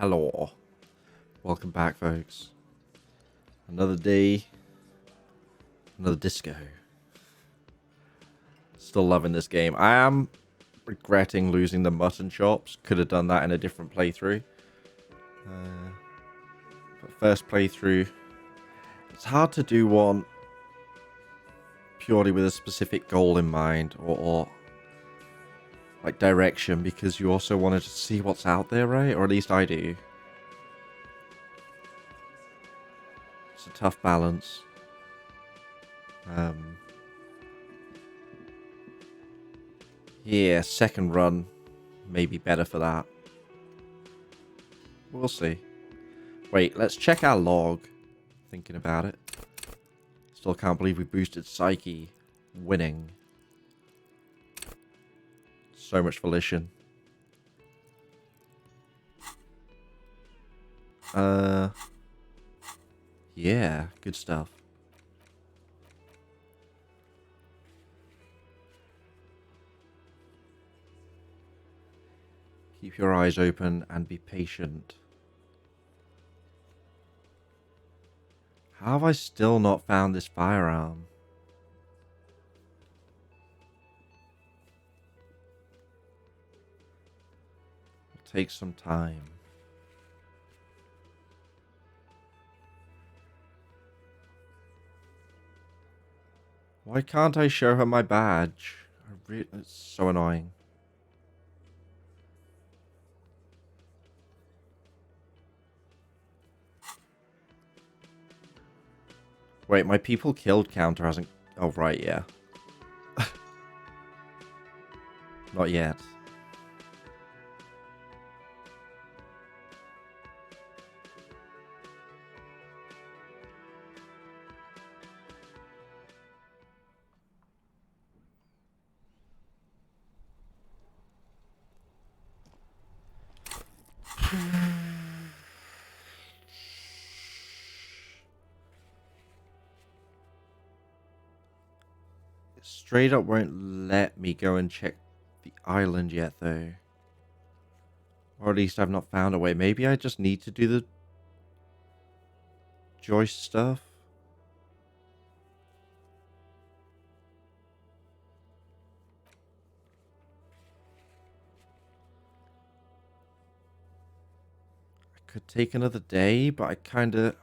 Hello. Welcome back, folks. Another day, another disco. Still loving this game. I am regretting losing the mutton chops. Could have done that in a different playthrough. But first playthrough, it's hard to do one purely with a specific goal in mind or like direction, because you also wanted to see what's out there, right? Or at least I do. It's a tough balance. Yeah, second run may be better for that. We'll see. Wait, let's check our log. Thinking about it. Still can't believe we boosted Psyche. Winning. So much volition. Yeah, good stuff. Keep your eyes open and be patient. How have I still not found this firearm? It'll take some time. Why can't I show her my badge? It's so annoying. Wait, my people killed counter hasn't... Oh, right, yeah. Not yet. Straight up won't let me go and check the island yet, though. Or at least I've not found a way. Maybe I just need to do the Joyce stuff. I could take another day, but I kind of...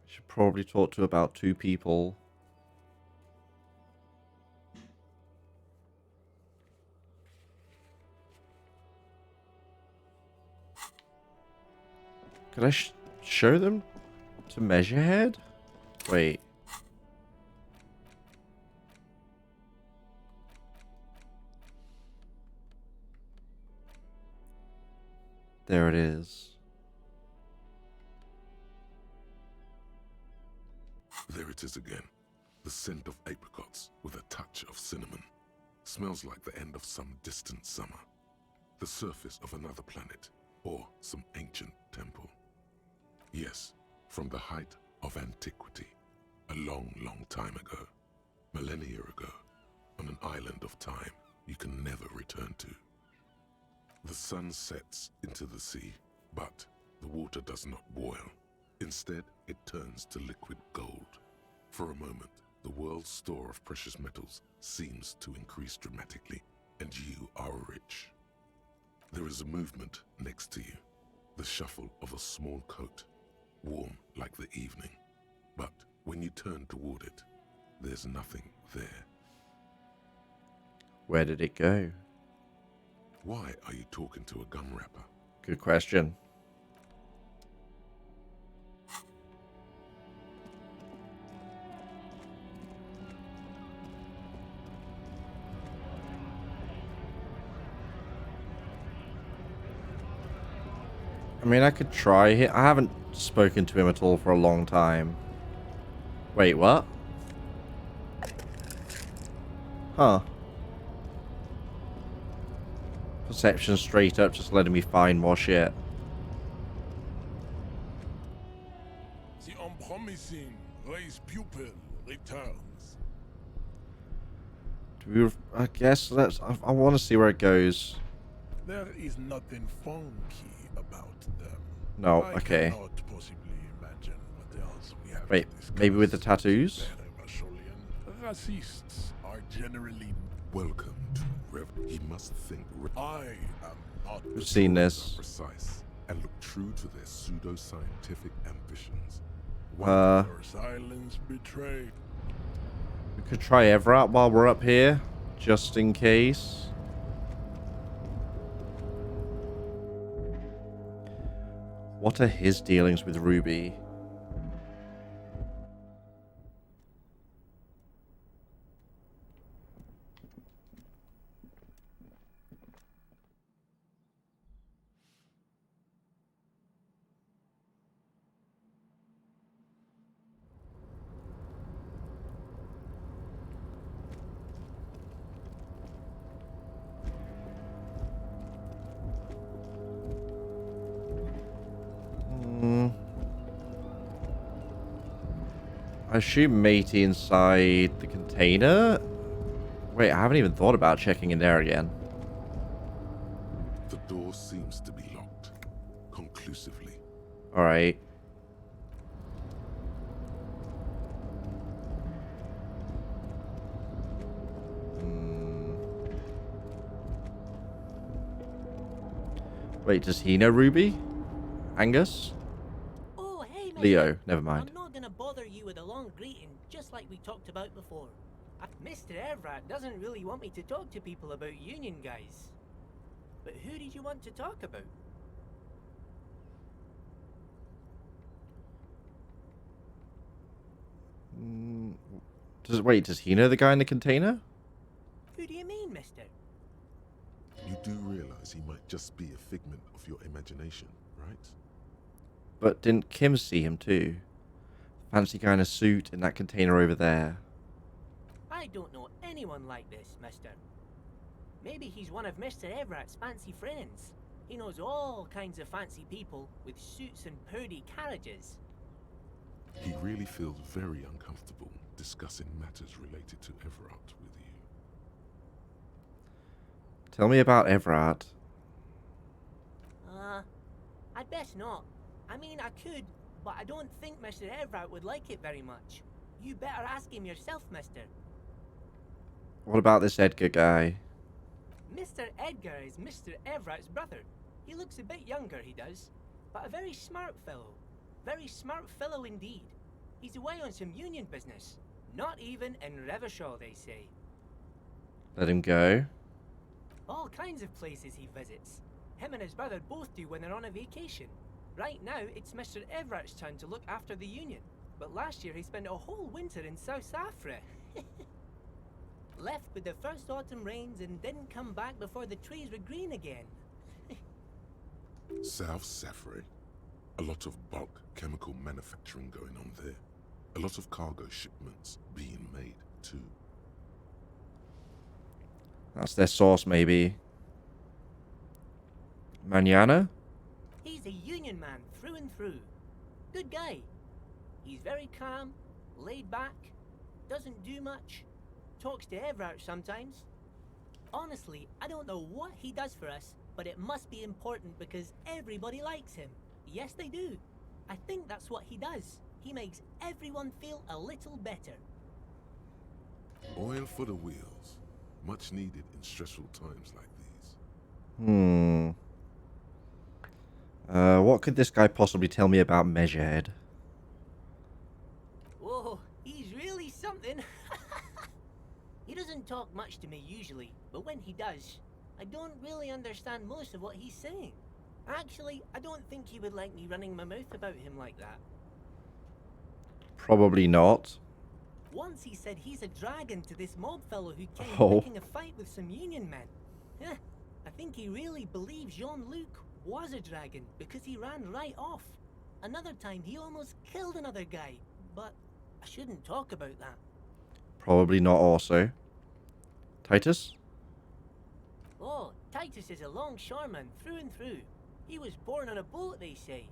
should probably talk to about 2 people. Could I show them to Measurehead? Wait. There it is. There it is again. The scent of apricots with a touch of cinnamon. Smells like the end of some distant summer. The surface of another planet or some ancient temple. Yes, from the height of antiquity. A long, long time ago. Millennia ago. On an island of time you can never return to. The sun sets into the sea, but the water does not boil. Instead, it turns to liquid gold. For a moment, the world's store of precious metals seems to increase dramatically, and you are rich. There is a movement next to you, the shuffle of a small coat, warm like the evening. But when you turn toward it, there's nothing there. Where did it go? Why are you talking to a gum wrapper? Good question. I mean, I could try it. I haven't spoken to him at all for a long time. Wait, what? Huh. Perception straight up, just letting me find more shit. The unpromising race pupil returns. I guess let's. I want to see where it goes. There is nothing funky about them. No, I okay. cannot possibly imagine what else we have Wait, to discuss. maybe with the tattoos? Racists are generally. Welcome to Rev. He must think. I am not. We've seen this. Precise and look true to their pseudo-scientific ambitions. Uh, Your silence betrayed. we could try Everett while we're up here, just in case. What are his dealings with Ruby? I assume matey inside the container? Wait, I haven't even thought about checking in there again. The door seems to be locked. Conclusively. Alright. Wait, does he know Ruby? Angus? Oh, hey, mister. Leo, never mind. I'm not gonna bother you with a long greeting, just like we talked about before. Mr. Everett doesn't really want me to talk to people about union guys. But who did you want to talk about? Does he know the guy in the container? Who do you mean, mister? You do realize he might just be a figment of your imagination, right? But didn't Kim see him too? Fancy guy in a suit in that container over there. I don't know anyone like this, mister. Maybe he's one of Mr. Everett's fancy friends. He knows all kinds of fancy people with suits and purdy carriages. He really feels very uncomfortable discussing matters related to Everett with you. Tell me about Everett. I'd best not. I mean, I could, but I don't think Mr. Everett would like it very much. You better ask him yourself, mister. What about this Edgar guy? Mr. Edgar is Mr. Everett's brother. He looks a bit younger, he does, but a very smart fellow. Very smart fellow indeed. He's away on some union business. Not even in Revershaw, they say. Let him go. All kinds of places he visits. Him and his brother both do when they're on a vacation. Right now, it's Mr. Everett's turn to look after the union. But last year he spent a whole winter in South Africa. Left with the first autumn rains and didn't come back before the trees were green again. South Safari. A lot of bulk chemical manufacturing going on there. A lot of cargo shipments being made too. That's their source, maybe. Manana? He's a union man through and through. Good guy. He's very calm, laid back, doesn't do much, talks to Everett sometimes. Honestly, I don't know what he does for us, but it must be important because everybody likes him. Yes, they do. I think that's what he does. He makes everyone feel a little better. Oil for the wheels. Much needed in stressful times like these. What could this guy possibly tell me about Measurehead? Whoa, he's really something. He doesn't talk much to me usually, but when he does, I don't really understand most of what he's saying. Actually, I don't think he would like me running my mouth about him like that. Probably not. Once he said he's a dragon to this mob fellow who came picking a fight with some union men. I think he really believes Jean-Luc was a dragon because he ran right off. Another time he almost killed another guy, but I shouldn't talk about that. Probably not also. Titus? Oh, Titus is a longshoreman through and through. He was born on a boat, they say.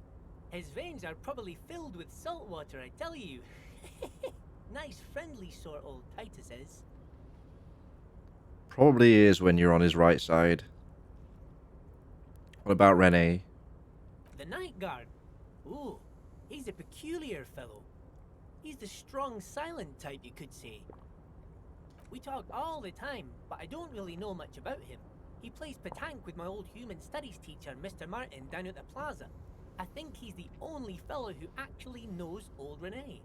His veins are probably filled with salt water, I tell you. Nice, friendly sort, old Titus is. Probably is when you're on his right side. What about Rene? The night guard. Ooh, he's a peculiar fellow. He's the strong, silent type, you could say. We talk all the time, but I don't really know much about him. He plays petanque with my old human studies teacher, Mr. Martin, down at the plaza. I think he's the only fellow who actually knows old Rene.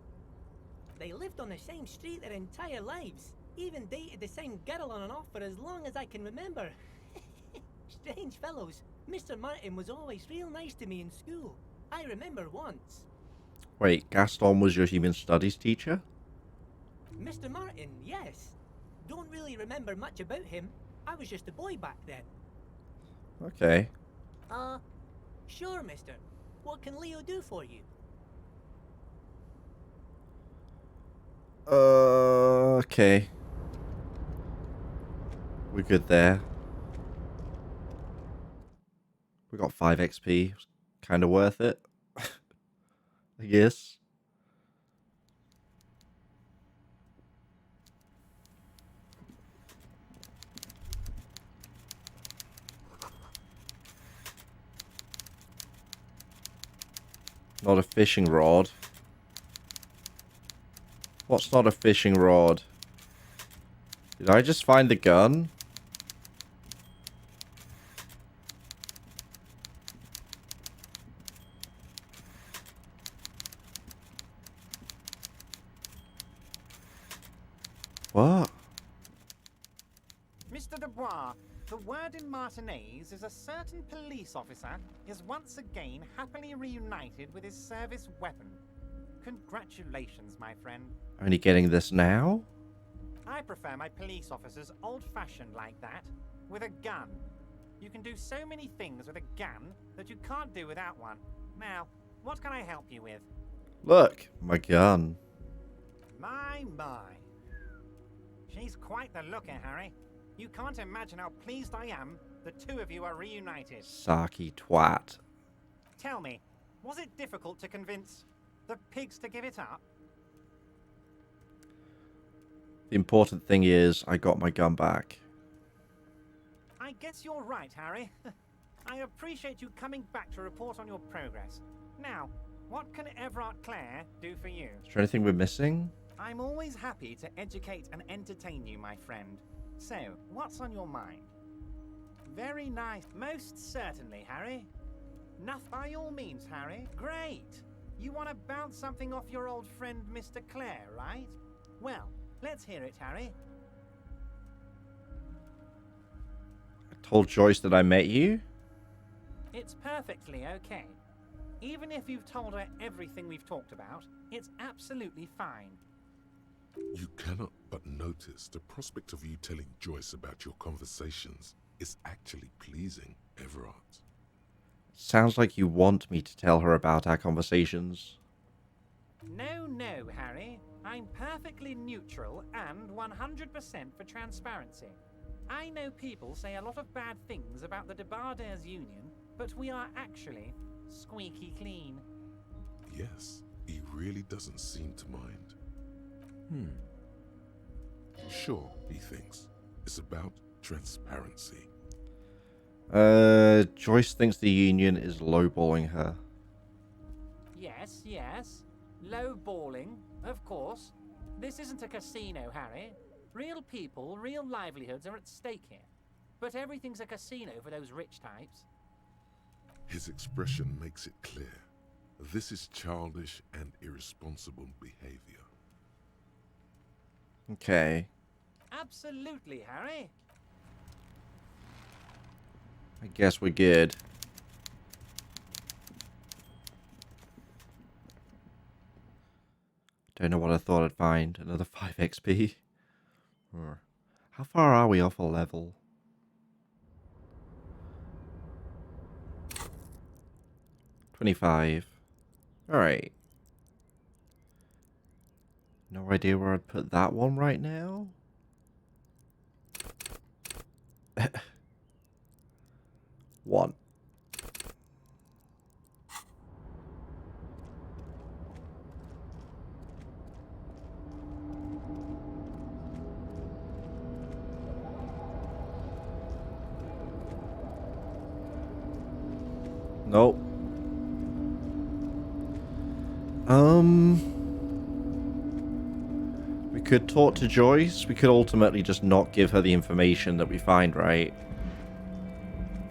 They lived on the same street their entire lives. Even dated the same girl on and off for as long as I can remember. Strange fellows. Mr. Martin was always real nice to me in school. I remember once. Wait, Gaston was your human studies teacher? Mr. Martin, yes. Don't really remember much about him. I was just a boy back then. Okay. Sure, mister. What can Leo do for you? Okay. We're good there. We got 5 XP. Kind of worth it. I guess. Not a fishing rod. What's not a fishing rod? Did I just find the gun? What? Mr. Dubois, the word in Martinez is a certain police officer is once again happily reunited with his service weapon. Congratulations, my friend. Only getting this now? I prefer my police officers old-fashioned like that, with a gun. You can do so many things with a gun that you can't do without one. Now, what can I help you with? Look, my gun. My. She's quite the looker, Harry. You can't imagine how pleased I am the two of you are reunited. Sarky twat. Tell me, was it difficult to convince the pigs to give it up? The important thing is, I got my gun back. I guess you're right, Harry. I appreciate you coming back to report on your progress. Now, what can Everard Clare do for you? Is there anything we're missing? I'm always happy to educate and entertain you, my friend. So, what's on your mind? Very nice. Most certainly, Harry. By all means, Harry. Great. You want to bounce something off your old friend, Mr. Clare, right? Well, let's hear it, Harry. I told Joyce that I met you? It's perfectly okay. Even if you've told her everything we've talked about, it's absolutely fine. You cannot but notice the prospect of you telling Joyce about your conversations is actually pleasing, Everard. Sounds like you want me to tell her about our conversations. No, Harry. I'm perfectly neutral and 100% for transparency. I know people say a lot of bad things about the Debardairs Union, but we are actually squeaky clean. Yes, he really doesn't seem to mind. Sure, he thinks. It's about transparency. Joyce thinks the Union is lowballing her. Yes. Low-balling, of course. This isn't a casino, Harry. Real people, real livelihoods are at stake here. But everything's a casino for those rich types. His expression makes it clear. This is childish and irresponsible behavior. Okay. Absolutely, Harry. I guess we're good. Don't know what I thought I'd find. Another 5 XP. How far are we off a level? 25. Alright. No idea where I'd put that one right now. One. Nope. We could talk to Joyce. We could ultimately just not give her the information that we find, right?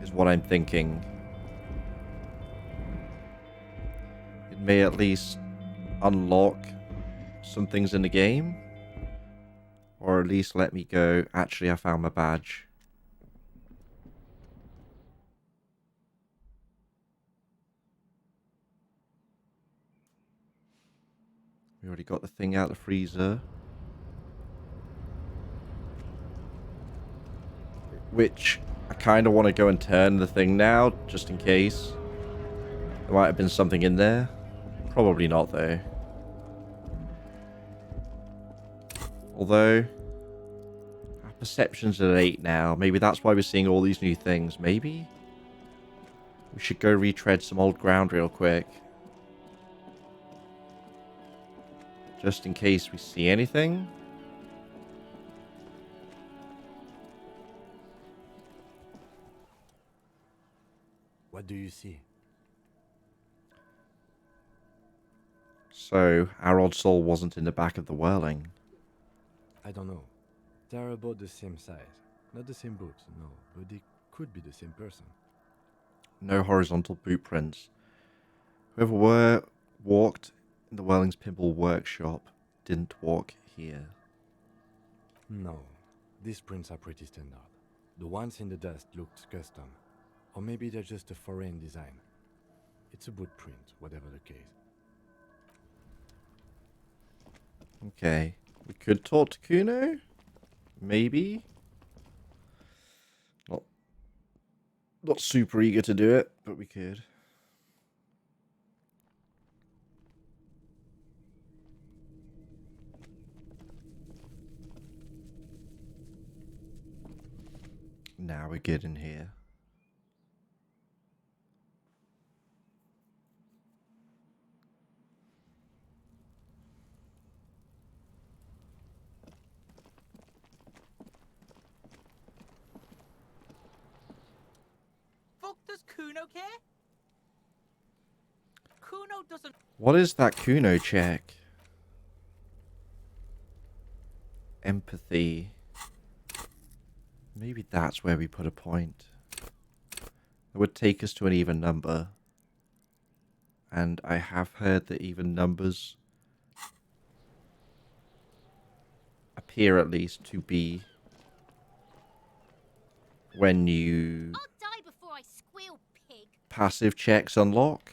Is what I'm thinking. It may at least unlock some things in the game. Or at least let me go, actually I found my badge. We already got the thing out of the freezer. Which, I kind of want to go and turn the thing now, just in case. There might have been something in there. Probably not, though. Although, our perception's at 8 now. Maybe that's why we're seeing all these new things. Maybe? We should go retread some old ground real quick. Just in case we see anything. What do you see? So, our odd soul wasn't in the back of the whirling. I don't know. They're about the same size. Not the same boot, no, but they could be the same person. No horizontal boot prints. Whoever walked in the Whirling's pinball workshop didn't walk here. No, these prints are pretty standard. The ones in the dust looked custom. Or maybe they're just a foreign design. It's a boot print, whatever the case. Okay. We could talk to Kuno? Maybe? Not super eager to do it, but we could. Now we're good in here. Fuck, does Kuno care? Kuno doesn't. What is that Kuno check? Empathy. Maybe that's where we put a point. It would take us to an even number. And I have heard that even numbers appear at least to be when you I'll die before I squeal, pig. passive checks unlock.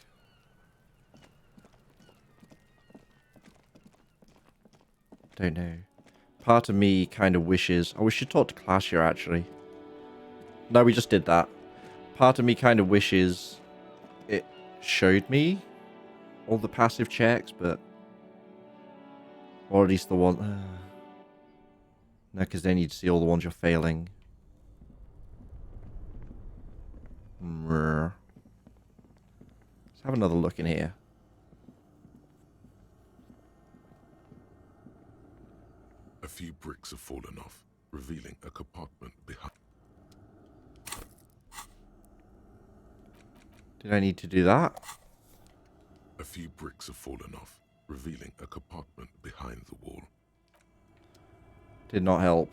Don't know. Part of me kind of wishes... Oh, we should talk to Clash here, actually. No, we just did that. Part of me kind of wishes it showed me all the passive checks, but... Or at least the one... No, because then you'd see all the ones you're failing. Let's have another look in here. A few bricks have fallen off, revealing a compartment behind. Did I need to do that? A few bricks have fallen off, revealing a compartment behind the wall. Did not help.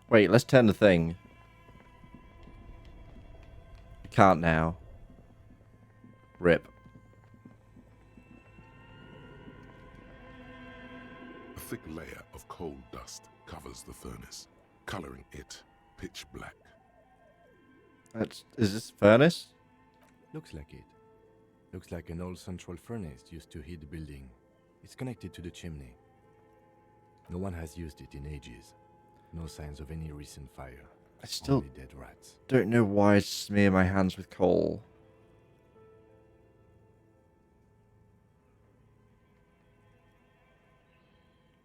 Wait, let's turn the thing. We can't now. Rip. A thick layer of coal dust covers the furnace, coloring it pitch black. Is this furnace? Looks like it. Looks like an old central furnace used to heat the building. It's connected to the chimney. No one has used it in ages. No signs of any recent fire. I still Only dead rats. don't know why I smear my hands with coal.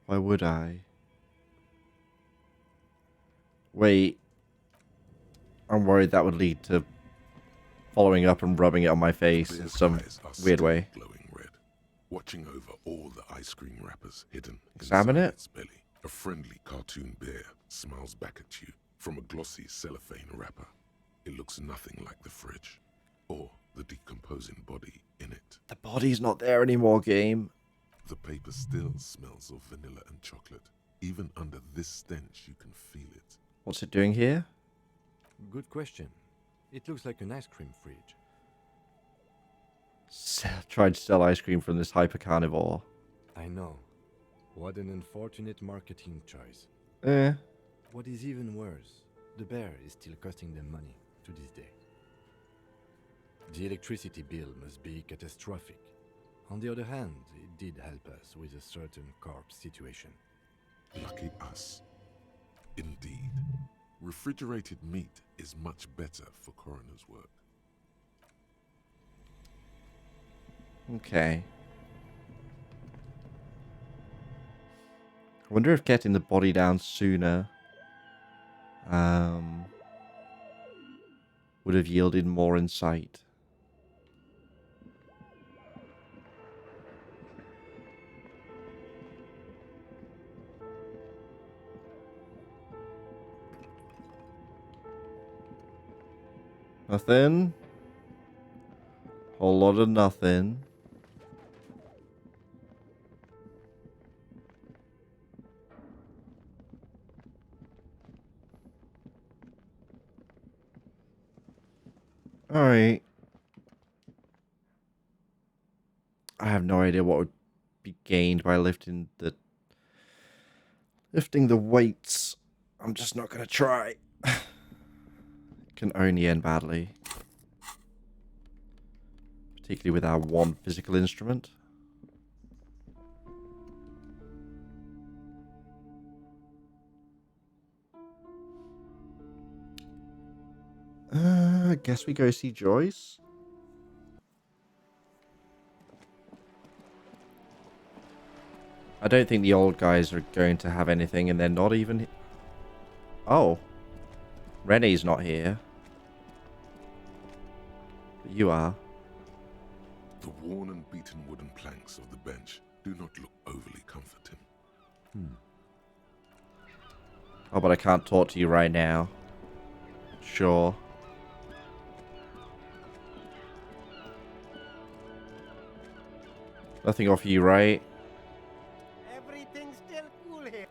Why would I? Wait. I'm worried that would lead to following up and rubbing it on my face in Bear's some eyes are weird still way. glowing red, watching over all the ice cream wrappers hidden Examine inside it. its belly. A friendly cartoon bear smiles back at you From a glossy cellophane wrapper, it looks nothing like the fridge, or the decomposing body in it. The body's not there anymore, game. The paper still smells of vanilla and chocolate. Even under this stench, you can feel it. What's it doing here? Good question. It looks like an ice cream fridge. Tried to sell ice cream from this hyper carnivore. I know. What an unfortunate marketing choice. Eh. What is even worse, the bear is still costing them money to this day. The electricity bill must be catastrophic. On the other hand, it did help us with a certain corpse situation. Lucky us. Indeed. Refrigerated meat is much better for coroner's work. Okay. I wonder if getting the body down sooner would have yielded more insight. Nothing. Whole lot of nothing. Alright. I have no idea what would be gained by lifting the weights. I'm just not gonna try. Can only end badly. Particularly with our one physical instrument. I guess we go see Joyce. I don't think the old guys are going to have anything, and they're not even... Oh. Renee's not here. But you are. The worn and beaten wooden planks of the bench do not look overly comforting. Oh, but I can't talk to you right now. Sure. Nothing off you, right? Everything's still cool here.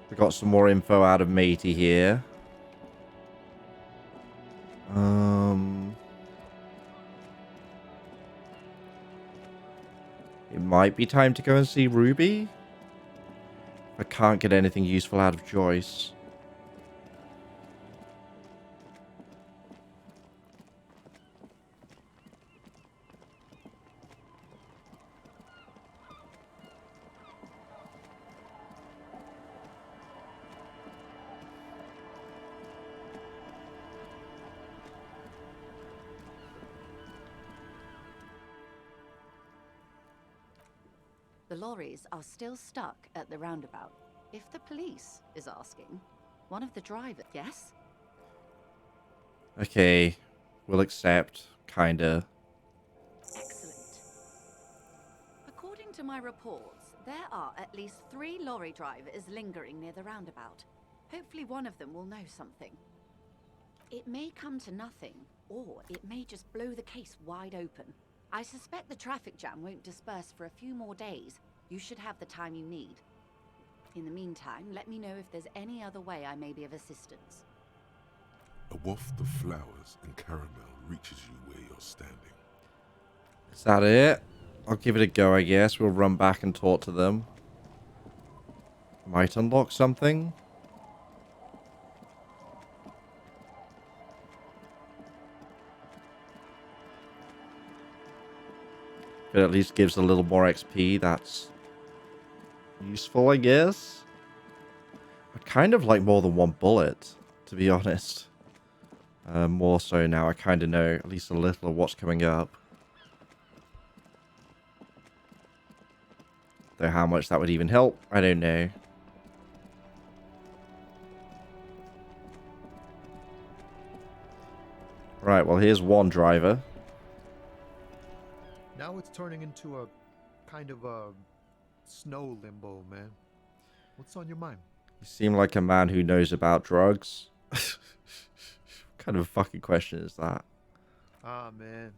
We got some more info out of Matey here. It might be time to go and see Ruby. I can't get anything useful out of Joyce. The lorries are still stuck at the roundabout. If the police is asking, one of the drivers... Yes? Okay, we'll accept, kinda. Excellent. According to my reports, there are at least 3 lorry drivers lingering near the roundabout. Hopefully one of them will know something. It may come to nothing, or it may just blow the case wide open. I suspect the traffic jam won't disperse for a few more days. You should have the time you need. In the meantime, let me know if there's any other way I may be of assistance. A waft of flowers and caramel reaches you where you're standing. Is that it? I'll give it a go, I guess. We'll run back and talk to them. Might unlock something. But at least gives a little more XP. That's useful, I guess. I'd kind of like more than one bullet, to be honest. More so now. I kind of know at least a little of what's coming up. Though how much that would even help, I don't know. Right, well, here's one driver. Now it's turning into a kind of a Snow limbo, man. What's on your mind? You seem like a man who knows about drugs. What kind of a fucking question is that? Ah, man.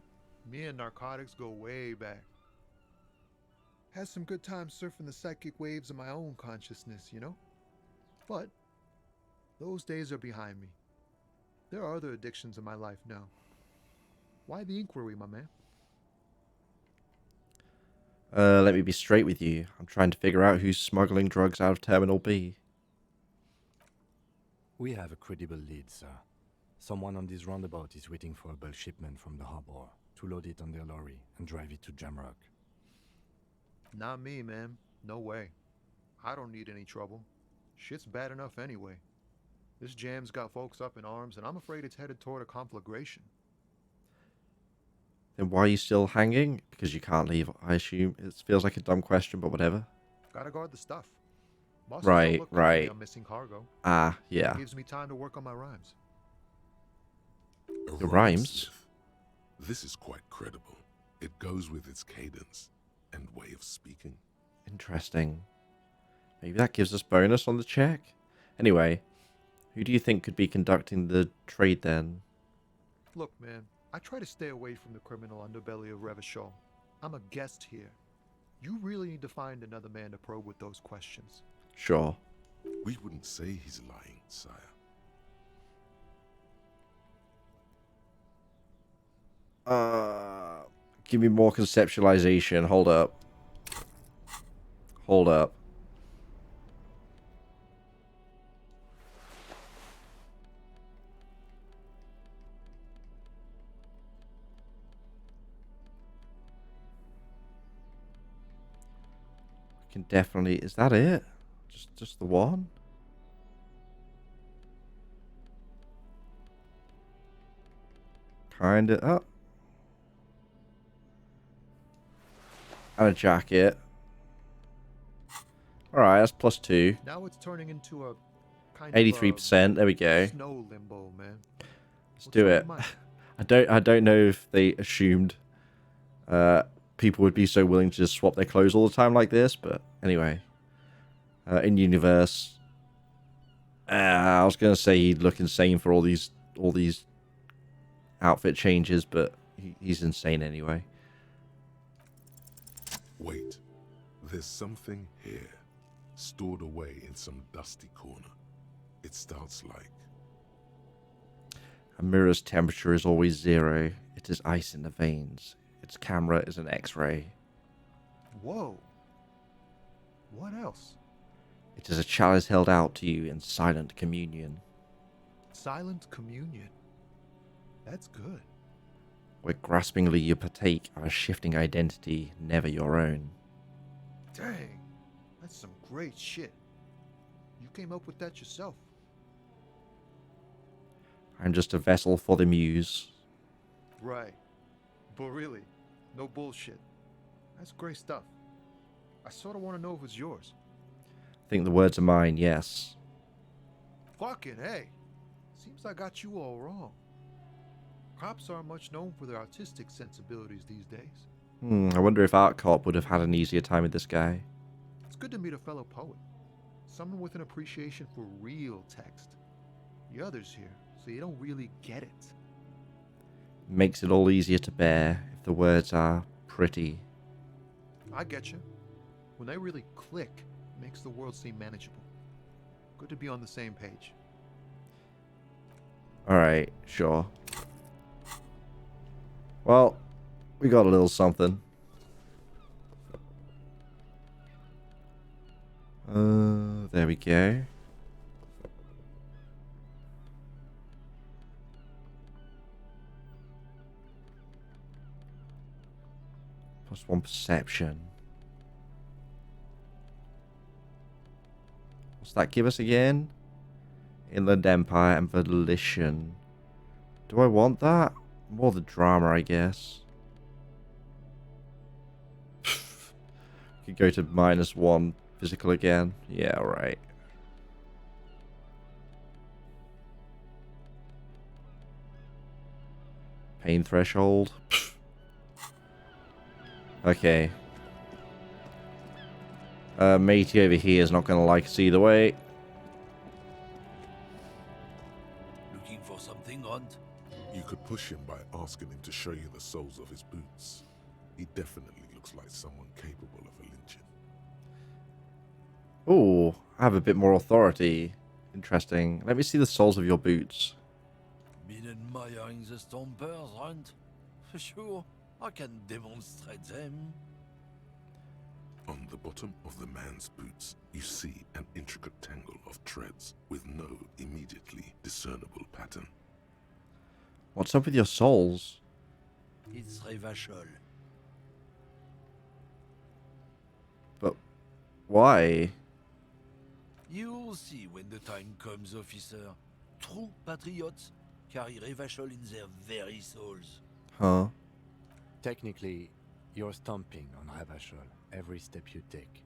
Me and narcotics go way back. Had some good times surfing the psychic waves of my own consciousness, you know? But those days are behind me. There are other addictions in my life now. Why the inquiry, my man? Let me be straight with you. I'm trying to figure out who's smuggling drugs out of Terminal B. We have a credible lead, sir. Someone on this roundabout is waiting for a bulk shipment from the harbor to load it on their lorry and drive it to Jamrock. Not me, man. No way. I don't need any trouble. Shit's bad enough anyway. This jam's got folks up in arms, and I'm afraid it's headed toward a conflagration. Then why are you still hanging? Because you can't leave, I assume. It feels like a dumb question, but whatever. Gotta guard the stuff. Bosses Right, don't look kindly right. on missing cargo. Ah, yeah. Gives me time to work on my rhymes. A The rhyme, rhymes? Smith. This is quite credible. It goes with its cadence and way of speaking. Interesting. Maybe that gives us bonus on the check? Anyway, who do you think could be conducting the trade then? Look, man, I try to stay away from the criminal underbelly of Revachol. I'm a guest here. You really need to find another man to probe with those questions. Sure. We wouldn't say he's lying, sire. Give me more conceptualization. Hold up. Hold up. Can definitely. Is that it? Just the one? Kinda up. And a jacket. Alright, that's +2. Now it's turning into a kind 83%. There we of go. snow limbo, man. Let's do it. I don't know if they assumed people would be so willing to just swap their clothes all the time like this, but anyway. In universe, I was gonna say he'd look insane for all these outfit changes, but he's insane anyway. Wait, there's something here, stored away in some dusty corner. It starts like... A mirror's temperature is always 0. It is ice in the veins. Its camera is an X-ray. Whoa. What else? It is a chalice held out to you in silent communion. Silent communion. That's good. Where graspingly you partake of a shifting identity never your own. Dang. That's some great shit. You came up with that yourself. I'm just a vessel for the muse. Right. But really, no bullshit. That's great stuff. I sort of want to know if it's yours. I think the words are mine, yes. Fucking hey. Seems I got you all wrong. Cops aren't much known for their artistic sensibilities these days. I wonder if Art Cop would have had an easier time with this guy. It's good to meet a fellow poet. Someone with an appreciation for real text. The others here, so you don't really get it. Makes it all easier to bear if the words are pretty. I get you. When they really click, it makes the world seem manageable. Good to be on the same page. Alright, sure. Well, we got a little something. There we go. +1 perception. What's that give us again? Inland Empire and Volition. Do I want that? More the drama, I guess. Could go to -1 physical again. Yeah, alright. Pain threshold. Okay. Matey over here is not going to like us either way. Looking for something, Hunt? You could push him by asking him to show you the soles of his boots. He definitely looks like someone capable of a lynching. Ooh, I have a bit more authority. Interesting. Let me see the soles of your boots. Been admiring the stompers, Hunt? Sure, I can demonstrate them. On the bottom of the man's boots, you see an intricate tangle of treads with no immediately discernible pattern. What's up with your soles? It's Revachol. But why? You'll see when the time comes, officer. True patriots carry Revachol in their very souls. Huh? Technically, you're stomping on Ravachol every step you take.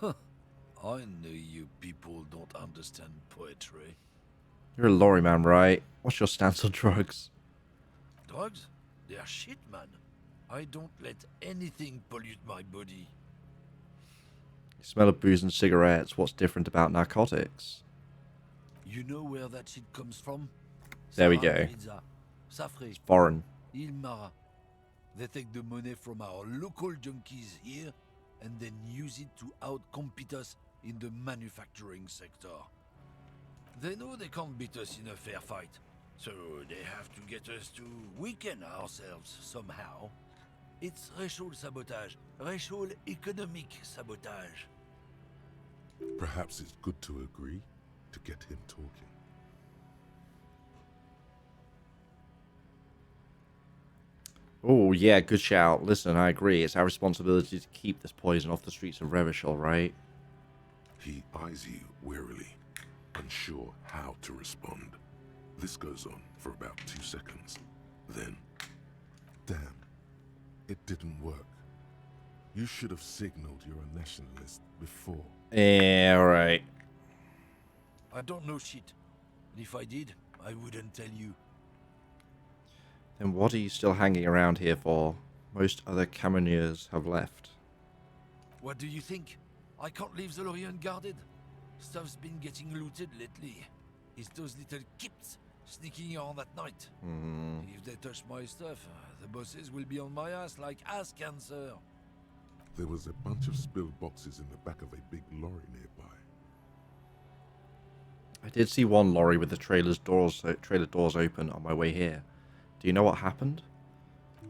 I know you people don't understand poetry. You're a lorry man, right? What's your stance on drugs? Drugs? They're shit, man. I don't let anything pollute my body. You smell of booze and cigarettes. What's different about narcotics? You know where that shit comes from? There we go. Sarajevo, Safri, It's foreign. Ilmara. They take the money from our local junkies here and then use it to outcompete us in the manufacturing sector. They know they can't beat us in a fair fight, so they have to get us to weaken ourselves somehow. It's racial sabotage, racial economic sabotage. Perhaps it's good to agree to get him talking. Oh, yeah, good shout. Listen, I agree. It's our responsibility to keep this poison off the streets of Revachol, right? He eyes you wearily, unsure how to respond. This goes on for about 2 seconds. Then, damn, it didn't work. You should have signaled you're a nationalist before. Yeah, alright. I don't know shit. And if I did, I wouldn't tell you. Then what are you still hanging around here for? Most other Camonniers have left. What do you think? I can't leave the lorry unguarded. Stuff's been getting looted lately. It's those little kips sneaking around at night. If they touch my stuff, the bosses will be on my ass like ass cancer. There was a bunch of spilled boxes in the back of a big lorry nearby. I did see one lorry with the trailer doors open on my way here. Do you know what happened?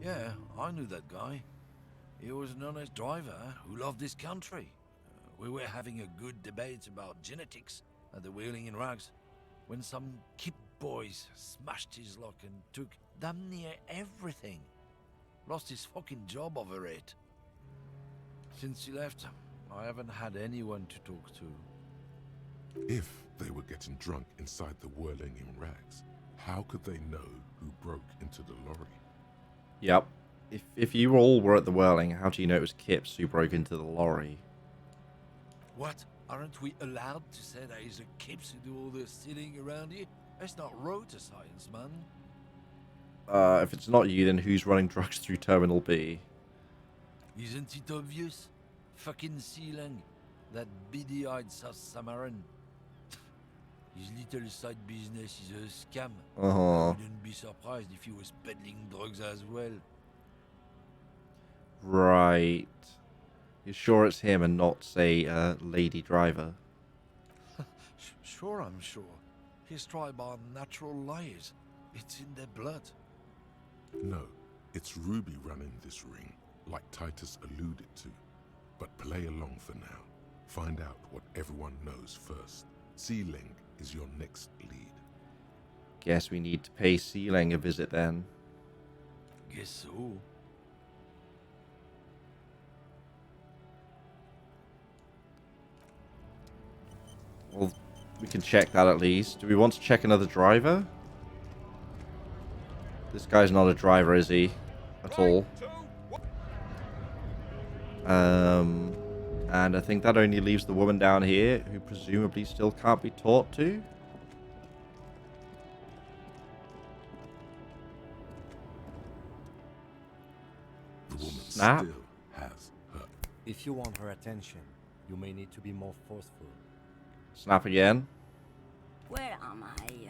Yeah, I knew that guy. He was an honest driver who loved this country. We were having a good debate about genetics at the Wheeling in Rags when some kip boys smashed his lock and took damn near everything. Lost his fucking job over it. Since he left, I haven't had anyone to talk to. If they were getting drunk inside the Whirling in Rags, how could they know who broke into the lorry? Yep. If you all were at the Whirling, how do you know it was Kips who broke into the lorry? What? Aren't we allowed to say that he's a Kips who do all the stealing around here? That's not rotor science, man. If it's not you, then who's running drugs through Terminal B? Isn't it obvious? Fucking Sealang, that beady-eyed South Samaran. His little side business is a scam. I wouldn't be surprised if he was peddling drugs as well. Right. You're sure it's him and not, say, a lady driver? Sure, I'm sure. His tribe are natural liars. It's in their blood. No, it's Ruby running this ring, like Titus alluded to. But play along for now. Find out what everyone knows first. Sealing is your next lead. Guess we need to pay Sealang a visit then. Guess so. Well, we can check that at least. Do we want to check another driver? This guy's not a driver, is he? At all. And I think that only leaves the woman down here, who presumably still can't be talked to. The woman Snap. still has her. If you want her attention, You may need to be more forceful. Snap again. Where am I?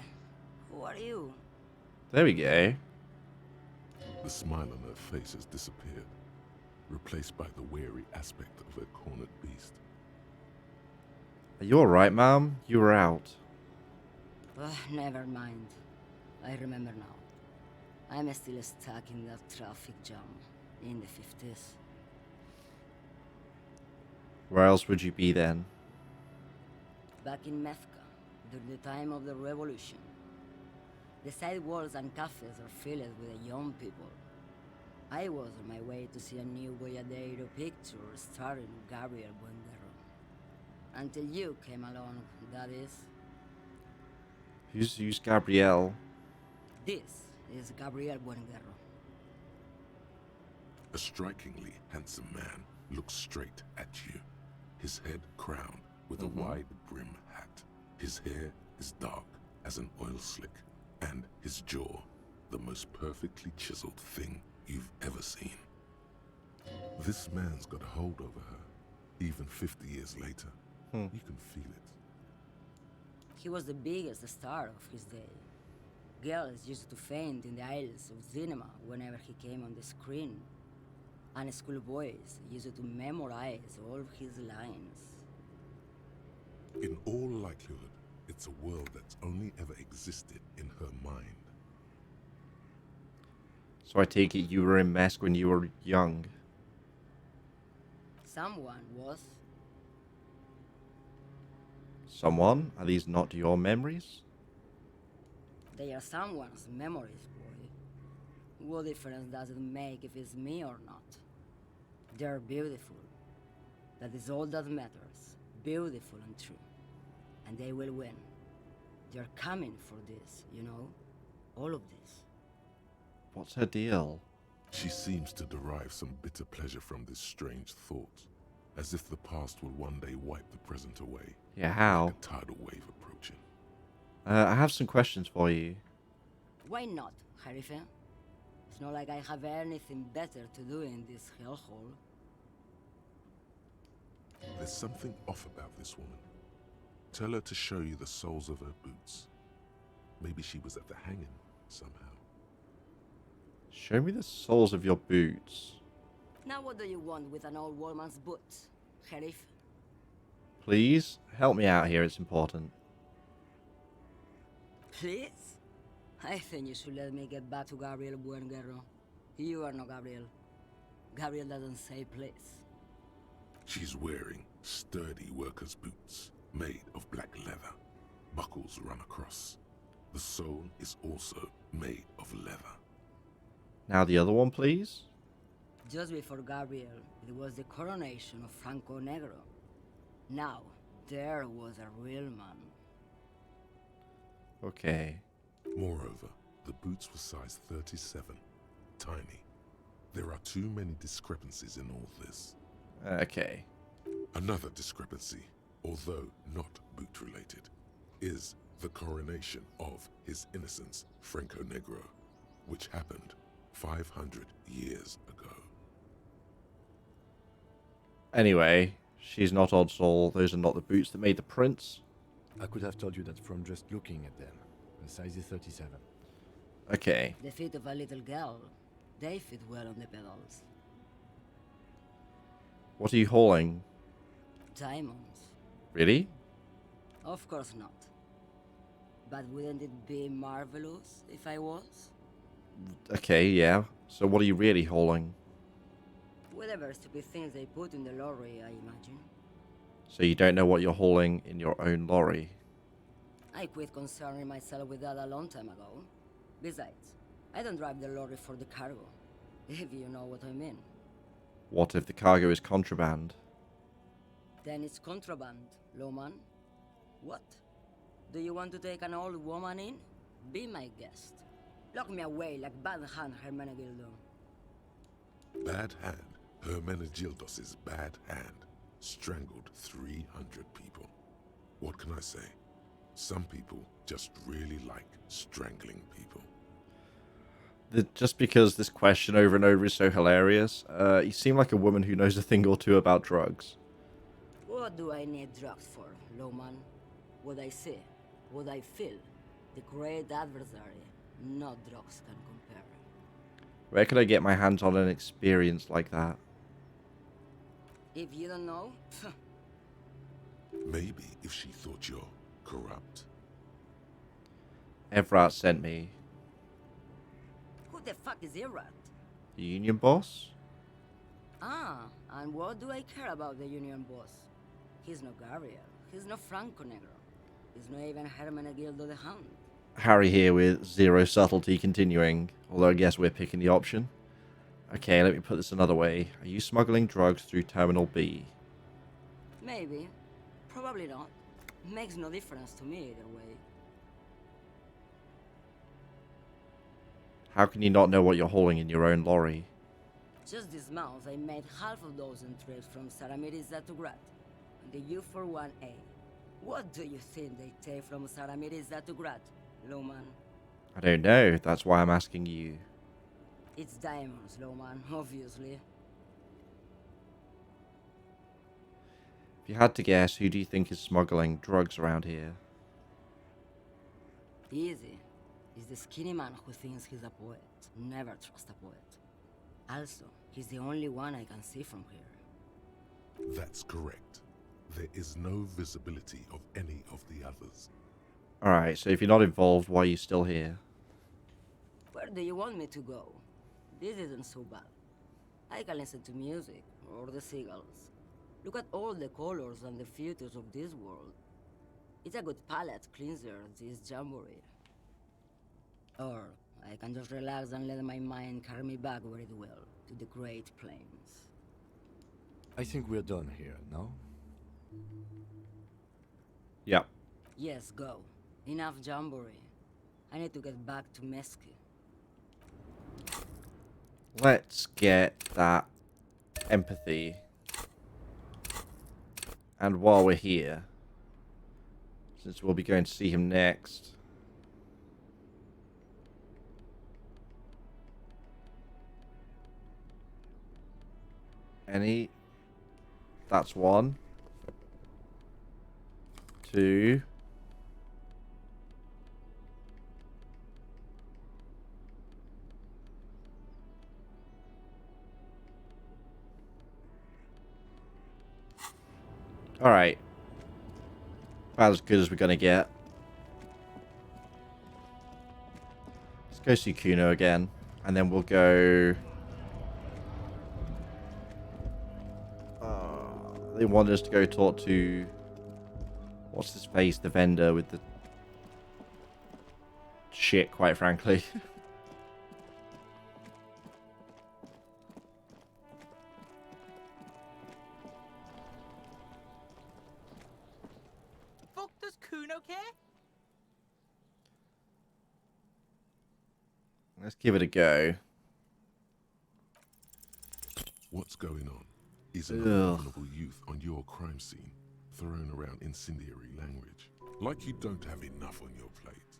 Who are you? There we go. The smile on her face has disappeared, replaced by the wary aspect of a cornered beast. Are you alright, ma'am? You were out. Never mind. I remember now. I'm still stuck in that traffic jam in the 50s. Where else would you be then? Back in Methka, during the time of the revolution. The sidewalks and cafes are filled with young people. I was on my way to see a new Boyadero picture starring Gabriel Buendero. Until you came along, that is. Who's Gabrielle? This is Gabriel Buendero. A strikingly handsome man looks straight at you, his head crowned with a wide brim hat. His hair is dark as an oil slick, and his jaw the most perfectly chiseled thing you've ever seen. This man's got a hold over her, even 50 years later. You can feel it. He was the biggest star of his day. Girls used to faint in the aisles of cinema whenever he came on the screen. And schoolboys used to memorize all his lines. In all likelihood, it's a world that's only ever existed in her mind. So I take it you were in Mesk when you were young. Someone was. Someone? Are these not your memories? They are someone's memories, boy. What difference does it make if it's me or not? They're beautiful. That is all that matters. Beautiful and true. And they will win. They're coming for this, you know? All of this. What's her deal? She seems to derive some bitter pleasure from this strange thought, as if the past will one day wipe the present away. Yeah, how? Like a tidal wave approaching. I have some questions for you. Why not, Harife? It's not like I have anything better to do in this hellhole. There's something off about this woman. Tell her to show you the soles of her boots. Maybe she was at the hanging somehow. Show me the soles of your boots. Now what do you want with an old woman's boots, Sheriff? Please, help me out here, it's important. Please? I think you should let me get back to Gabriel Buenguerro. You are not Gabriel. Gabriel doesn't say please. She's wearing sturdy worker's boots, made of black leather. Buckles run across. The sole is also made of leather. Now the other one, please. Just before Gabriel, it was the coronation of Franco Negro. Now, there was a real man. Okay. Moreover, the boots were size 37. Tiny. There are too many discrepancies in all this. Okay. Another discrepancy, although not boot-related, is the coronation of His Innocence, Franco Negro, which happened 500 years ago. Anyway, she's not Odd Soul. Those are not the boots that made the prince. I could have told you that from just looking at them. The size is 37. Okay. The feet of a little girl, they fit well on the pedals. What are you hauling? Diamonds. Really? Of course not. But wouldn't it be marvelous if I was? Okay, yeah. So what are you really hauling? Whatever stupid things they put in the lorry, I imagine. So you don't know what you're hauling in your own lorry? I quit concerning myself with that a long time ago. Besides, I don't drive the lorry for the cargo, if you know what I mean. What if the cargo is contraband? Then it's contraband, lawman. What? Do you want to take an old woman in? Be my guest. Lock me away like Bad Hand Hermenegildo. Bad Hand, Hermenegildos' bad hand, strangled 300 people. What can I say? Some people just really like strangling people. Just because this question over and over is so hilarious, you seem like a woman who knows a thing or two about drugs. Whoa, What do I need drugs for, Lowman? What I see, what I feel, the great adversary, no drugs can compare. Where could I get my hands on an experience like that? If you don't know, Maybe if she thought you're corrupt. Evrat sent me. who the fuck is Irrat? The Union boss? Ah, and what do I care about the Union boss? He's no Gabriel, he's no Franco Negro, he's not even Hermenegildo the Hound. Harry here with zero subtlety continuing, although I guess we're picking the option. Okay, let me put this another way. Are you smuggling drugs through Terminal B? Maybe. Probably not. Makes no difference to me either way. How can you not know what you're hauling in your own lorry? Just this month, I made half a dozen trips from Saramiriza to Grat, on the U41A. What do you think they take from Saramiriza to Grat, Lowman? I don't know, that's why I'm asking you. It's diamonds, Lowman, obviously. If you had to guess, who do you think is smuggling drugs around here? Easy. He's the skinny man who thinks he's a poet. Never trust a poet. Also, he's the only one I can see from here. That's correct. There is no visibility of any of the others. Alright, so if you're not involved, why are you still here? Where do you want me to go? This isn't so bad. I can listen to music, or the seagulls. Look at all the colors and the futures of this world. It's a good palate cleanser, this jamboree. Or I can just relax and let my mind carry me back where it will, to the Great Plains. I think we're done here, no? Yep. Yes, go. Enough jamboree. I need to get back to Mesky. Let's get that empathy. And while we're here, since we'll be going to see him next, that's 1, 2, all right. About as good as we're gonna get. Let's go see Kuno again, and then we'll go. They wanted us to go talk to what's his face, the vendor with the shit, quite frankly. Fuck does Kuno care? Let's give it a go. What's going on? Is an Ugh. unreasonable youth on your crime scene throwing around incendiary language? Like you don't have enough on your plate.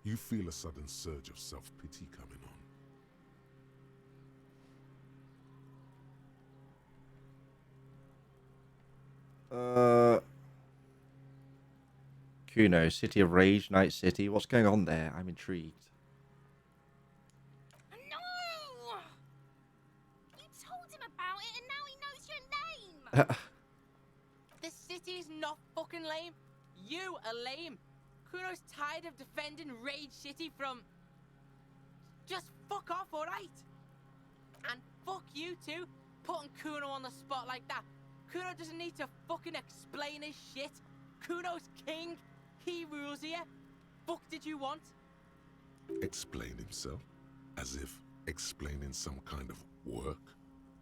You feel a sudden surge of self-pity coming on. Kuno, City of Rage, Night City. What's going on there? I'm intrigued. No! You told him about it and now he knows your name! This city's not fucking lame. You are lame. Kuno's tired of defending Rage City from... Just fuck off, alright? And fuck you too, putting Kuno on the spot like that. Kuno doesn't need to fucking explain his shit. Kuno's king. He rules here. Fuck did you want? Explain himself? As if explaining some kind of work?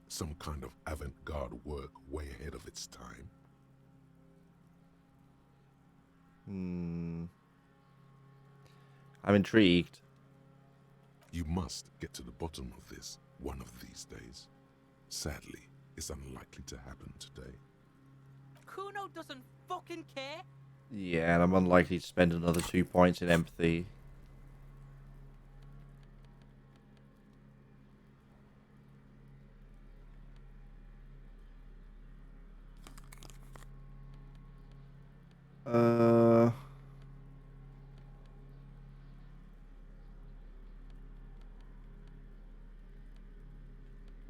Some kind of avant-garde work way ahead of its time? I'm intrigued. You must get to the bottom of this one of these days. Sadly, it's unlikely to happen today. Kuno doesn't fucking care. Yeah, and I'm unlikely to spend another 2 points in empathy.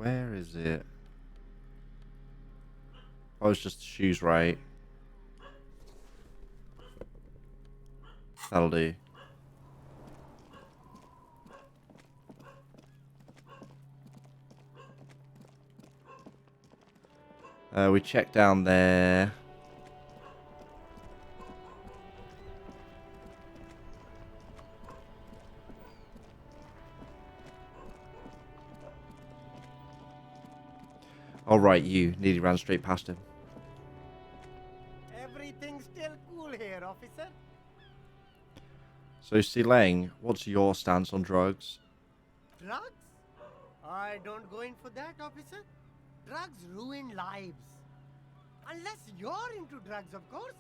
Where is it? Oh, it's just the shoes, right? That'll do. We check down there. All right, you nearly ran straight past him. Everything's still cool here, officer. So, Sileng, what's your stance on drugs? Drugs? I don't go in for that, officer. Drugs ruin lives. Unless you're into drugs, of course.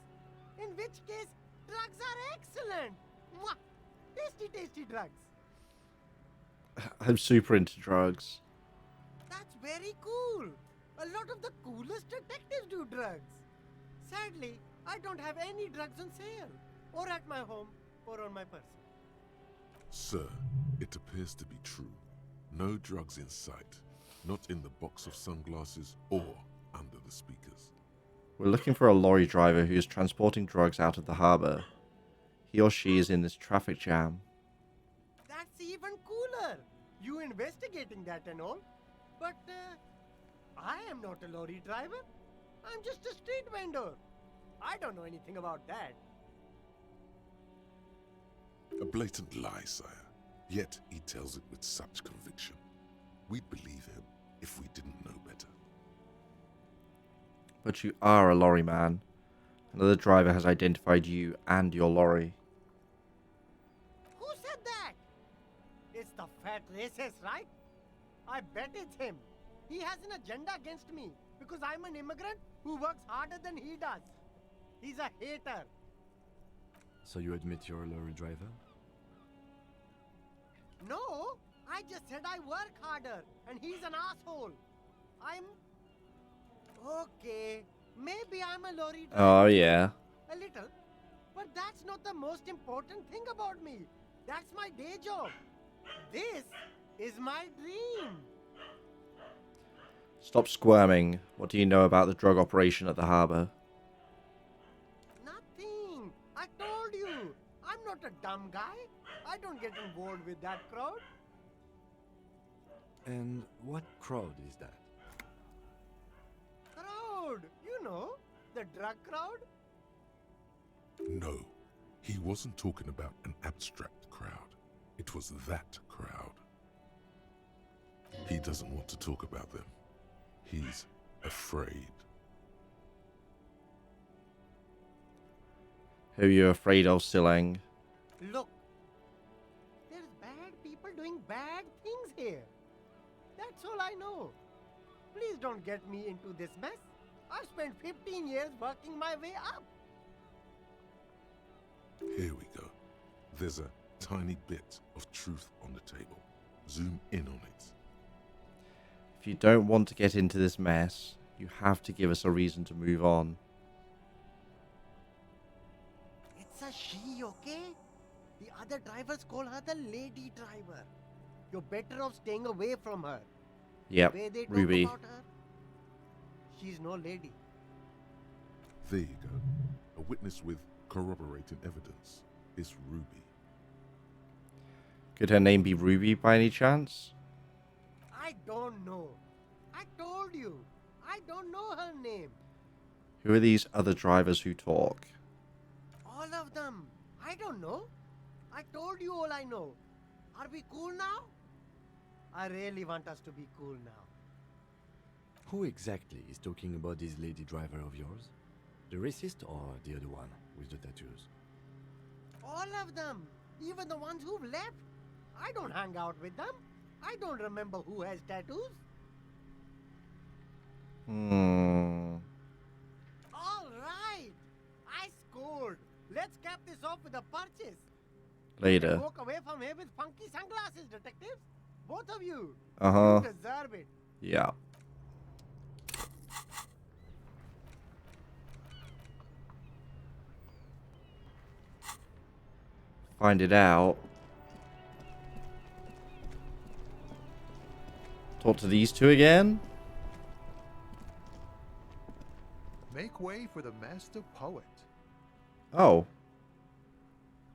In which case, drugs are excellent. Mwah! Tasty, tasty drugs. I'm super into drugs. That's very cool. A lot of the coolest detectives do drugs. Sadly, I don't have any drugs on sale. Or at my home, or on my person. Sir, it appears to be true. No drugs in sight. Not in the box of sunglasses or under the speakers. We're looking for a lorry driver who is transporting drugs out of the harbour. He or she is in this traffic jam. That's even cooler. You investigating that and all. But, I am not a lorry driver. I'm just a street vendor. I don't know anything about that. A blatant lie, sire. Yet he tells it with such conviction. We'd believe him if we didn't know better. But you are a lorry man. Another driver has identified you and your lorry. Who said that? It's the fat racist, right? I bet it's him. He has an agenda against me because I'm an immigrant who works harder than he does. He's a hater. So you admit you're a lorry driver? No, I just said I work harder and he's an asshole. I'm... Okay, maybe I'm a lorry driver. Oh, yeah. A little. But that's not the most important thing about me. That's my day job. This is my dream. Stop squirming. What do you know about the drug operation at the harbour? Nothing. I told you. I'm not a dumb guy. I don't get involved with that crowd. And what crowd is that? Crowd. You know, the drug crowd. No, he wasn't talking about an abstract crowd. It was that crowd. He doesn't want to talk about them. He's afraid. Who are you afraid of, Sileng? Look, there's bad people doing bad things here. That's all I know. Please don't get me into this mess. I've spent 15 years working my way up. Here we go. There's a tiny bit of truth on the table. Zoom in on it. If you don't want to get into this mess, you have to give us a reason to move on. It's a she, okay? The other drivers call her the lady driver. You're better off staying away from her. Yep, The way they talk Ruby. about her, she's no lady. There you go. A witness with corroborating evidence is Ruby. Could her name be Ruby by any chance? I don't know. I told you. I don't know her name. Who are these other drivers who talk? All of them. I don't know. I told you all I know. Are we cool now? I really want us to be cool now. Who exactly is talking about this lady driver of yours? The racist or the other one with the tattoos? All of them. Even the ones who've left. I don't hang out with them. I don't remember who has tattoos. All right. I scored. Let's cap this off with a purchase. Later. Walk away from here with funky sunglasses, detectives. Both of you. Uh-huh. You deserve it. Yeah. Find it out. Talk to these two again. Make way for the master poet. Oh.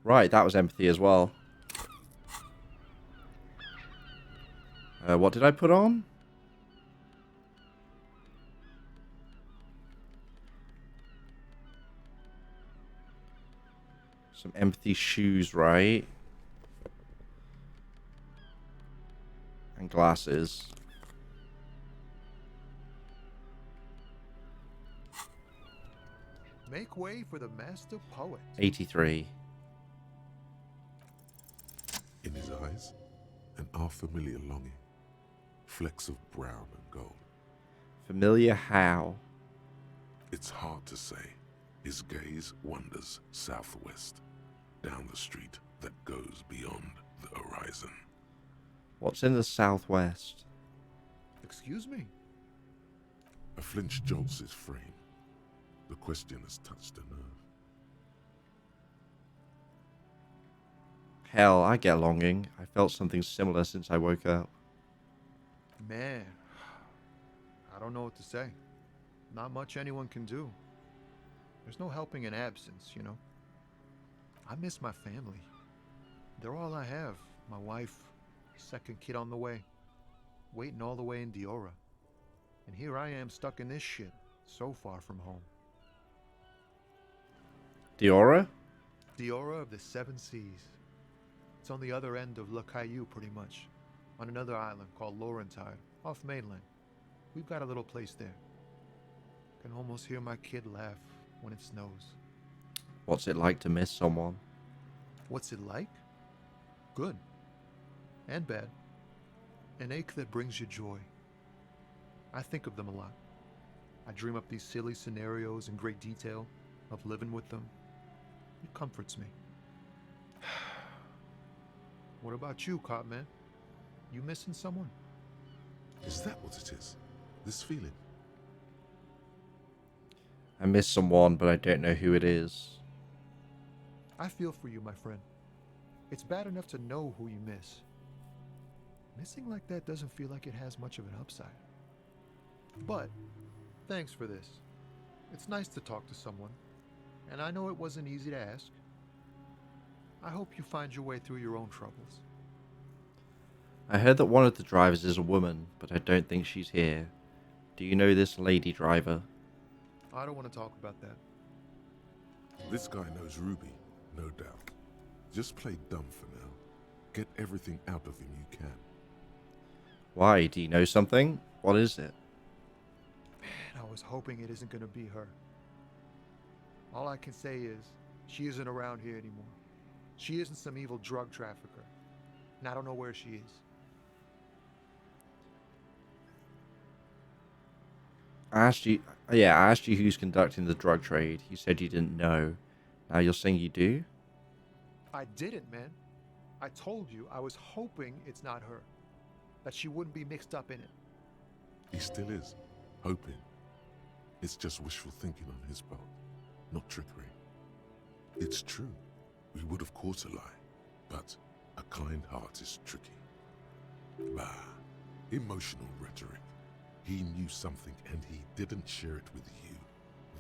Right, that was empathy as well. What did I put on? Some empathy shoes, right? And glasses. Make way for the master poet. 83. In his eyes, an unfamiliar longing. Flecks of brown and gold. Familiar how? It's hard to say. His gaze wanders southwest, down the street that goes beyond the horizon. What's in the southwest? Excuse me? A flinch jolts his frame. The question has touched a nerve. Hell, I get longing. I felt something similar since I woke up. Man, I don't know what to say. Not much anyone can do. There's no helping in absence, you know. I miss my family. They're all I have. My wife, second kid on the way, waiting all the way in Diora. And here I am stuck in this shit, so far from home. Diora? Diora of the Seven Seas. It's on the other end of Le Caillou, pretty much, on another island called Laurentide, off mainland. We've got a little place there. Can almost hear my kid laugh when it snows. What's it like to miss someone? What's it like? Good. And bad. An ache that brings you joy. I think of them a lot. I dream up these silly scenarios in great detail of living with them. It comforts me. What about you, Cop Man? You missing someone? Is that what it is? This feeling? I miss someone, but I don't know who it is. I feel for you, my friend. It's bad enough to know who you miss. Missing like that doesn't feel like it has much of an upside. But, thanks for this. It's nice to talk to someone, and I know it wasn't easy to ask. I hope you find your way through your own troubles. I heard that one of the drivers is a woman, but I don't think she's here. Do you know this lady driver? I don't want to talk about that. This guy knows Ruby, no doubt. Just play dumb for now. Get everything out of him you can. Why? Do you know something? What is it? Man, I was hoping it isn't going to be her. All I can say is, she isn't around here anymore. She isn't some evil drug trafficker. And I don't know where she is. I asked you who's conducting the drug trade. You said you didn't know. Now you're saying you do? I didn't, man. I told you I was hoping it's not her. That she wouldn't be mixed up in it. He still is. Hoping. It's just wishful thinking on his part. Not trickery. It's true. We would have caught a lie. But a kind heart is tricky. Bah. Emotional rhetoric. He knew something and he didn't share it with you.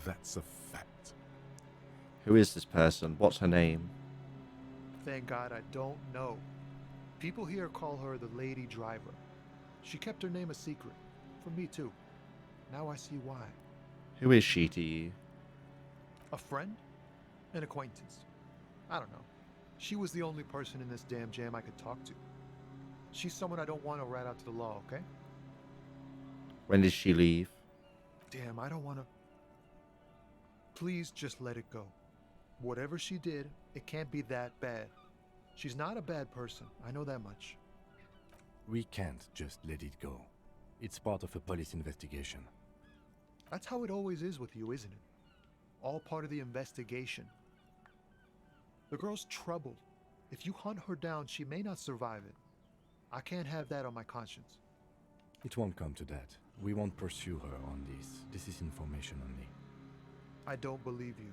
That's a fact. Who is this person? What's her name? Thank God I don't know. People here call her the Lady Driver. She kept her name a secret. From me too. Now I see why. Who is she to you? A friend? An acquaintance. I don't know. She was the only person in this damn jam I could talk to. She's someone I don't want to rat out to the law, okay? When did she leave? Damn, I don't want to... Please just let it go. Whatever she did, it can't be that bad. She's not a bad person, I know that much. We can't just let it go. It's part of a police investigation. That's how it always is with you, isn't it? All part of the investigation. The girl's troubled. If you hunt her down, she may not survive it. I can't have that on my conscience. It won't come to that. We won't pursue her on this. This is information only. I don't believe you.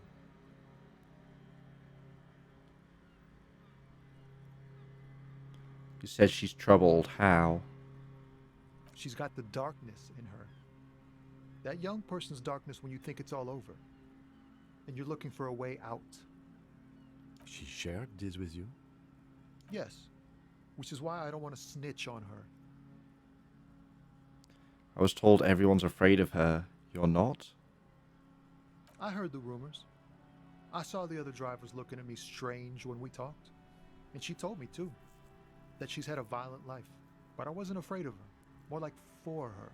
You said she's troubled. How? she's got the darkness in her. That young person's darkness when you think it's all over. And you're looking for a way out. She shared this with you? Yes. Which is why I don't want to snitch on her. I was told everyone's afraid of her. You're not? I heard the rumors. I saw the other drivers looking at me strange when we talked. And she told me, too, that she's had a violent life. But I wasn't afraid of her. More like for her.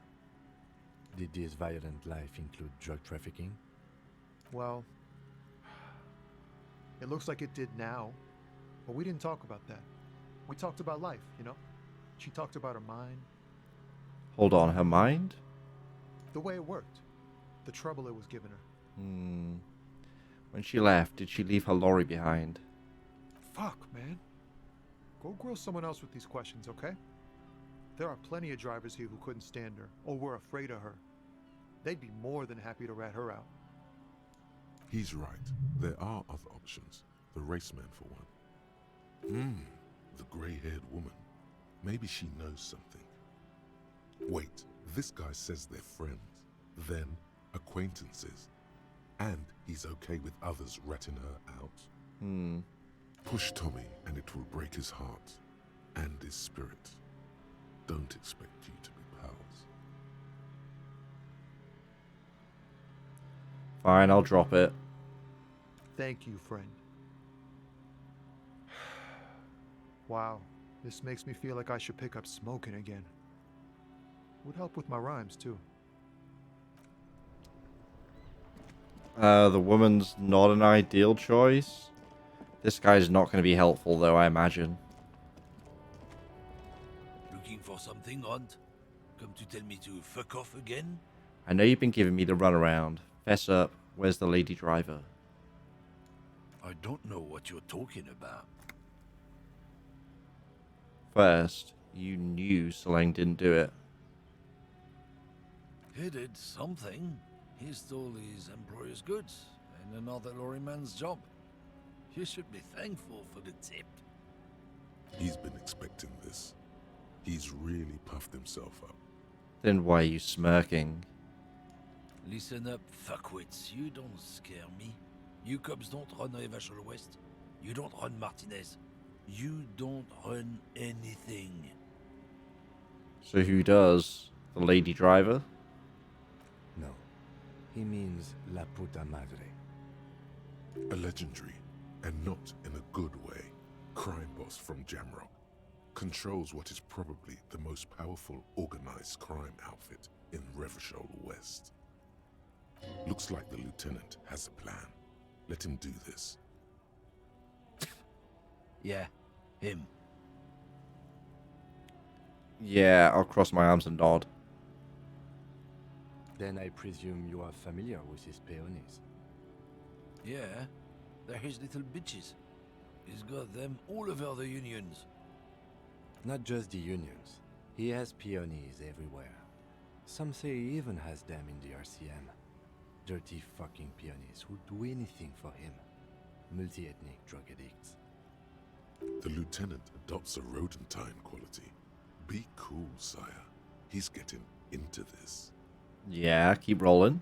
Did this violent life include drug trafficking? Well, it looks like it did now. But we didn't talk about that. We talked about life, you know? She talked about her mind. Hold on, her mind? The way it worked. The trouble it was giving her. When she left, did she leave her lorry behind? Fuck, man. Go grill someone else with these questions, okay? There are plenty of drivers here who couldn't stand her, or were afraid of her. They'd be more than happy to rat her out. He's right. There are other options. The raceman, for one. The grey-haired woman. Maybe she knows something. Wait, this guy says they're friends, then acquaintances, and he's okay with others ratting her out. Push Tommy and it will break his heart and his spirit. Don't expect you to be pals. Fine, I'll drop it. Thank you, friend. Wow, this makes me feel like I should pick up smoking again. Would help with my rhymes, too. The woman's not an ideal choice. This guy's not going to be helpful, though, I imagine. Looking for something, Hunt? Come to tell me to fuck off again? I know you've been giving me the runaround. Fess up, where's the lady driver? I don't know what you're talking about. First, you knew Selene didn't do it. He did something. He stole his employer's goods and another lorryman's job. You should be thankful for the tip. He's been expecting this. He's really puffed himself up. Then why are you smirking? Listen up, fuckwits. You don't scare me. You cops don't run Evashel West. You don't run Martinez. You don't run anything. So who does? The lady driver? No. He means La Puta Madre. A legendary, and not in a good way, crime boss from Jamrock. Controls what is probably the most powerful organized crime outfit in Revachol West. Looks like the lieutenant has a plan. Let him do this. Yeah, him. Yeah, I'll cross my arms and nod. Then I presume you are familiar with his peonies. Yeah, they're his little bitches. He's got them all over the unions. Not just the unions. He has peonies everywhere. Some say he even has them in the RCM. Dirty fucking peonies who'd do anything for him. Multi-ethnic drug addicts. The lieutenant adopts a rodentine quality. Be cool, sire. He's getting into this. Yeah, keep rolling.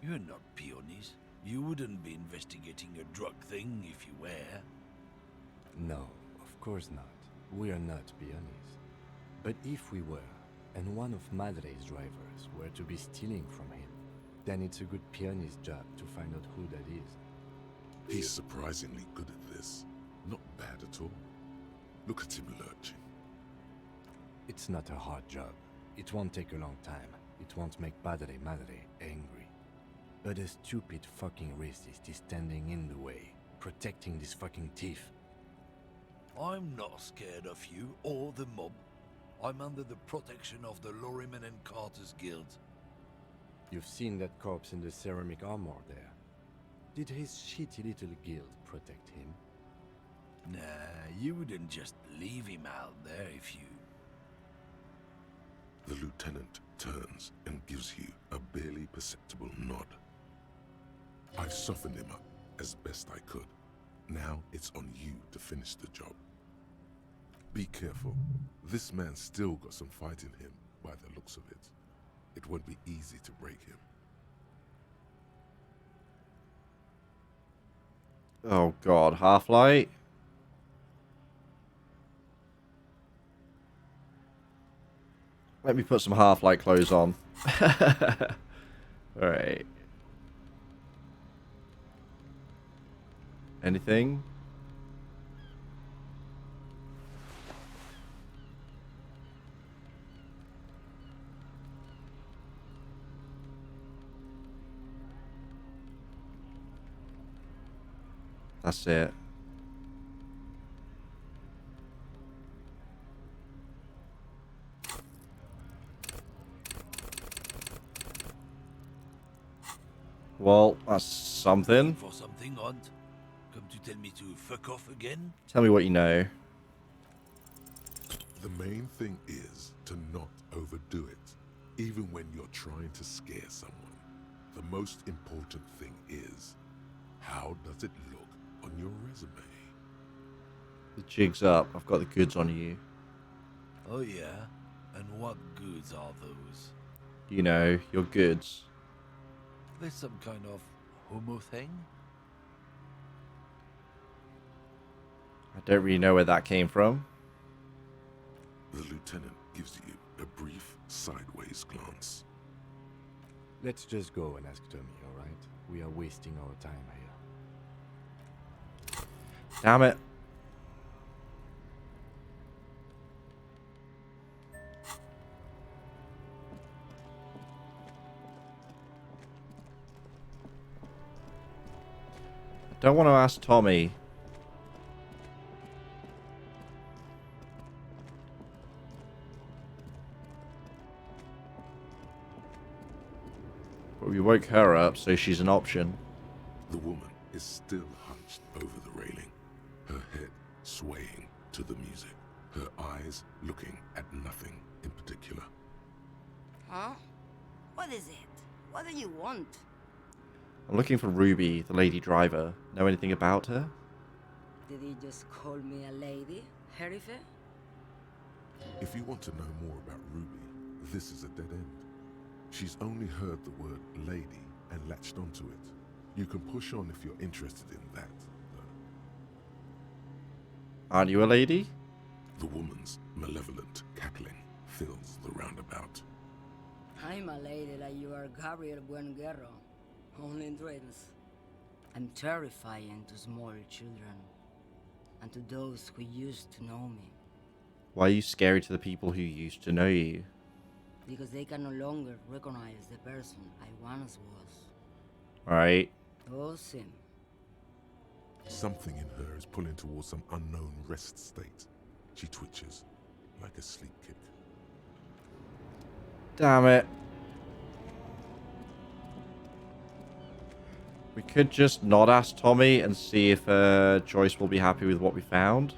You're not peonies. You wouldn't be investigating a drug thing if you were. No, of course not. We are not peonies. But if we were, and one of Madre's drivers were to be stealing from him, then it's a good peony's job to find out who that is. He's surprisingly good at this. Not bad at all. Look at him lurching. It's not a hard job. It won't take a long time. It won't make Padre Madre angry. But a stupid fucking racist is standing in the way, protecting this fucking thief. I'm not scared of you or the mob. I'm under the protection of the Lorrymen and Carters Guild. You've seen that corpse in the ceramic armor there. Did his shitty little guild protect him? Nah, you wouldn't just leave him out there if you... The lieutenant turns and gives you a barely perceptible nod. I've softened him up as best I could. Now it's on you to finish the job. Be careful. This man's still got some fight in him by the looks of it. It won't be easy to break him. Oh god, Half-Light? Let me put some Half-Light clothes on. Alright. Anything? That's it. Well, that's something. For something, Aunt? Come to tell me to fuck off again? Tell me what you know. The main thing is to not overdo it, even when you're trying to scare someone. The most important thing is, how does it look on your resume? The jig's up. I've got the goods on you. Oh yeah? And what goods are those? You know, your goods. There's some kind of homo thing? I don't really know where that came from. The lieutenant gives you a brief sideways glance. Let's just go and ask Tommy, alright? We are wasting our time here. Damn it. I don't want to ask Tommy. But we woke her up, so she's an option. The woman is still hunched over the railing, her head swaying to the music, her eyes looking at nothing in particular. Huh? What is it? What do you want? I'm looking for Ruby, the lady driver. Know anything about her? Did he just call me a lady, Herife? If you want to know more about Ruby, this is a dead end. She's only heard the word lady and latched onto it. You can push on if you're interested in that, though. Aren't you a lady? The woman's malevolent cackling fills the roundabout. I'm a lady like you are, Gabriel Buenguerro. Only in dreams. I'm terrifying to small children. And to those who used to know me. Why are you scary to the people who used to know you? Because they can no longer recognize the person I once was. Right. Oh, Sim. Something in her is pulling towards some unknown rest state. She twitches like a sleep kick. Damn it. We could just not ask Tommy and see if Joyce will be happy with what we found.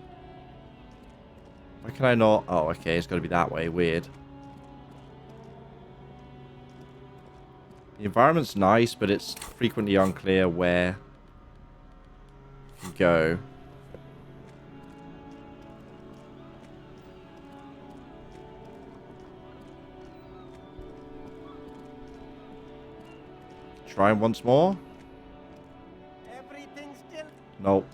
Why can I not? Oh, okay. It's got to be that way. Weird. The environment's nice, but it's frequently unclear where you can go. Try once more. Everything still. Nope.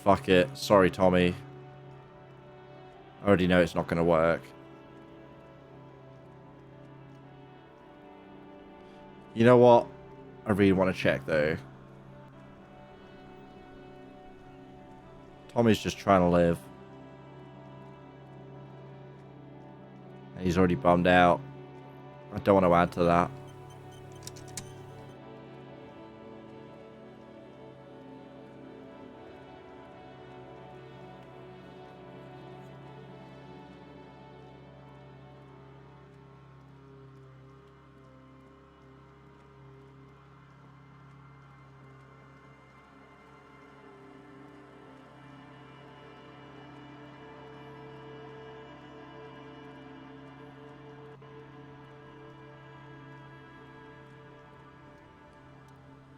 Fuck it. Sorry, Tommy. I already know it's not going to work. You know what? I really want to check, though. Tommy's just trying to live. And he's already bummed out. I don't want to add to that.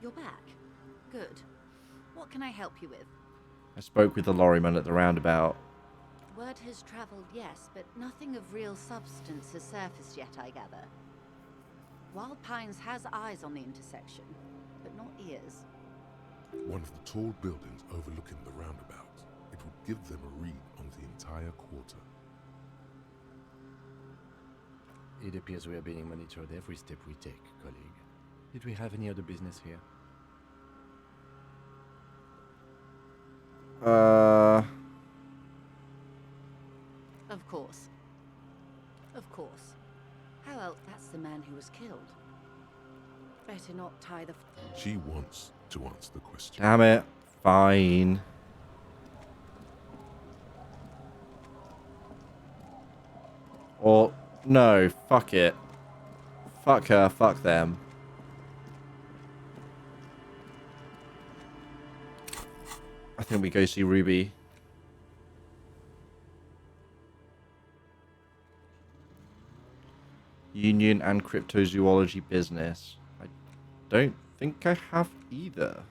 You're back. Good. What can I help you with? I spoke with the lorryman at the roundabout. Word has travelled, yes, but nothing of real substance has surfaced yet, I gather. Wild Pines has eyes on the intersection, but not ears. One of the tall buildings overlooking the roundabout. It would give them a read on the entire quarter. It appears we are being monitored every step we take, colleague. Did we have any other business here? Of course. Of course. How else? That's the man who was killed. Better not tie the... She wants to answer the question. Damn it. Fine. Or, no, fuck it. Fuck her, fuck them. I think we go see Ruby. Union and cryptozoology business. I don't think I have either.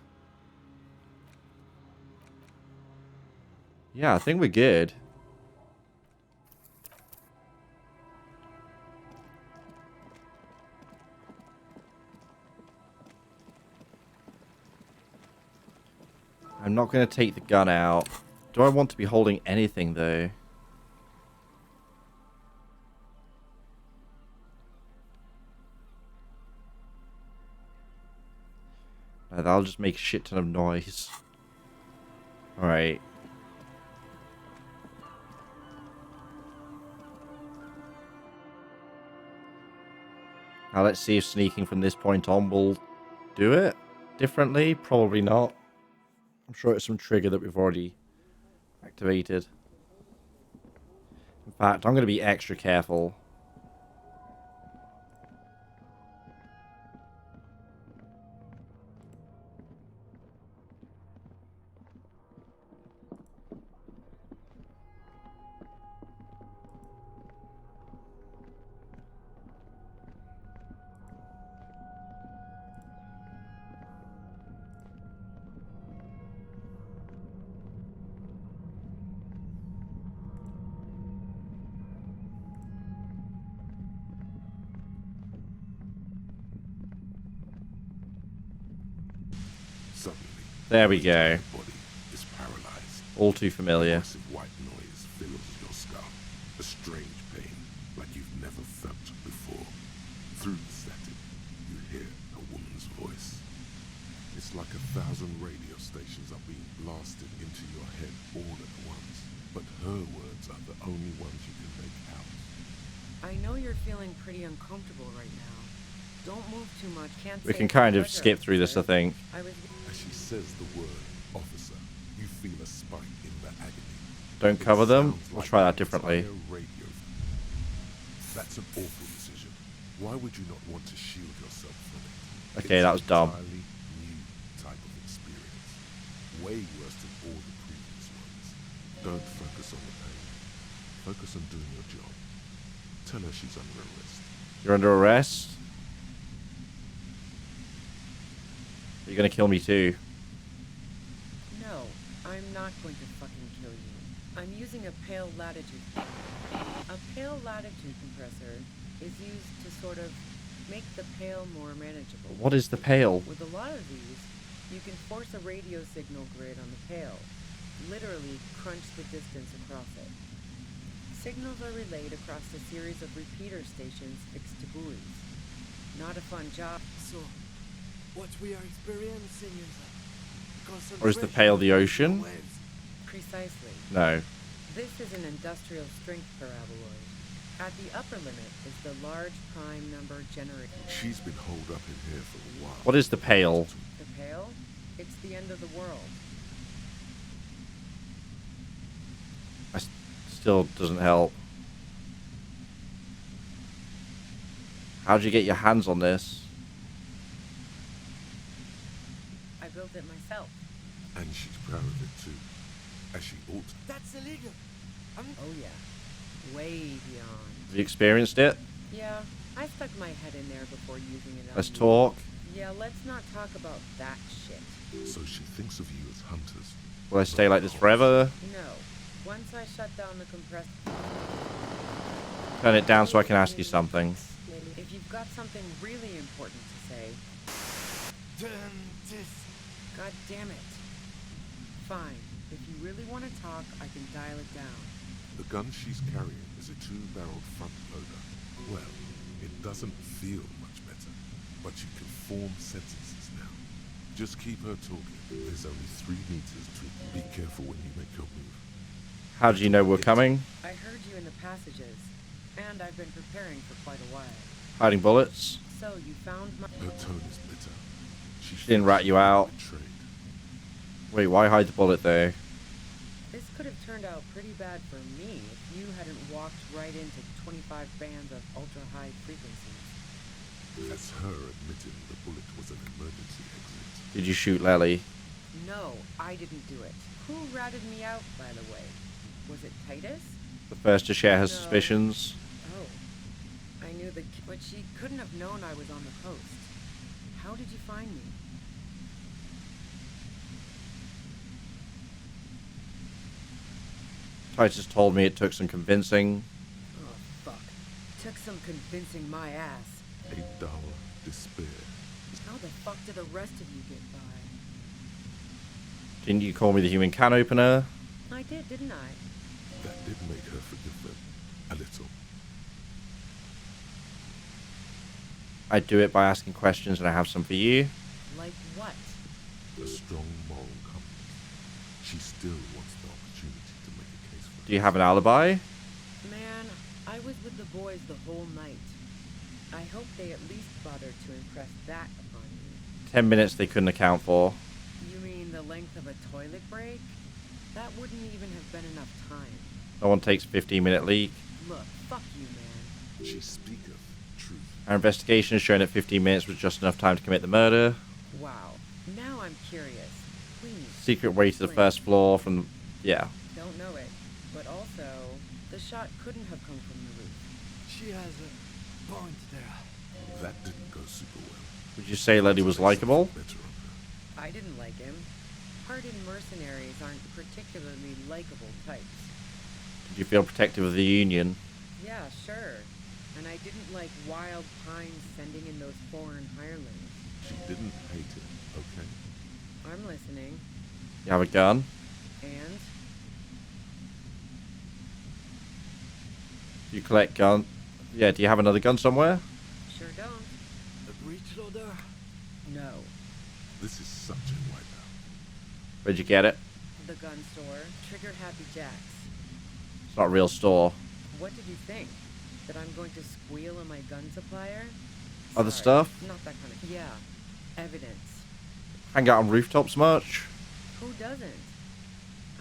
Yeah, I think we're good. I'm not going to take the gun out. Do I want to be holding anything, though? No, that'll just make a shit ton of noise. Alright. Now let's see if sneaking from this point on will do it differently. Probably not. I'm sure it's some trigger that we've already activated. In fact, I'm going to be extra careful. Suddenly, There we go. your body is paralyzed. All too familiar. A massive white noise fills your skull. A strange pain like you've never felt before. Through the static, you hear a woman's voice. It's like 1,000 radio stations are being blasted into your head all at once. But her words are the only ones you can make out. I know you're feeling pretty uncomfortable right now. Don't move too much. Can't We say can for kind of pleasure, skip through this, I officer. think. I was... As she says the word officer, you feel a spike in the agony. Don't It cover them. sounds We'll like try that an differently. entire radio. That's an awful decision. Why would you not want to shield yourself from it? Okay, It's that was dumb. an entirely new type of experience. Way worse than all the previous ones. Don't focus on the pain. Focus on doing your job. Tell her she's under arrest. You're under arrest. You're gonna kill me too. No, I'm not going to fucking kill you. I'm using a pale latitude. A pale latitude compressor is used to sort of make the pale more manageable. What is the pale? With a lot of these, you can force a radio signal grid on the pale. Literally crunch the distance across it. Signals are relayed across a series of repeater stations fixed to buoys. Not a fun job. So, what we are experiencing is Or is the pale the ocean? Precisely. No. This is an industrial strength paraboloid. At the upper limit is the large prime number generator. She's been holed up in here for a while. What is the pale? The pale? It's the end of the world. Still doesn't help. How'd you get your hands on this? I built it myself. And she's proud of it too. As she ought to. That's illegal. Oh yeah. Way beyond. Have you experienced it? Yeah, I stuck my head in there before using it on Let's you. talk. Yeah, let's not talk about that shit. So she thinks of you as hunters. Will I stay like this forever? No. Once I shut down the compressed... Turn it down so I can ask you something. If you've got something really important to say... God damn it. Fine. If you really want to talk, I can dial it down. The gun she's carrying is a 2-barreled front loader. Well, it doesn't feel much better, but you can form sentences now. Just keep her talking. There's only 3 meters to... Be careful when you make your move. How do you know we're coming? I heard you in the passages, and I've been preparing for quite a while. Hiding bullets? So, you found my... Her tone is bitter. She didn't rat you out. betrayed. Wait, why hide the bullet though? This could have turned out pretty bad for me if you hadn't walked right into 25 bands of ultra-high frequencies. That's her admitting the bullet was an emergency exit. Did you shoot Lely? No, I didn't do it. Who ratted me out, by the way? Was it Titus? The first to share her No. suspicions? Oh. I knew the... But she couldn't have known I was on the coast. How did you find me? Titus told me it took some convincing. Oh, fuck. Took some convincing my ass. A dull despair. How the fuck did the rest of you get by? Didn't you call me the human can opener? I did, didn't I? That did make her forgive them. A little. I do it by asking questions, and I have some for you. Like what? A strong moral compass. She still wants the opportunity to make a case for Do you have an alibi? Man, I was with the boys the whole night. I hope they at least bothered to impress that upon you. 10 minutes they couldn't account for. You mean the length of a toilet break? That wouldn't even have been enough time. No one takes a 15-minute leak. Look, fuck you, man. She speaketh truth. Our investigation has shown that 15 minutes was just enough time to commit the murder. Wow. Now I'm curious. Please. Secret way to the explain. first floor from... Yeah. Don't know it. But also, the shot couldn't have come from the roof. She has a point there. That didn't go super well. Would you say Letty was likable? Better on her. I didn't like him. Hardened mercenaries aren't particularly likable types. Did you feel protective of the Union? Yeah, sure. And I didn't like Wild Pines sending in those foreign hirelings. She didn't hate it, okay? I'm listening. You have a gun? And? You collect gun? Yeah, do you have another gun somewhere? Sure don't. A breech loader? No. This is such a wipeout. Where'd you get it? The gun store. Trigger Happy Jacks. It's not a real store. What did you think? That I'm going to squeal on my gun supplier? Other Sorry, stuff? Not that kind of... Yeah. Evidence. Hang out on rooftops much? Who doesn't?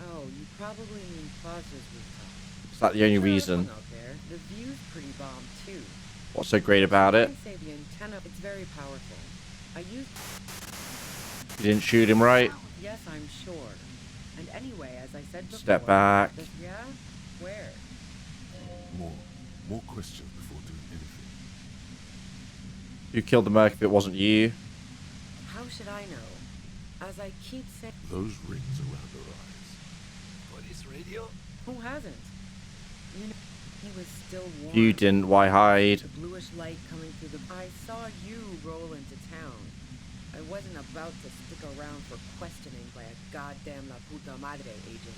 Oh, you probably mean Plaza's rooftop. Is that the only Sure, reason? it's out there. The view's pretty bomb, too. What's so great about it? I say the antenna, it's very powerful. I used... You didn't shoot him right? Yes, I'm sure. And anyway, as I said before... Step back. Yeah? Where? More questions before doing anything. Who killed the Merc if it wasn't you? How should I know? As I keep saying... Those rings around her eyes. Police radio? Who hasn't? You know, he was still warm. You didn't, why hide? The bluish light coming through the... I saw you roll into town. I wasn't about to stick around for questioning by a goddamn La Puta Madre agent.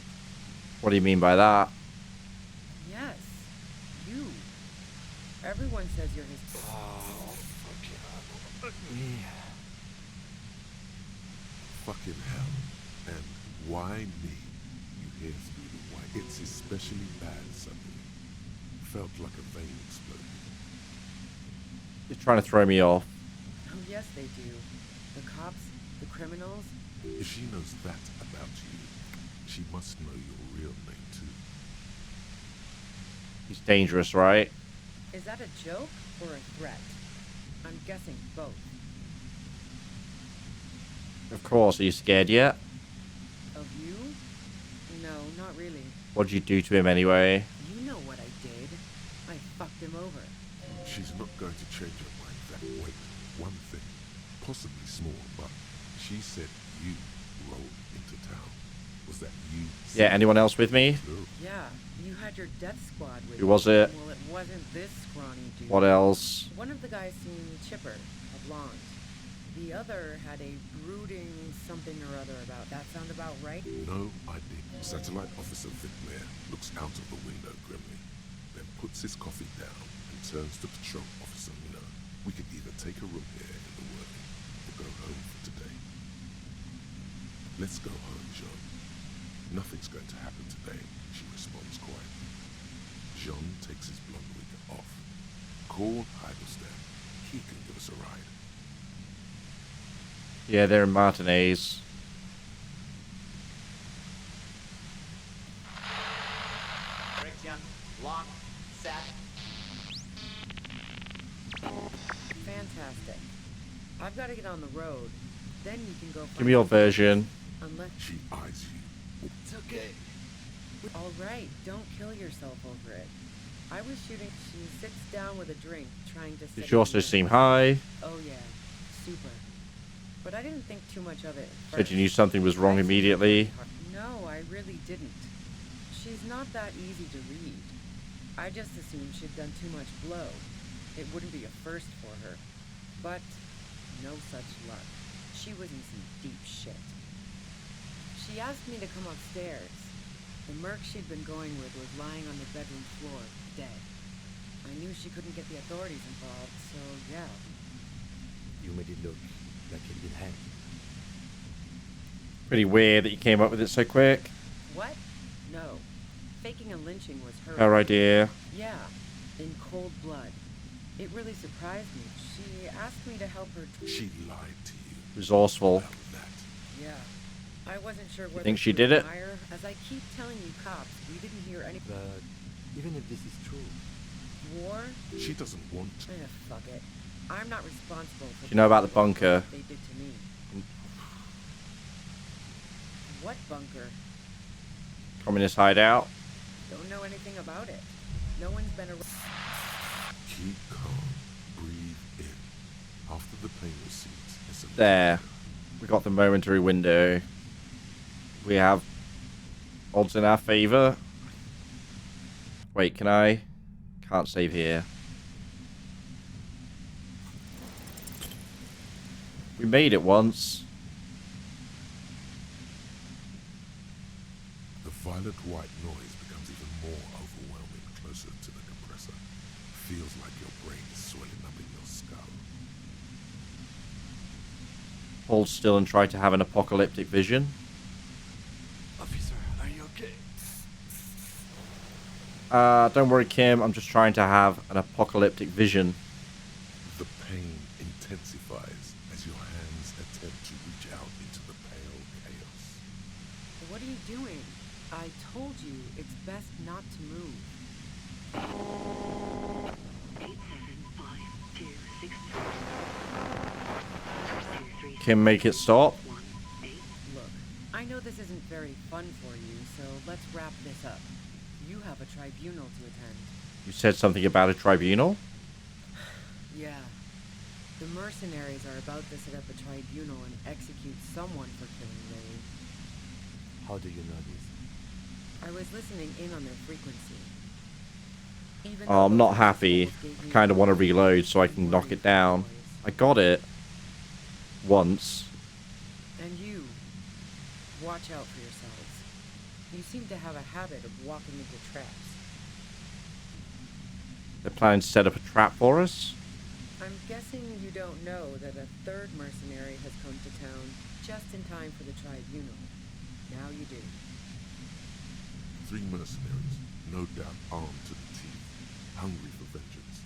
What do you mean by that? Yes. You. Everyone says you're his... Oh, fuck yeah. Fucking hell. And why me? You hear through the white. It's especially bad suddenly. Felt like a vein exploded. You're trying to throw me off. Oh, yes, they do. The cops, the criminals. If she knows that about you, she must know your real name too. He's dangerous, right? Is that a joke or a threat? I'm guessing both. Of course, are you scared yet? Of you? No, not really. What'd you do to him anyway? You know what I did. I fucked him over. She's not going to change her mind that way. One thing. possibly small, but she said you rolled into town. Was that you? Yeah, anyone else with me? Yeah, you had your death squad with Who you. was it? Well, it wasn't this scrawny dude. What else? One of the guys seemed chipper, a blonde. The other had a brooding something or other about. That sound about right? No idea. Satellite Officer Vic Blair looks out of the window grimly, then puts his coffee down and turns to Patrol Officer Mino. We could either take a room here in the working or go home for today. Let's go home, Jean. Nothing's going to happen today, she responds quietly. Jean takes his blonde wig off. Call Heidelstein. He can give us a ride. Yeah, they're in Martinez. Krimxon, lock, set. Fantastic. I've got to get on the road. Then you can go find Give me your version. Unless... She eyes you. It's okay. All right, don't kill yourself over it. I was shooting... She sits down with a drink, trying to... Did you also seem high? Oh yeah, super. But I didn't think too much of it at Said first. you knew something was wrong immediately. No, I really didn't. She's not that easy to read. I just assumed she'd done too much blow. It wouldn't be a first for her. But no such luck. She was in some deep shit. She asked me to come upstairs. The merc she'd been going with was lying on the bedroom floor, dead. I knew she couldn't get the authorities involved, so yeah. You made it look like he'd been hanged. Pretty weird that you came up with it so quick. What? No. Faking a lynching was her. Her idea. Yeah, in cold blood. It really surprised me. She asked me to help her. She lied to you. Resourceful. About that. Yeah. I wasn't sure whether think she to did it? admire. As I keep telling you cops, we didn't hear any... But even if this is true, War? She doesn't want to. Fuck it. I'm not responsible for... Do you know about the bunker? They did to me. What bunker? Communist hideout. Don't know anything about it. No one's been around... Keep calm. Breathe in. After the pain recedes, it's a... There. We got the momentary window. We have odds in our favor. Wait, can I? Can't save here. We made it once. The violet-white noise becomes even more overwhelming closer to the compressor. Feels like your brain is swelling up in your skull. Hold still and try to have an apocalyptic vision. Officer, are you okay? Don't worry, Kim. I'm just trying to have an apocalyptic vision. The pain intensifies as your hands attempt to reach out into the pale chaos. What are you doing? I told you, it's best not to move. 87526. Kim, make it stop. Look, I know this isn't very fun for you, so let's wrap this up. You have a tribunal to attend. You said something about a tribunal? Yeah. The mercenaries are about to set up a tribunal and execute someone for killing Ray. how do you know this? I was listening in on their frequency. Even Oh, I'm though not those happy. assholes gave I me kind of want to orders, reload so I can I'm knock worried it down. for you boys. I got it. Once. And you, watch out for yourselves. You seem to have a habit of walking into traps. They're planning to set up a trap for us? I'm guessing you don't know that a third mercenary has come to town just in time for the tribunal. Now you do. 3 mercenaries, no doubt armed to the teeth, hungry for vengeance.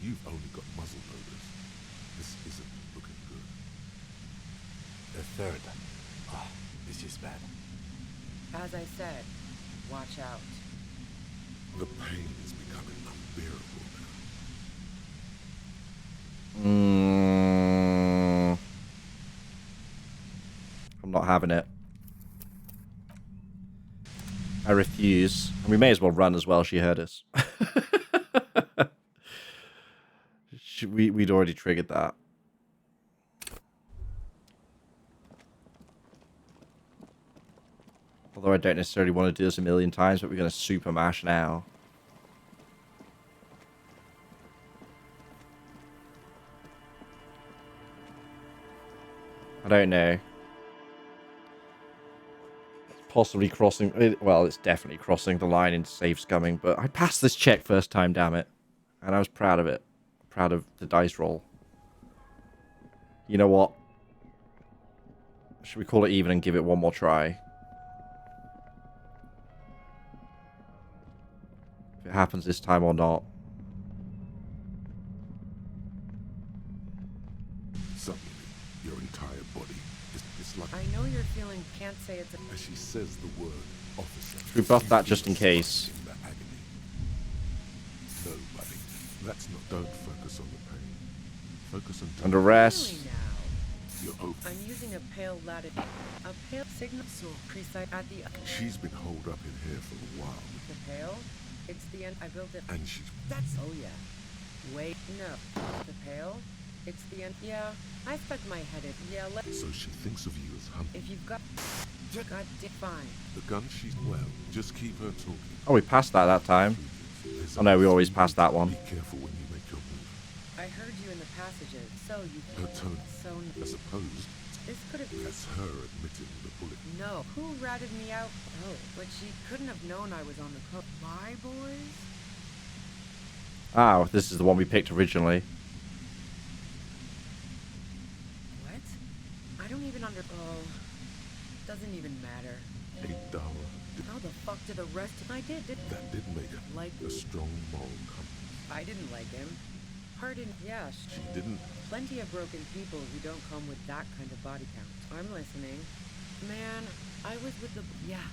You've only got muzzle loaders. This isn't looking good. A third. Ah, this is bad. As I said, watch out. The pain is becoming unbearable now. I'm not having it. I refuse. And we may as well run as well. She heard us. We'd already triggered that. Although I don't necessarily want to do this a million times, but we're going to super mash now. I don't know. It's possibly crossing... Well, it's definitely crossing the line into safe scumming, but I passed this check first time, damn it. And I was proud of it. Proud of the dice roll. You know what? Should we call it even and give it one more try? If it happens this time or not. Suddenly, your entire body is like... I know you're feeling, can't say it's a... As she says the word, officer... Should we buff that just in case? In the agony. No, buddy. That's not... Don't focus on the pain. Focus on... Under rest. Really now. You're over. I'm using a pale latitude. A pale signal so precise at the... She's been holed up in here for a while. The pale? It's the end. I built it. And she's... That's... Oh, yeah. Wait, no. The pale? It's the end. Yeah, I stuck my head in. Yeah, So she thinks of you as Hunter. If you've got... God, fine. The gun she's... Well, just keep her talking. Oh, we passed that time. Oh no, we always passed that one. Be careful when you make your move. I heard you in the passages, so you... Her tone. So... As opposed... This could have... That's her admitting the bullet. No. Who ratted me out? Oh, but she couldn't have known I was on the coast. My boys? Oh, this is the one we picked originally. What? I don't even Oh... Doesn't even matter. A dull... How the fuck did the rest... I did. That did make her like a strong moral compass. I didn't like him. Pardon, yeah. She didn't. Plenty of broken people who don't come with that kind of body count. I'm listening. Man, I was with the... Yeah.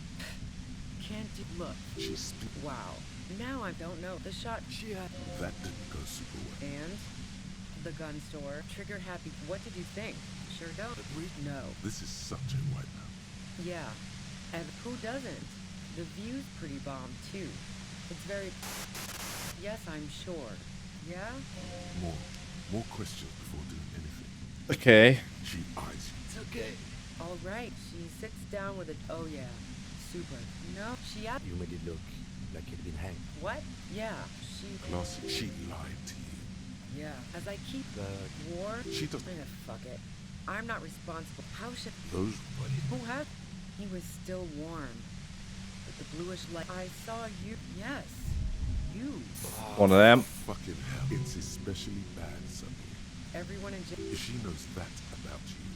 Can't do... Look. She's... Wow. Now I don't know. The shot she had... That didn't go super well. And? The gun store. Trigger happy. What did you think? Sure don't. No. This is such a wipeout. Yeah. And who doesn't? The view's pretty bomb, too. It's very... Yes, I'm sure. Yeah? More questions before doing anything. Okay. She eyes you. It's okay. All right. She sits down with a... Oh, yeah. Super. No, she... You made it look like you'd been hanged. What? Yeah, she... Classy. She lied to you. Yeah. As I keep... War? She doesn't... Fuck it. I'm not responsible. How should... Those... Who had... He was still warm. But the bluish light... I saw you... Yes. You. One of them. Fucking hell. It's especially bad suddenly. Everyone in jail... If she knows that about you,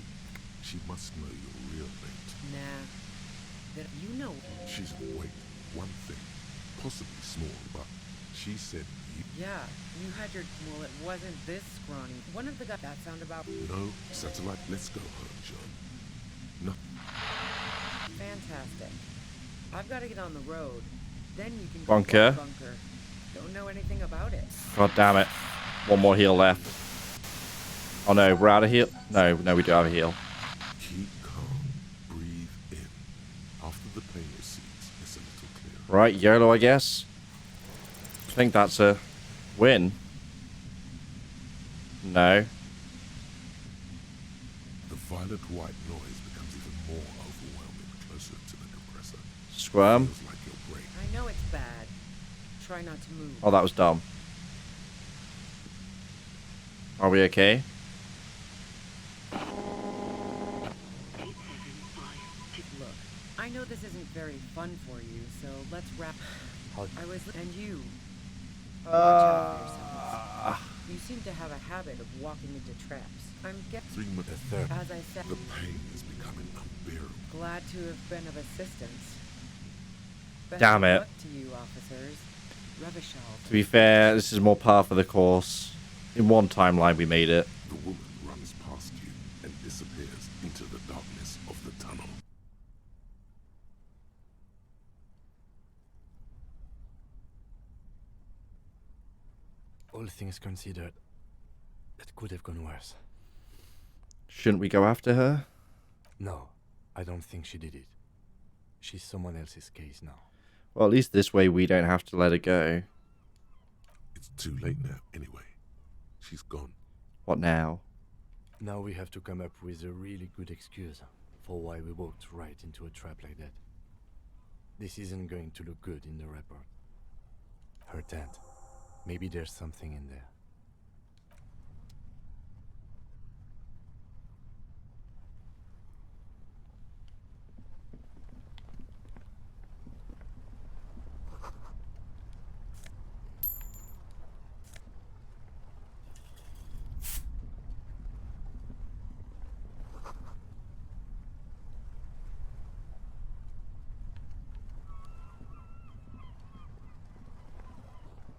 she must know your real mate. Nah. That you know... She's... Wait. One thing. Possibly small, but she said you... Yeah. You had your... Well, it wasn't this scrawny. One of the guys... That sound about... No. Satellite. Let's go home, John. No. Fantastic. I've got to get on the road. Then you can... Bunker. Bunker. Don't know anything about it. God damn it. One more heal left. Oh no, we're out of heal? No, we do have a heal. Keep calm. Breathe in. After the pain recedes, it's a little clearer. Right, YOLO, I guess. I think that's a win. No. The violet white noise becomes even more overwhelming closer to the compressor. Squirm. Feels like your brain. I know it's bad. Try not to move. Oh, that was dumb. Are we okay? Look, I know this isn't very fun for you, so let's wrap... I was... And you. Watch out for yourselves. You seem to have a habit of walking into traps. I'm getting... 3 minutes. As I said... The pain is becoming unbearable. Glad to have been of assistance. Best Damn of it. luck to you, officers. Revachol. To be fair, this is more par for the course. In one timeline, we made it. The woman runs past you and disappears into the darkness of the tunnel. All things considered, it could have gone worse. Shouldn't we go after her? No, I don't think she did it. She's someone else's case now. Well, at least this way we don't have to let her go. It's too late now, anyway. She's gone. What now? Now we have to come up with a really good excuse for why we walked right into a trap like that. This isn't going to look good in the report. Her tent. Maybe there's something in there.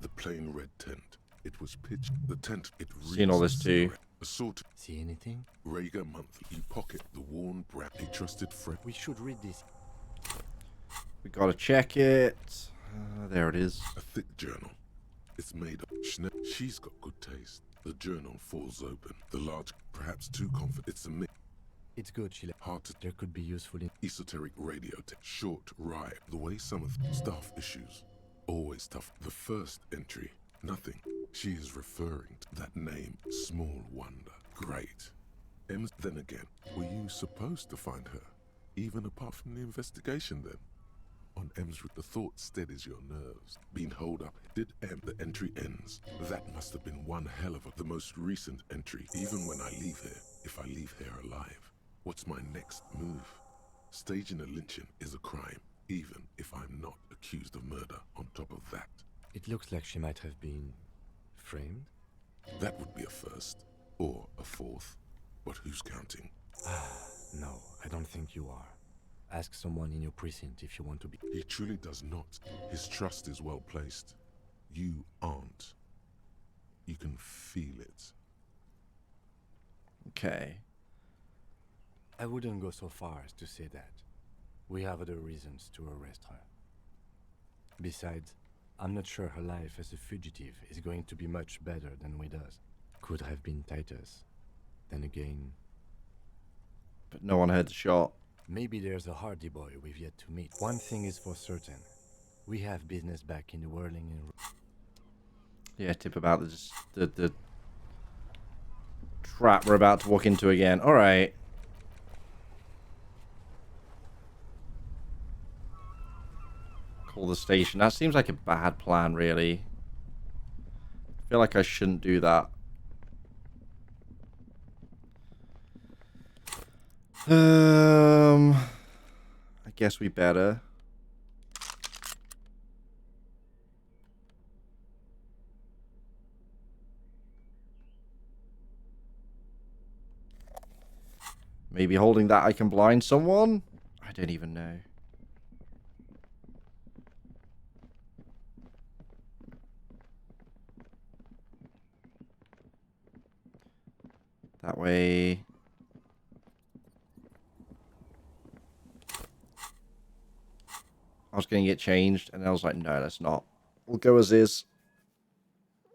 The plain red tent. It was pitched. The tent. It Seen all this too. Assault. See anything? Rhaegar monthly. You pocket the worn brat. A trusted friend. We should read this. We gotta check it. There it is. A thick journal. It's made of. She's got good taste. The journal falls open. The large, perhaps too confident. It's a mix. It's good, Sheila. Hard to. There could be useful in Esoteric radio. Short ride. The way some of staff issues. Always tough. The first entry. Nothing. She is referring to that name. Small wonder. Great. Ems. Then again, were you supposed to find her? Even apart from the investigation then? On M's the thought steadies your nerves. Being holed up. Did M the entry ends? That must have been one hell of the most recent entry. Even when I leave here, if I leave here alive, what's my next move? Staging a lynching is a crime, even if I'm not accused of murder on top of that. It looks like she might have been framed. That would be a first, or a fourth. But who's counting? No, I don't think you are. Ask someone in your precinct if you want to be. He truly does not. His trust is well placed. You aren't. You can feel it. Okay. I wouldn't go so far as to say that. We have other reasons to arrest her. Besides, I'm not sure her life as a fugitive is going to be much better than with us. Could have been Titus. Then again... But no one heard the shot. Maybe there's a hardy boy we've yet to meet. One thing is for certain. We have business back in the whirling and... Yeah, tip about the trap we're about to walk into again. Alright. Call the station. That seems like a bad plan, really. I feel like I shouldn't do that. I guess we better. Maybe holding that I can blind someone? I don't even know. That way... I was going to get changed, and I was like, no, that's not. We'll go as is.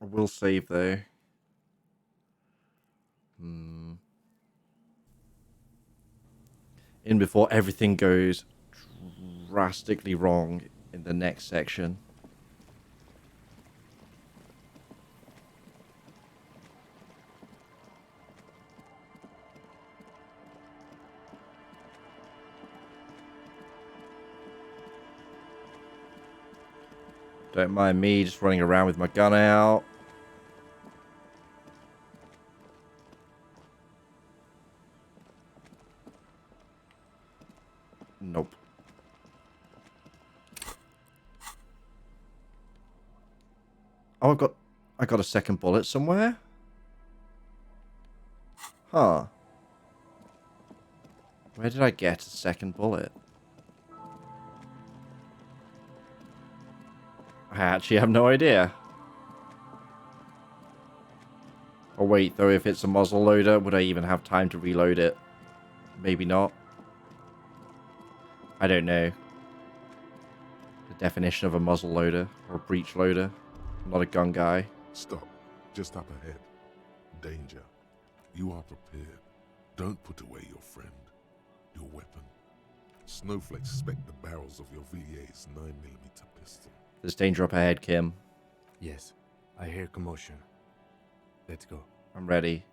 I will save, though. In before everything goes drastically wrong in the next section. Don't mind me just running around with my gun out. Nope. Oh, I got a second bullet somewhere? Huh. Where did I get a second bullet? I actually have no idea. Oh wait, though, if it's a muzzle loader, would I even have time to reload it? Maybe not. I don't know. The definition of a muzzle loader or a breech loader. I'm not a gun guy. Stop. Just up ahead. Danger. You are prepared. Don't put away your friend. Your weapon. Snowflakes suspect the barrels of your VA's 9mm pistol. There's danger up ahead, Kim. Yes, I hear commotion. Let's go. I'm ready.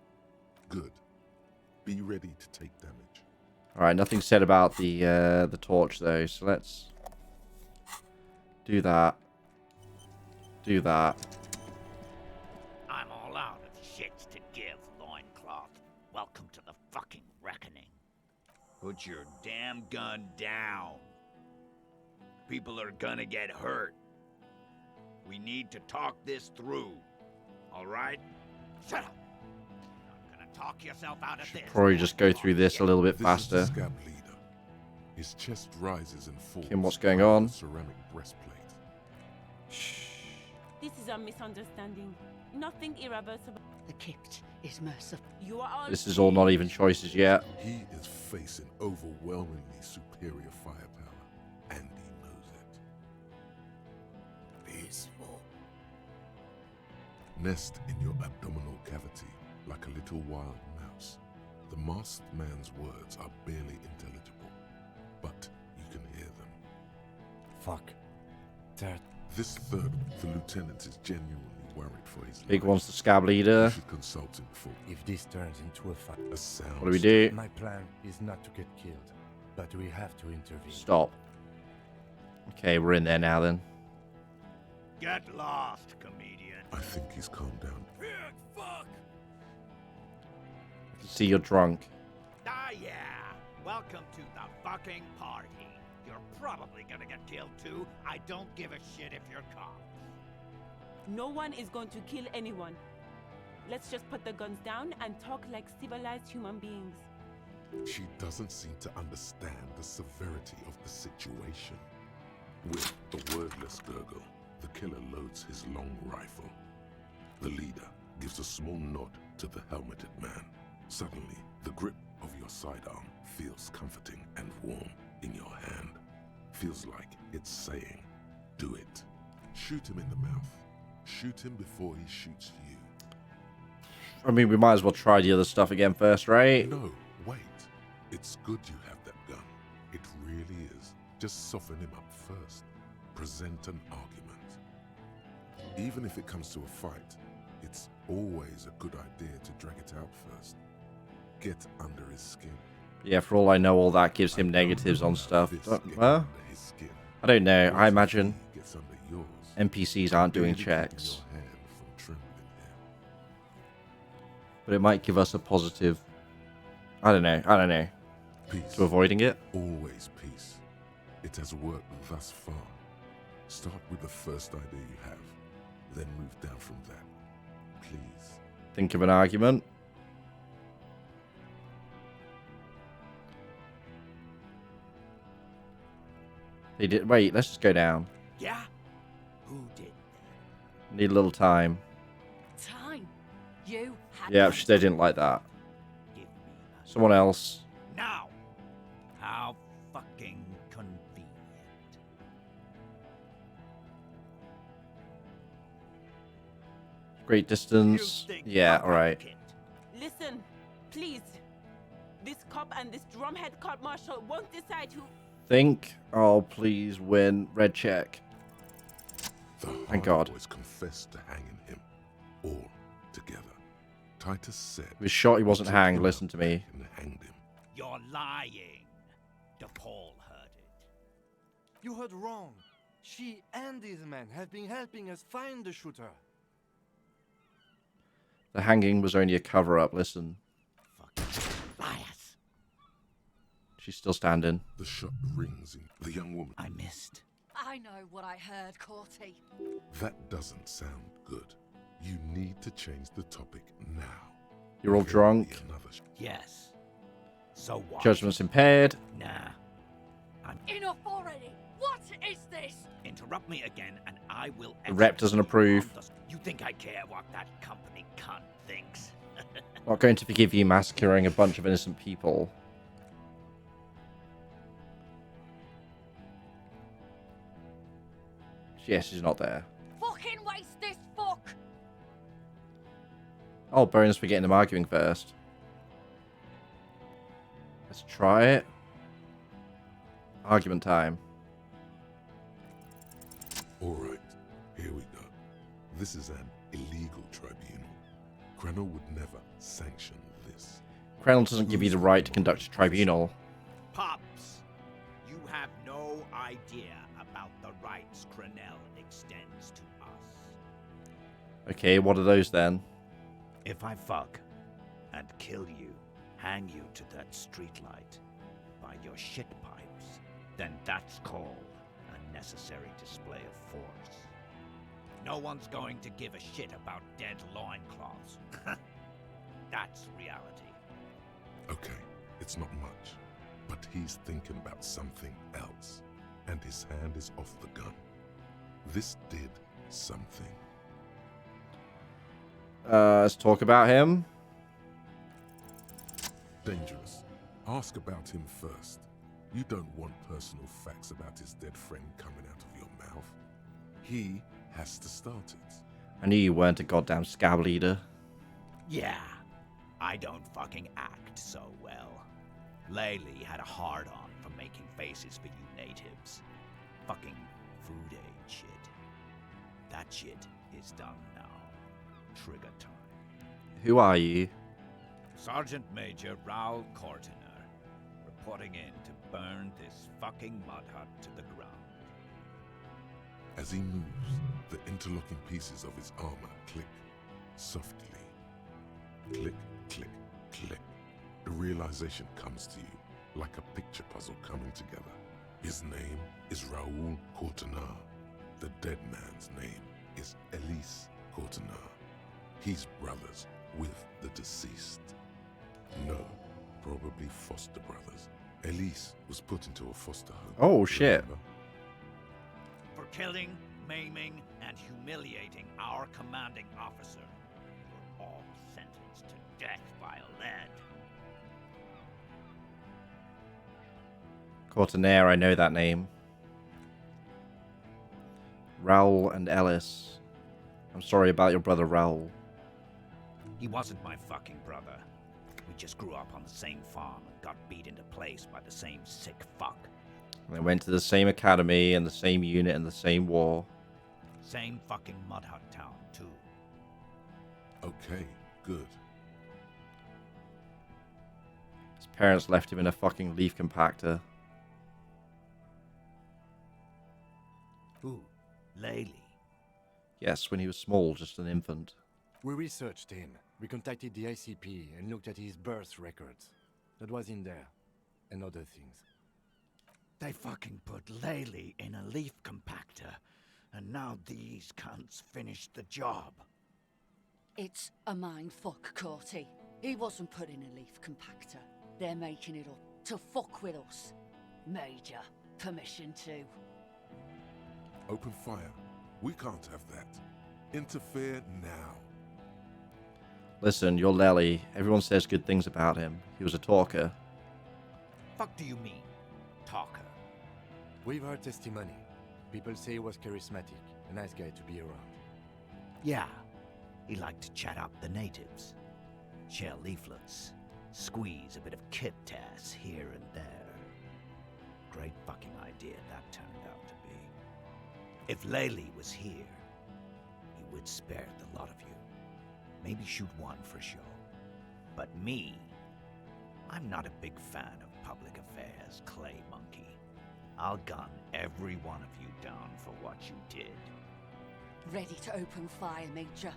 Good. Be ready to take damage. Alright, nothing said about the torch, though, so let's Do that. Do that. I'm all out of shits to give, loincloth. Welcome to the fucking reckoning. Put your damn gun down. People are gonna get hurt. We need to talk this through. All right? Shut up. You're not gonna talk yourself out of this. Probably just go through this a little bit This faster. is the scab leader. His chest rises and falls. Kim, what's going like a on? ceramic breastplate. This is a misunderstanding. Nothing irreversible. The Kipt is merciful. You are all... This is all not even choices yet. He is facing overwhelmingly superior firepower, and he knows it. Peaceful. Nest in your abdominal cavity like a little wild mouse. The masked man's words are barely intelligible, but you can hear them. Fuck. That. This third, the lieutenant is genuinely worried for his Big life. one's the scab leader. You should consult him before. If this turns into a fight, A sound. What do we do? my plan is not to get killed, but we have to intervene. Stop. Okay, we're in there now then. Get lost, comedian. I think he's calmed down. Fuck! I can see you're drunk. Ah, yeah. Welcome to the fucking party. You're probably gonna get killed too. I don't give a shit if you're cops. No one is going to kill anyone. Let's just put the guns down and talk like civilized human beings. She doesn't seem to understand the severity of the situation. With a wordless gurgle, the killer loads his long rifle. The leader gives a small nod to the helmeted man. Suddenly, the grip of your sidearm feels comforting and warm in your hand. Feels like it's saying, do it. Shoot him in the mouth. Shoot him before he shoots you. I mean, we might as well try the other stuff again first, right? No, wait. It's good you have that gun. It really is. Just soften him up first. Present an argument. Even if it comes to a fight, it's always a good idea to drag it out first. Get under his skin. Yeah, for all I know, all that gives him negatives on stuff. I don't know. I imagine NPCs aren't doing checks. But it might give us a positive. I don't know. Peace. To avoiding it. Always peace. It has worked thus far. Start with the first idea you have, then move down from that. Please. Think of an argument. They did. Wait, let's just go down. Yeah? Who did? Need a little time. Time. You had Yeah, they didn't like that. Someone else. Now! How fucking convenient. Great distance. Yeah, alright. Listen, please. This cop and this drumhead cop marshal won't decide who... Think I'll please win. Red check. Thank God. Boys confessed to hanging him, all together. Titus said. He was shot, he wasn't hanged. Listen to me. And hanged him. You're lying. DePaul heard it. You heard wrong. She and these men have been helping us find the shooter. The hanging was only a cover-up. Listen. Liars. She's still standing. The shot rings in the young woman. I missed. I know what I heard, Corty. That doesn't sound good. You need to change the topic now. You're all drunk. Yes. So what? Judgment's impaired. Nah. I'm... Enough already! What is this? Interrupt me again and I will... The rep doesn't approve. You think I care what that company cunt thinks? Not going to forgive you massacring a bunch of innocent people. Yes, she's not there. Fucking waste this fuck! Oh, bonus for getting them arguing first. Let's try it. Argument time. Alright, here we go. This is an illegal tribunal. Krenel would never sanction this. Krenel doesn't give you the right to conduct a tribunal. Pops, you have no idea about the rights Crenell extends to us. Okay, what are those then? If I fuck and kill you, hang you to that streetlight by your shit pipes, then that's called a necessary display of force. No one's going to give a shit about dead loincloths. That's reality. Okay, it's not much, but he's thinking about something else, and his hand is off the gun. This did something. Let's talk about him. Dangerous. Ask about him first. You don't want personal facts about his dead friend coming out of your mouth. He has to start it. I knew you weren't a goddamn scab leader. Yeah, I don't fucking act so well. Laylee had a hard-on for making faces for you natives. Fucking food aid shit. That shit is done now. Trigger time. Who are you? Sergeant Major Raoul Cortiner, reporting in to burn this fucking mud hut to the ground. As he moves, the interlocking pieces of his armor click softly. Click, click, click. The realization comes to you like a picture puzzle coming together. His name is Raoul Cortiner. The dead man's name is Elise Cortiner. He's brothers with the deceased. No, probably foster brothers. Elise was put into a foster home. Oh, shit. Remember? For killing, maiming, and humiliating our commanding officer, you're all sentenced to death by lead. Cortinaire, I know that name. Raoul and Ellis. I'm sorry about your brother Raoul. He wasn't my fucking brother. We just grew up on the same farm and got beat into place by the same sick fuck. They went to the same academy and the same unit and the same war. Same fucking mud hut town, too. Okay, good. His parents left him in a fucking leaf compactor. Who? Laylee? Yes, when he was small, just an infant. We researched him. We contacted the ICP and looked at his birth records. That was in there. And other things. They fucking put Laylee in a leaf compactor, and now these cunts finished the job. It's a mind fuck, Corty. He wasn't put in a leaf compactor. They're making it up to fuck with us. Major, permission to. Open fire. We can't have that. Interfere now. Listen, you're Lely. Everyone says good things about him. He was a talker. Fuck do you mean, talker? We've heard testimony. People say he was charismatic, a nice guy to be around. Yeah, he liked to chat up the natives. Share leaflets. Squeeze a bit of kit tass here and there. Great fucking idea that turned out to be. If Laylee was here, he would spare the lot of you. Maybe shoot one for show. But me, I'm not a big fan of public affairs, clay monkey. I'll gun every one of you down for what you did. Ready to open fire, Major.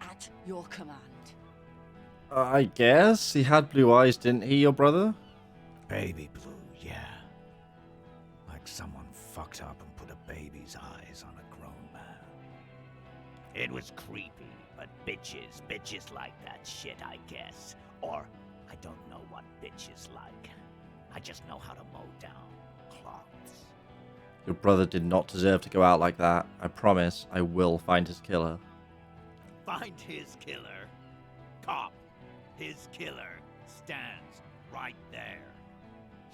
At your command. I guess he had blue eyes, didn't he, your brother? Baby blue, yeah. Like someone fucked up and put a baby's eyes on a grown man. It was creepy, but bitches like that shit, I guess. Or, I don't know what bitches like. I just know how to mow down cloths. Your brother did not deserve to go out like that. I promise I will find his killer. Find his killer. Cop, his killer stands right there,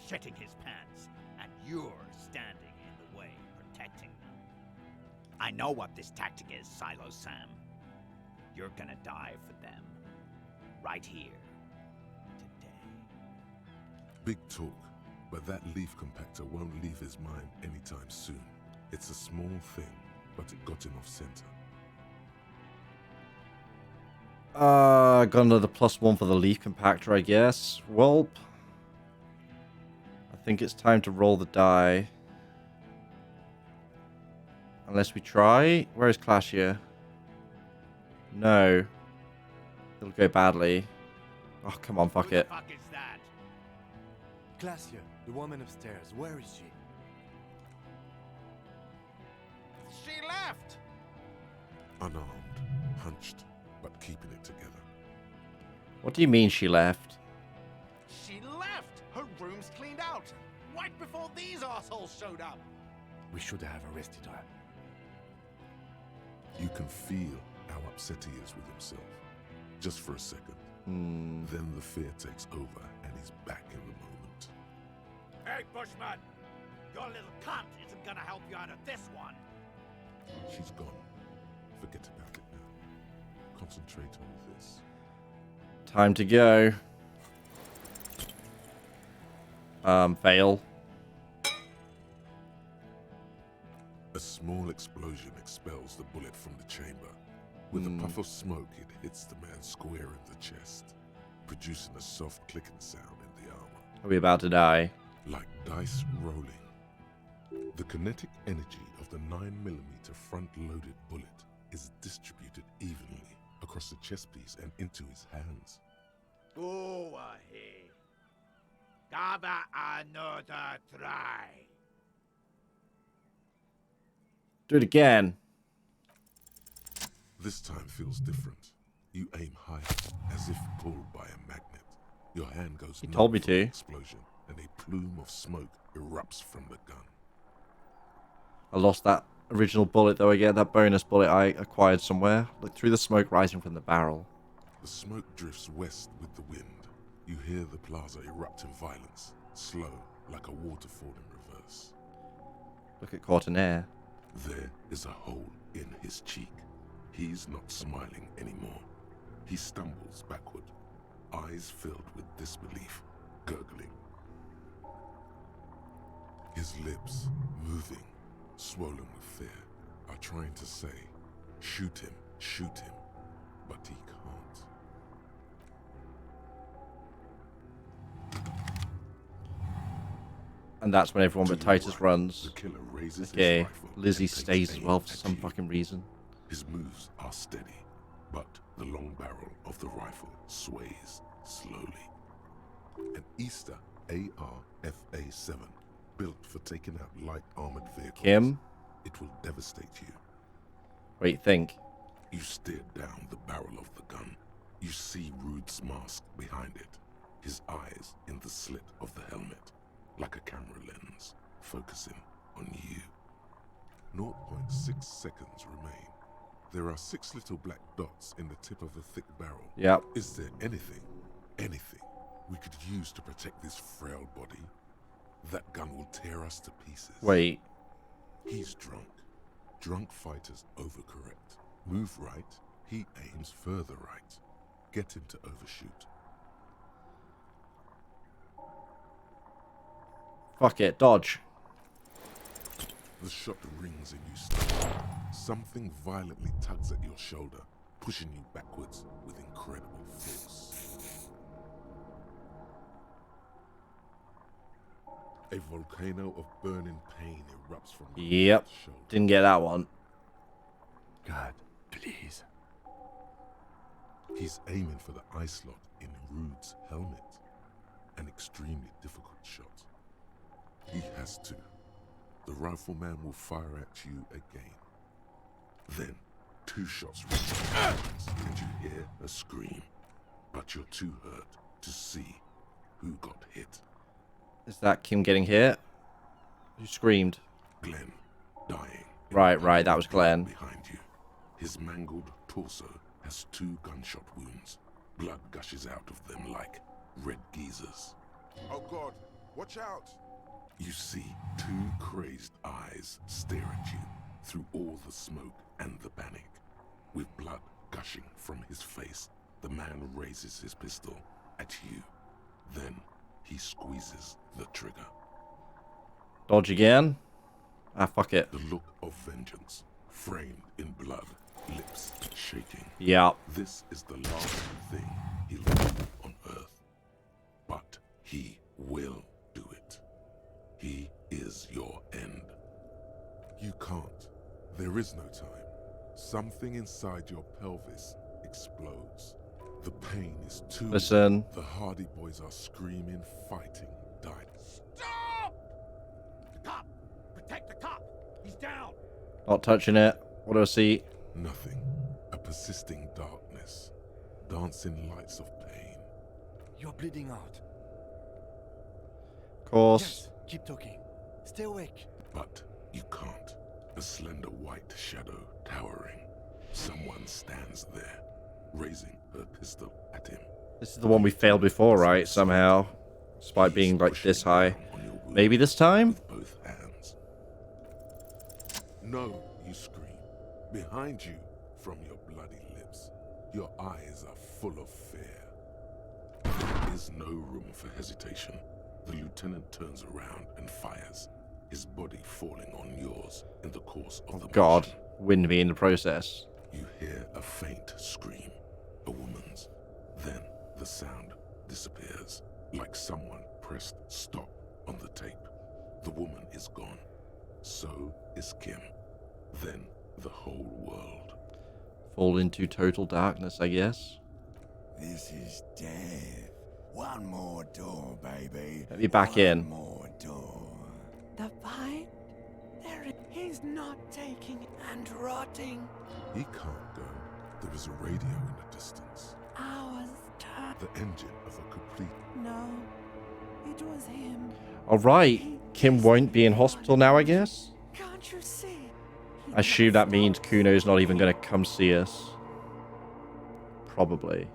shitting his pants, and you're standing in the way, protecting them. I know what this tactic is, Silo Sam. You're gonna die for them. Right here. Today. Big talk, but that leaf compactor won't leave his mind anytime soon. It's a small thing, but it got him off center. Got another +1 for the leaf compactor, I guess. Well, I think it's time to roll the die. Unless we try. Where is Clashia? No. It'll go badly. Oh, come on, fuck it. Who the fuck is that? Glacia, the woman upstairs. Where is she? She left! Unarmed, hunched, but keeping it together. What do you mean she left? She left! Her room's cleaned out! Right before these assholes showed up! We should have arrested her. You can feel how upset he is with himself. Just for a second. Then the fear takes over and he's back in the moment. Hey, Bushman! Your little cunt isn't gonna help you out of this one! She's gone. Forget about it now. Concentrate on this. Time to go. Fail. A small explosion expels the bullet from the chamber. With a puff of smoke, it hits the man square in the chest, producing a soft clicking sound in the armor. Are we about to die? Like dice rolling. The kinetic energy of the 9mm front-loaded bullet is distributed evenly across the chest piece and into his hands. Go ahead. Have another try. Do it again. This time feels different. You aim high, as if pulled by a magnet. Your hand goes He told me numb from the to. explosion, and a plume of smoke erupts from the gun. I lost that original bullet though again, that bonus bullet I acquired somewhere. Look through the smoke rising from the barrel. The smoke drifts west with the wind. You hear the plaza erupt in violence, slow, like a waterfall in reverse. Look at Courtenaire. There is a hole in his cheek. He's not smiling anymore. He stumbles backward, eyes filled with disbelief, gurgling. His lips, moving, swollen with fear, are trying to say, shoot him, but he can't. And that's when everyone but Titus runs. The killer raises Okay, his rifle Lizzie and takes stays as aim well for at some you. fucking reason. His moves are steady, but the long barrel of the rifle sways slowly. An Easter AR-FA-7, built for taking out light armored vehicles. Kim? It will devastate you. Wait, think. You stare down the barrel of the gun. You see Rude's mask behind it, his eyes in the slit of the helmet, like a camera lens, focusing on you. 0.6 seconds remain. There are 6 little black dots in the tip of the thick barrel. Yep. Is there anything we could use to protect this frail body? That gun will tear us to pieces. Wait. He's drunk. Drunk fighters overcorrect. Move right, he aims further right. Get him to overshoot. Fuck it, dodge. The shot rings and you stop. Something violently tugs at your shoulder, pushing you backwards with incredible force. A volcano of burning pain erupts from Yep. Rude's shoulder. Didn't get that one. God, please. He's aiming for the eye slot in Rude's helmet. An extremely difficult shot. He has to. The rifleman will fire at you again. Then, 2 shots reach and you hear a scream. But you're too hurt to see who got hit. Is that Kim getting hit? Who screamed? Glenn, dying. Right, that was Glenn. Behind you. His mangled torso has 2 gunshot wounds. Blood gushes out of them like red geysers. Oh God, watch out! You see 2 crazed eyes stare at you through all the smoke and the panic. With blood gushing from his face, the man raises his pistol at you. Then he squeezes the trigger. Dodge again? Ah, fuck it. The look of vengeance, framed in blood, lips shaking. Yeah. This is the last thing he'll do on Earth. But he will do it. He is your end. You can't. There is no time. Something inside your pelvis explodes. The pain is too... Listen. The Hardy Boys are screaming, fighting, dying. Stop! The cop! Protect the cop! He's down! Not touching it. What do I see? Nothing. A persisting darkness. Dancing lights of pain. You're bleeding out. Of course. Yes, keep talking. Stay awake. But you can't. A slender white shadow towering. Someone stands there, raising her pistol at him. This is the one we failed before, right? Somehow. Despite being like this high. Maybe this time? Both hands. No, you scream. Behind you, from your bloody lips, your eyes are full of fear. There is no room for hesitation. The lieutenant turns around and fires, his body falling on yours in the course of the God, motion. win me in the process. You hear a faint scream, a woman's. Then the sound disappears, like someone pressed stop on the tape. The woman is gone. So is Kim. Then the whole world. Fall into total darkness, I guess. This is death. One more door, baby. Let me back in. More door. The fight? He's not taking and rotting. He can't go. There is a radio in the distance. Ours turn. The engine of a complete... No, it was him. Alright, Kim won't be in hospital now, I guess? Can't you see? I assume that means Kuno's not even going to come see us. Probably.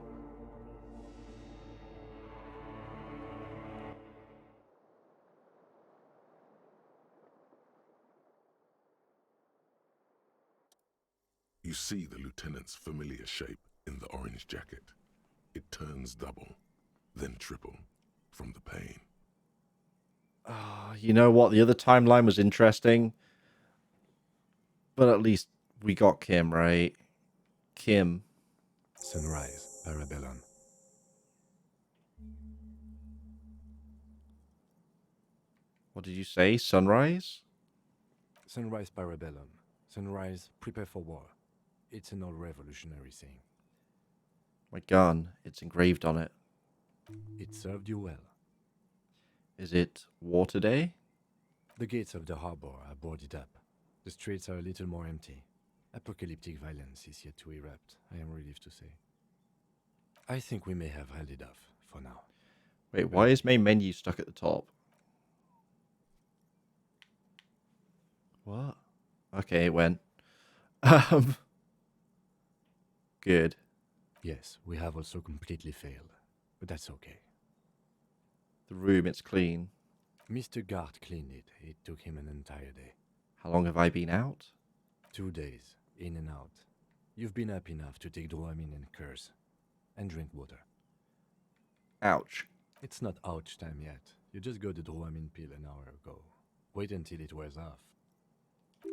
You see the lieutenant's familiar shape in the orange jacket. It turns double, then triple, from the pain. You know what? The other timeline was interesting. But at least we got Kim, right? Kim. Sunrise, Parabellum. What did you say? Sunrise? Sunrise, Parabellum. Sunrise, prepare for war. It's an old revolutionary saying. My gun. It's engraved on it. It served you well. Is it war today? The gates of the harbor are boarded up. The streets are a little more empty. Apocalyptic violence is yet to erupt, I am relieved to say. I think we may have held it off for now. Wait, why is main menu stuck at the top? What? Okay, it went. Good. Yes, we have also completely failed, but that's okay. The room, it's clean. Mr. Gart cleaned it. It took him an entire day. How long have I been out? 2 days, in and out. You've been up enough to take Dramamine and curse, and drink water. Ouch. It's not ouch time yet. You just got the Dramamine pill an hour ago. Wait until it wears off.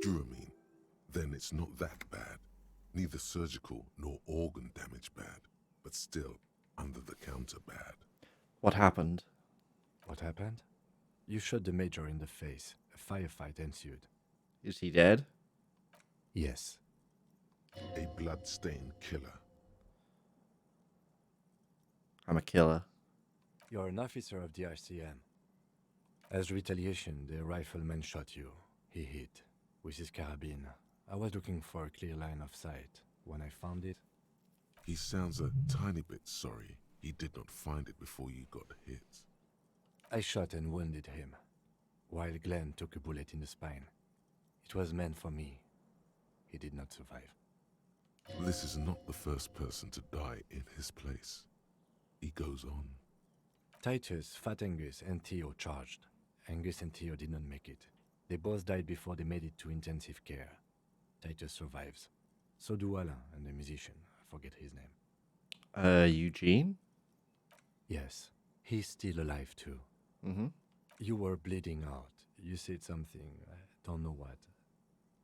Dramamine? Then it's not that bad. Neither surgical nor organ damage bad, but still under-the-counter bad. What happened? What happened? You shot the major in the face. A firefight ensued. Is he dead? Yes. A blood-stained killer. I'm a killer. You're an officer of the RCM. As retaliation, the rifleman shot you. He hit with his carabine. I was looking for a clear line of sight. When I found it... He sounds a tiny bit sorry he did not find it before you got hit. I shot and wounded him, while Glenn took a bullet in the spine. It was meant for me. He did not survive. This is not the first person to die in his place. He goes on. Titus, Fat Angus, and Theo charged. Angus and Theo did not make it. They both died before they made it to intensive care. Titus survives. So do Alain and the musician. I forget his name. Eugene? Yes. He's still alive too. Mm-hmm. You were bleeding out. You said something, I don't know what.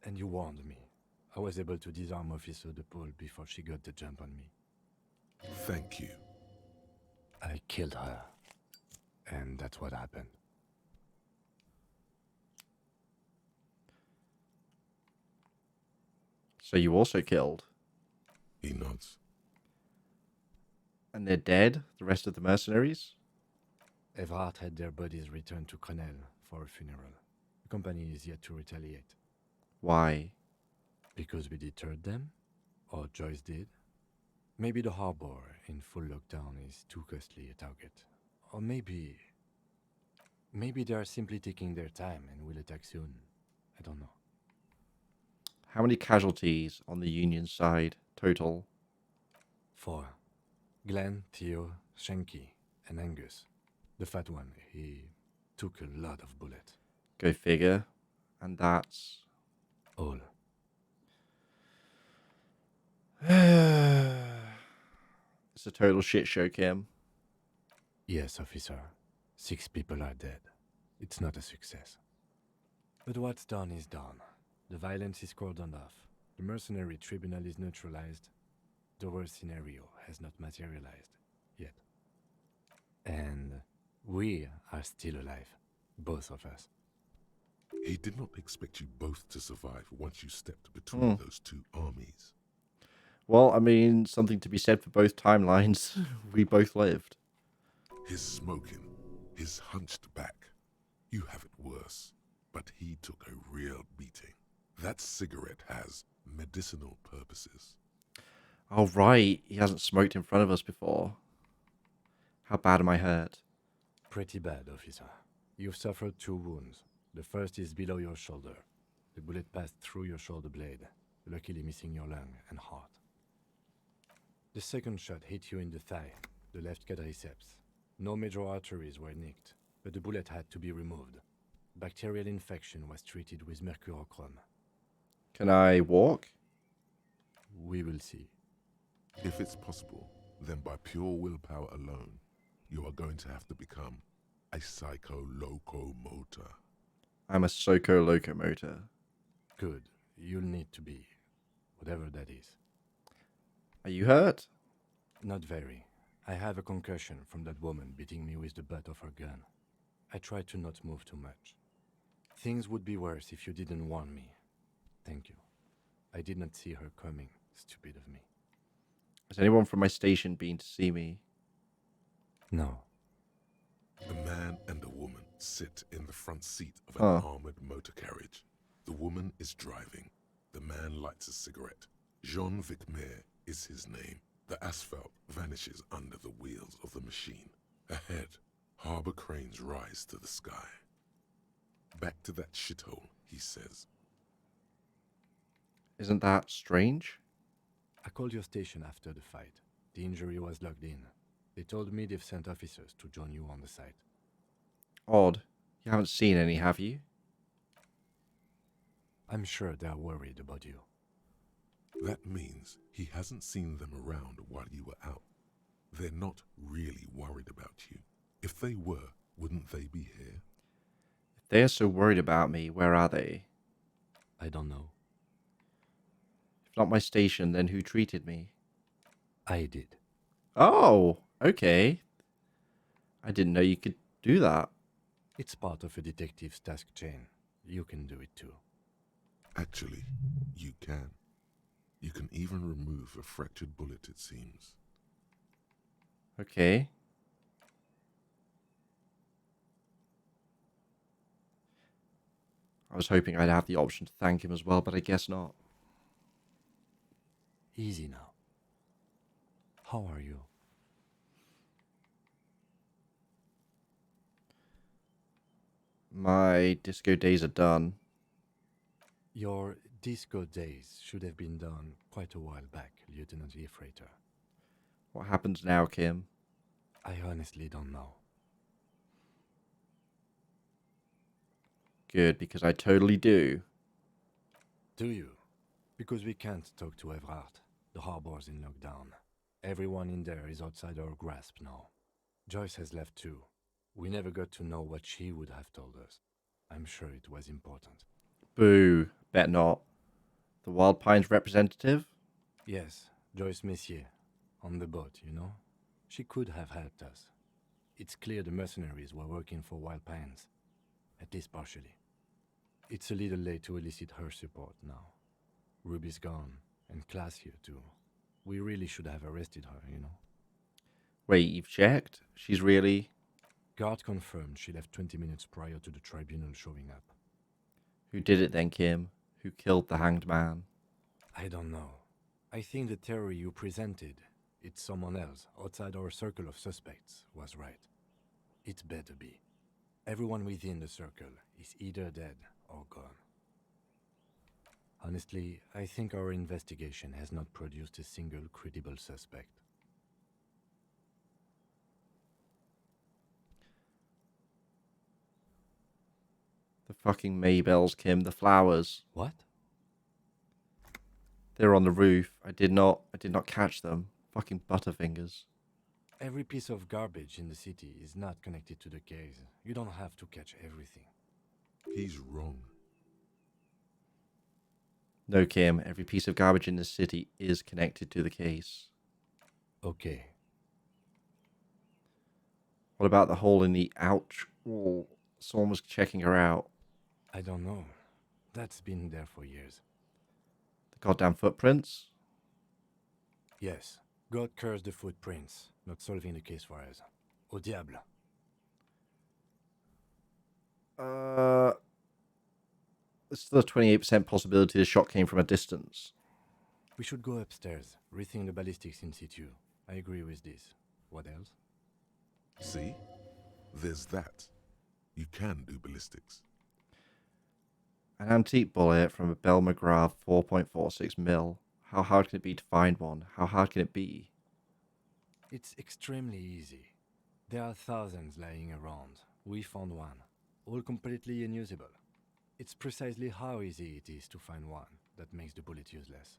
And you warned me. I was able to disarm Officer DePaul before she got the jump on me. Thank you. I killed her. And that's what happened. So you also killed. He nods. And they're dead, the rest of the mercenaries? Evrard had their bodies returned to Crenel for a funeral. The company is yet to retaliate. Why? Because we deterred them? Or Joyce did? Maybe the harbor in full lockdown is too costly a target. Or maybe they are simply taking their time and will attack soon. I don't know. How many casualties on the Union side total? 4. Glenn, Theo, Shanky, and Angus. The fat one, he took a lot of bullets. Go figure. And that's... all. It's a total shit show, Kim. Yes, officer. 6 people are dead. It's not a success. But what's done is done. The violence is cordoned off. The mercenary tribunal is neutralized. The worst scenario has not materialized yet. And we are still alive. Both of us. He did not expect you both to survive once you stepped between those two armies. Well, I mean, something to be said for both timelines. We both lived. His smoking, his hunched back. You have it worse, but he took a real beating. That cigarette has medicinal purposes. Oh, right. He hasn't smoked in front of us before. How bad am I hurt? Pretty bad, officer. You've suffered 2 wounds. The first is below your shoulder. The bullet passed through your shoulder blade, luckily missing your lung and heart. The second shot hit you in the thigh, the left quadriceps. No major arteries were nicked, but the bullet had to be removed. Bacterial infection was treated with mercurochrome. Can I walk? We will see. If it's possible, then by pure willpower alone, you are going to have to become a psycho-locomotor. I'm a Soko locomotor. Good. You'll need to be. Whatever that is. Are you hurt? Not very. I have a concussion from that woman beating me with the butt of her gun. I tried to not move too much. Things would be worse if you didn't warn me. Thank you. I did not see her coming. Stupid of me. Has anyone from my station been to see me? No. A man and a woman sit in the front seat of an armored motor carriage. The woman is driving. The man lights a cigarette. Jean Vicmer is his name. The asphalt vanishes under the wheels of the machine. Ahead, harbor cranes rise to the sky. Back to that shithole, he says. Isn't that strange? I called your station after the fight. The injury was logged in. They told me they've sent officers to join you on the site. Odd. You haven't seen any, have you? I'm sure they're worried about you. That means he hasn't seen them around while you were out. They're not really worried about you. If they were, wouldn't they be here? If they are so worried about me, where are they? I don't know. If not my station, then who treated me? I did. Oh, okay. I didn't know you could do that. It's part of a detective's task chain. You can do it too. Actually, you can. You can even remove a fractured bullet, it seems. Okay. I was hoping I'd have the option to thank him as well, but I guess not. Easy now. How are you? My disco days are done. Your disco days should have been done quite a while back, Lieutenant Efrater. What happens now, Kim? I honestly don't know. Good, because I totally do. Do you? Because we can't talk to Evrard. The harbor's in lockdown. Everyone in there is outside our grasp now. Joyce has left too. We never got to know what she would have told us. I'm sure it was important. Boo. Bet not. The Wild Pines representative? Yes, Joyce Messier. On the boat, you know? She could have helped us. It's clear the mercenaries were working for Wild Pines. At least partially. It's a little late to elicit her support now. Ruby's gone, and Class here too. We really should have arrested her, you know. Wait, you've checked? She's really... Guard confirmed she left 20 minutes prior to the tribunal showing up. Who did it then, Kim? Who killed the hanged man? I don't know. I think the theory you presented, it's someone else, outside our circle of suspects, was right. It better be. Everyone within the circle is either dead or gone. Honestly, I think our investigation has not produced a single credible suspect. The fucking Maybells, Kim. The flowers. What? They're on the roof. I did not catch them. Fucking butterfingers. Every piece of garbage in the city is not connected to the case. You don't have to catch everything. He's wrong. No, Kim. Every piece of garbage in the city is connected to the case. Okay. What about the hole in the ouch wall? Someone was checking her out. I don't know. That's been there for years. The goddamn footprints? Yes. God curse the footprints. Not solving the case for us. Au diable. There's still a 28% possibility the shot came from a distance. We should go upstairs, rethink the ballistics in situ. I agree with this. What else? See? There's that. You can do ballistics. An antique bullet from a Bell McGrath 4.46 mil. How hard can it be to find one? How hard can it be? It's extremely easy. There are thousands lying around. We found one. All completely unusable. It's precisely how easy it is to find one that makes the bullet useless.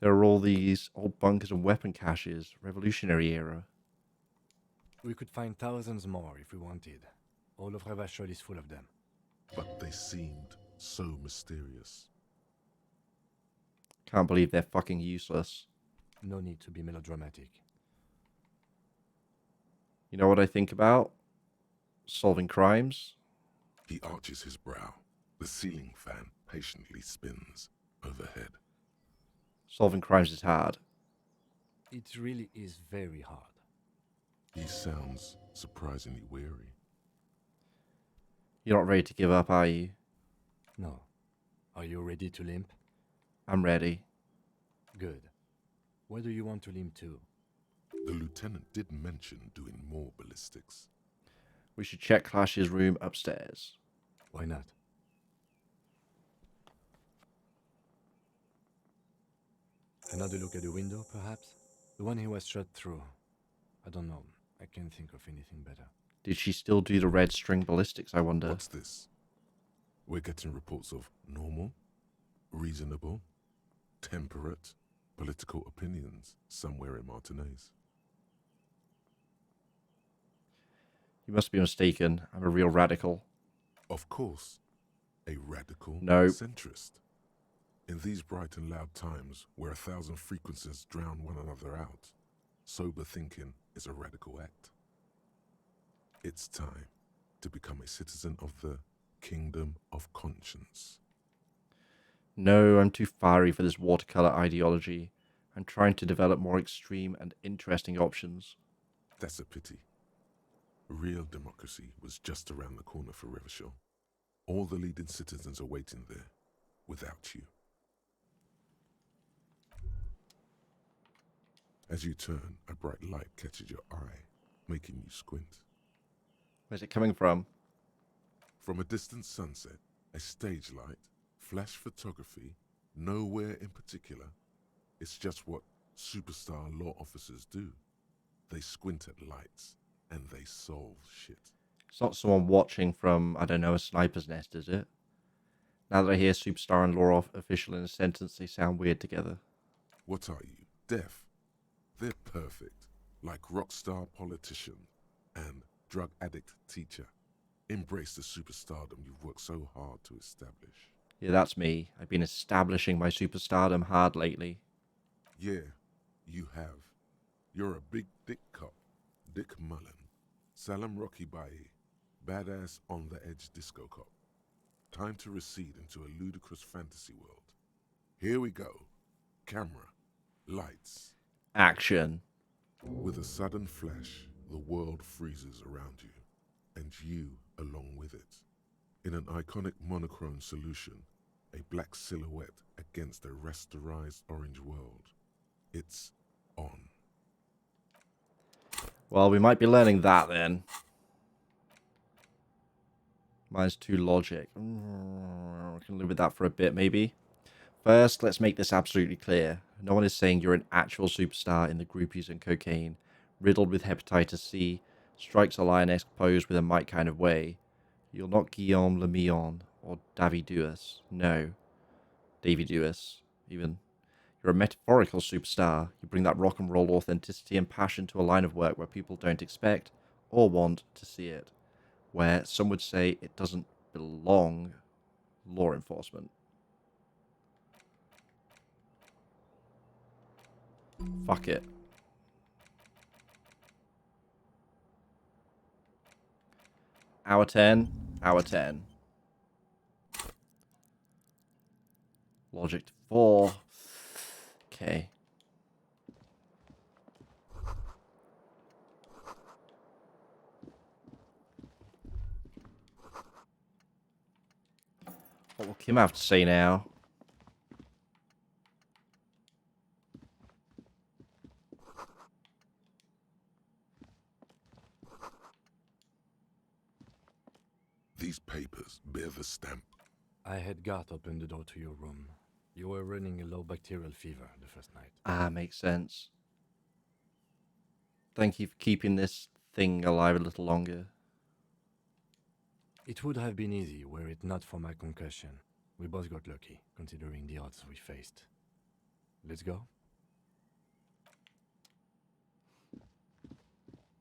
There are all these old bunkers and weapon caches. Revolutionary era. We could find thousands more if we wanted. All of Revachol is full of them. But they seemed so mysterious. Can't believe they're fucking useless. No need to be melodramatic. You know what I think about? Solving crimes? He arches his brow. The ceiling fan patiently spins overhead. Solving crimes is hard. It really is very hard. He sounds surprisingly weary. You're not ready to give up, are you? No. Are you ready to limp? I'm ready. Good. Where do you want to limp to? The lieutenant did mention doing more ballistics. We should check Clash's room upstairs. Why not? Another look at the window, perhaps? The one he was shot through. I don't know. I can't think of anything better. Did she still do the red string ballistics, I wonder? What's this? We're getting reports of normal, reasonable, temperate, political opinions somewhere in Martinez. You must be mistaken. I'm a real radical. Of course, a radical centrist. In these bright and loud times where 1,000 frequencies drown one another out, sober thinking is a radical act. It's time to become a citizen of the kingdom of conscience. No, I'm too fiery for this watercolor ideology. I'm trying to develop more extreme and interesting options. That's a pity. Real democracy was just around the corner for Revachol. All the leading citizens are waiting there, without you. As you turn, a bright light catches your eye, making you squint. Where's it coming from? From a distant sunset, a stage light, flash photography, nowhere in particular. It's just what superstar law officers do. They squint at lights, and they solve shit. It's not someone watching from, I don't know, a sniper's nest, is it? Now that I hear superstar and law official in a sentence, they sound weird together. What are you, deaf? They're perfect, like rock star politician and drug addict teacher. Embrace the superstardom you've worked so hard to establish. Yeah, that's me. I've been establishing my superstardom hard lately. Yeah, you have. You're a big dick cop, Dick Mullen, Salam Rocky Bayi, badass on-the-edge disco cop. Time to recede into a ludicrous fantasy world. Here we go. Camera. Lights. Action. With a sudden flash, the world freezes around you, and you along with it. In an iconic monochrome solution, a black silhouette against a rasterized orange world. It's on. Well, we might be learning that then. -2 logic. We can live with that for a bit, maybe. First, let's make this absolutely clear. No one is saying you're an actual superstar in the groupies and cocaine, riddled with hepatitis C, strikes a lioness pose with a mic kind of way. You're not Guillaume Le Million or Davy Duas. No. Davy Duas, even. You're a metaphorical superstar. You bring that rock and roll authenticity and passion to a line of work where people don't expect or want to see it. Where some would say it doesn't belong law enforcement. Fuck it. Hour 10. Hour 10. Logic 4. Okay. What will Kim have to say now? These papers bear the stamp. I had Garth open the door to your room. You were running a low bacterial fever the first night. Ah, makes sense. Thank you for keeping this thing alive a little longer. It would have been easy were it not for my concussion. We both got lucky, considering the odds we faced. Let's go?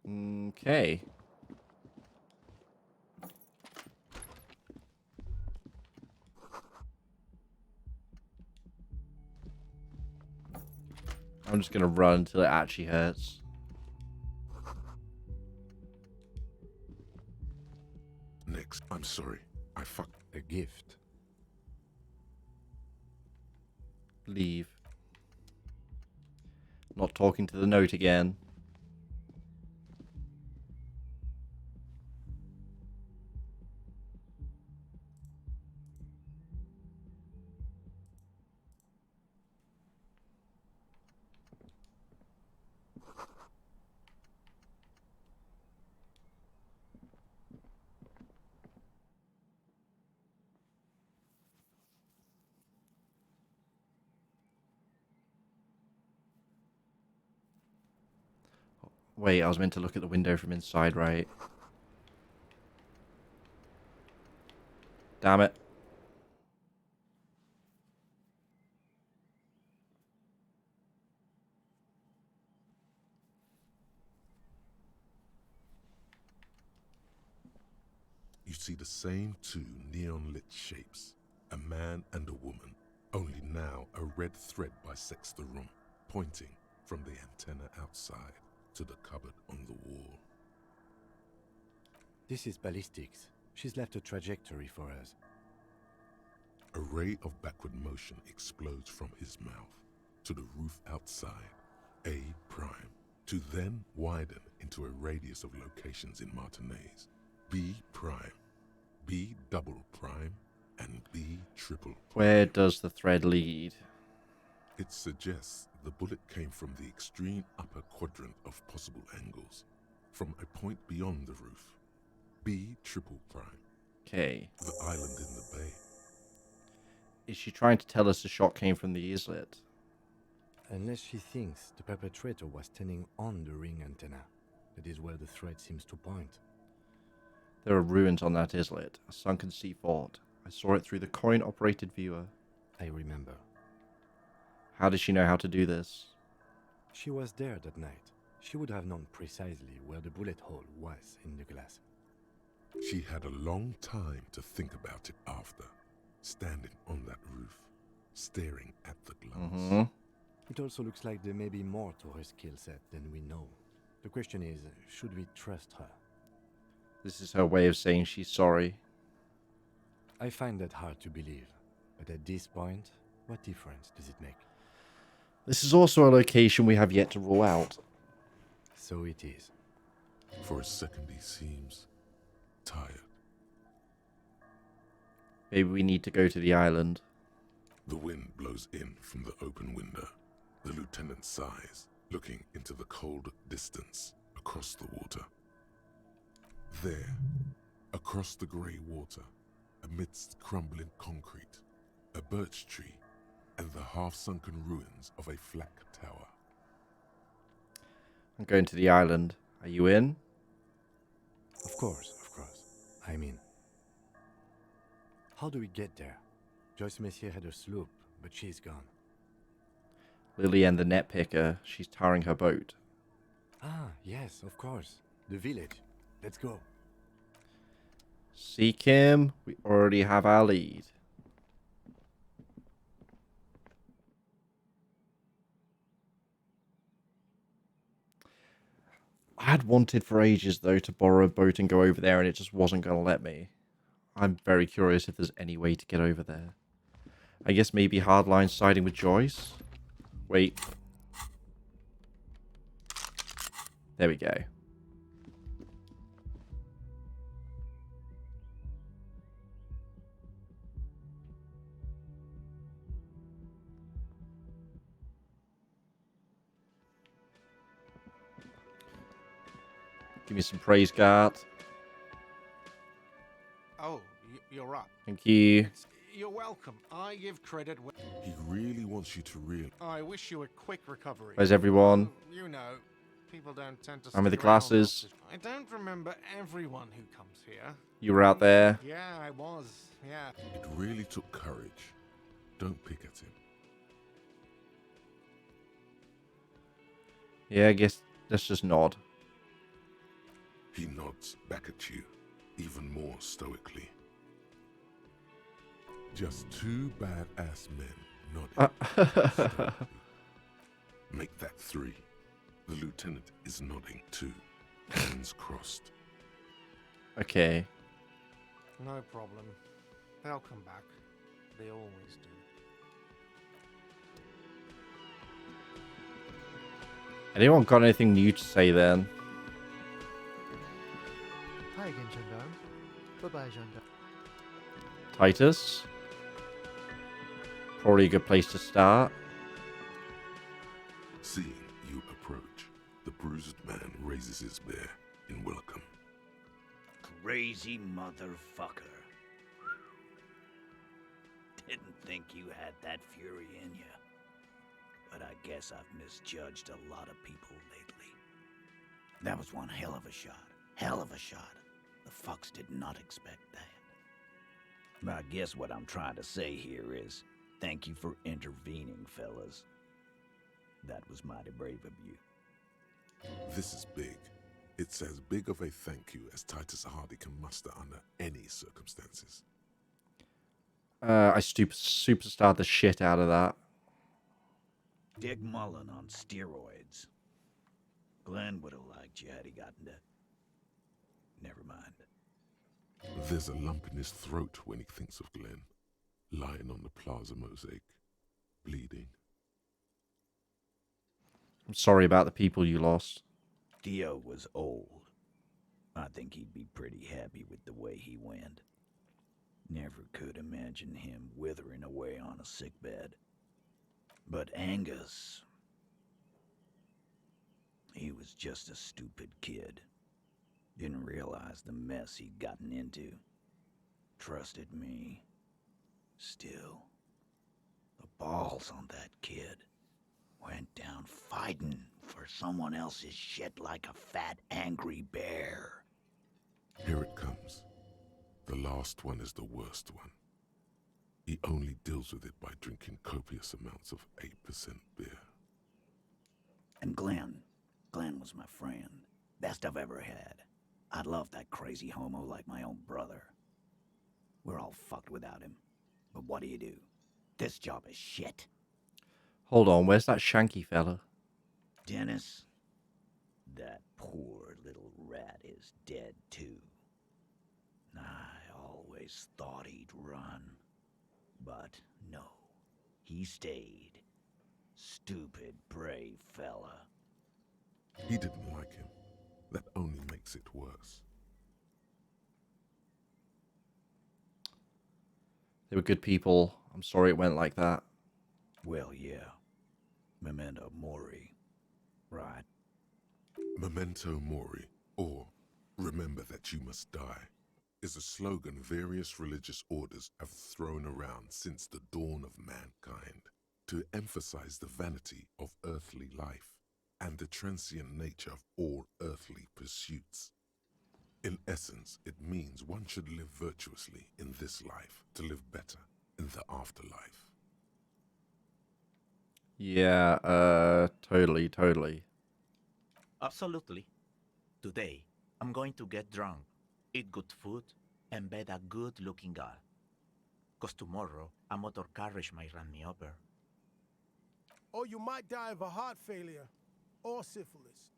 Okay. I'm just gonna run until it actually hurts. Next, I'm sorry. I fucked. A gift. Leave. Not talking to the note again. Wait, I was meant to look at the window from inside, right? Damn it. You see the same two neon-lit shapes, a man and a woman, only now a red thread bisects the room, pointing from the antenna outside to the cupboard on the wall. This is ballistics. She's left a trajectory for us. A ray of backward motion explodes from his mouth to the roof outside, A prime, to then widen into a radius of locations in Martinez, B prime, B double prime, and B triple. Where does the thread lead? It suggests the bullet came from the extreme upper quadrant of possible angles, from a point beyond the roof, B triple prime. Okay. The island in the bay. Is she trying to tell us the shot came from the islet? Unless she thinks the perpetrator was standing on the ring antenna. That is where the thread seems to point. There are ruins on that islet, a sunken sea fort. I saw it through the coin-operated viewer. I remember. How does she know how to do this? She was there that night. She would have known precisely where the bullet hole was in the glass. She had a long time to think about it after, standing on that roof, staring at the glass. It also looks like there may be more to her skill set than we know. The question is, should we trust her? This is her way of saying she's sorry. I find that hard to believe, but at this point, What difference does it make? This is also a location we have yet to rule out. So it is. For a second he seems tired. Maybe we need to go to the island. The wind blows in from the open window. The lieutenant sighs, looking into the cold distance across the water. There, across the grey water, amidst crumbling concrete, a birch tree, and the half-sunken ruins of a flak tower. I'm going to the island. Are you in? Of course, of course. I'm in. How do we get there? Joyce Messier had her sloop, but she's gone. Lily and the net picker. She's tarring her boat. Ah, yes, of course. The village. Let's go. Seek him. We already have our lead. I had wanted for ages, though, to borrow a boat and go over there, and it just wasn't going to let me. I'm very curious if there's any way to get over there. I guess maybe Hardline siding with Joyce? Wait. There we go. Give me some praise, guard. Oh, you're up. Thank you. You're welcome. I give credit where... He really wants you to realize. I wish you a quick recovery. Where's everyone? You know, people don't tend to I'm with the stick around glasses. I don't remember everyone who comes here. You were out there. Yeah, I was. Yeah. It really took courage. Don't pick at him. Yeah, I guess let's just nod. He nods back at you, even more stoically. Just two badass men nodding. Make that three. The lieutenant is nodding too, hands crossed. Okay. No problem. They'll come back. They always do. Anyone got anything new to say then? Hi again, Gendarme. Bye-bye, Gendarme. Titus? Probably a good place to start. Seeing you approach, the bruised man raises his bear in welcome. Crazy motherfucker. Didn't think you had that fury in you. But I guess I've misjudged a lot of people lately. That was one hell of a shot. Hell of a shot. The fucks did not expect that. But I guess what I'm trying to say here is, thank you for intervening, fellas. That was mighty brave of you. This is big. It's as big of a thank you as Titus Hardy can muster under any circumstances. I superstarred the shit out of that. Dick Mullen on steroids. Glenn would have liked you had he gotten to... Never mind. There's a lump in his throat when he thinks of Glenn, lying on the plaza mosaic, bleeding. I'm sorry about the people you lost. Dio was old. I think he'd be pretty happy with the way he went. Never could imagine him withering away on a sickbed. But Angus... he was just a stupid kid. Didn't realize the mess he'd gotten into. Trusted me. Still, the balls on that kid. Went down fighting for someone else's shit like a fat, angry bear. Here it comes. The last one is the worst one. He only deals with it by drinking copious amounts of 8% beer. And Glenn was my friend. Best I've ever had. I'd love that crazy homo like my own brother. We're all fucked without him. But what do? This job is shit. Hold on, where's that Shanky fella? Dennis? That poor little rat is dead too. I always thought he'd run. But no. he stayed. Stupid, brave fella. He didn't like him. That only makes it worse. They were good people. I'm sorry it went like that. Well, yeah. Memento mori. Right. Memento mori, or remember that you must die, is a slogan various religious orders have thrown around since the dawn of mankind to emphasize the vanity of earthly life and the transient nature of all earthly pursuits. In essence, it means one should live virtuously in this life to live better in the afterlife. Yeah, totally. Absolutely. Today, I'm going to get drunk, eat good food, and bed a good-looking girl. 'Cause tomorrow, a motor carriage might run me over. Or you might die of a heart failure. Or syphilis.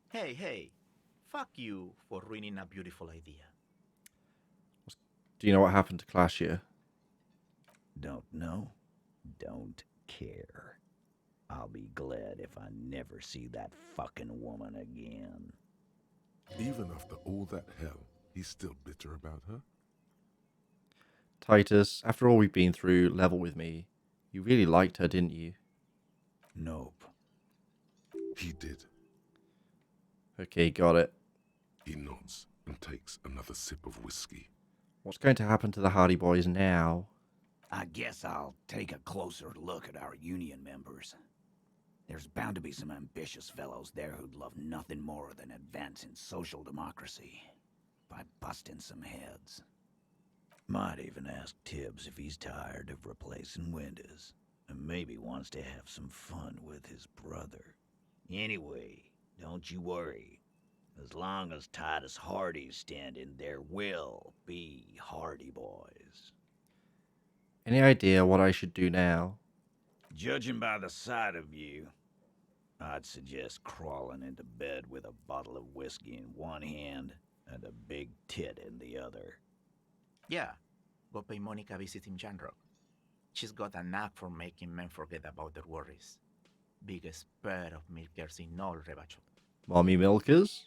Hey. Fuck you for ruining a beautiful idea. Do you know what happened to Clashia? Don't know. Don't care. I'll be glad if I never see that fucking woman again. Even after all that hell, he's still bitter about her? Titus, after all we've been through, level with me. You really liked her, didn't you? Nope. He did. Okay, got it. He nods and takes another sip of whiskey. What's going to happen to the Hardy Boys now? I guess I'll take a closer look at our union members. There's bound to be some ambitious fellows there who'd love nothing more than advancing social democracy by busting some heads. Might even ask Tibbs if he's tired of replacing windows and maybe wants to have some fun with his brother. Anyway, don't you worry. As long as Titus Hardy's standing, there will be Hardy Boys. Any idea what I should do now? Judging by the sight of you, I'd suggest crawling into bed with a bottle of whiskey in one hand and a big tit in the other. Yeah, go pay Monica visiting Janrock. She's got a knack for making men forget about their worries. Biggest pair of milkers in all Rebachot. Mommy Milkers?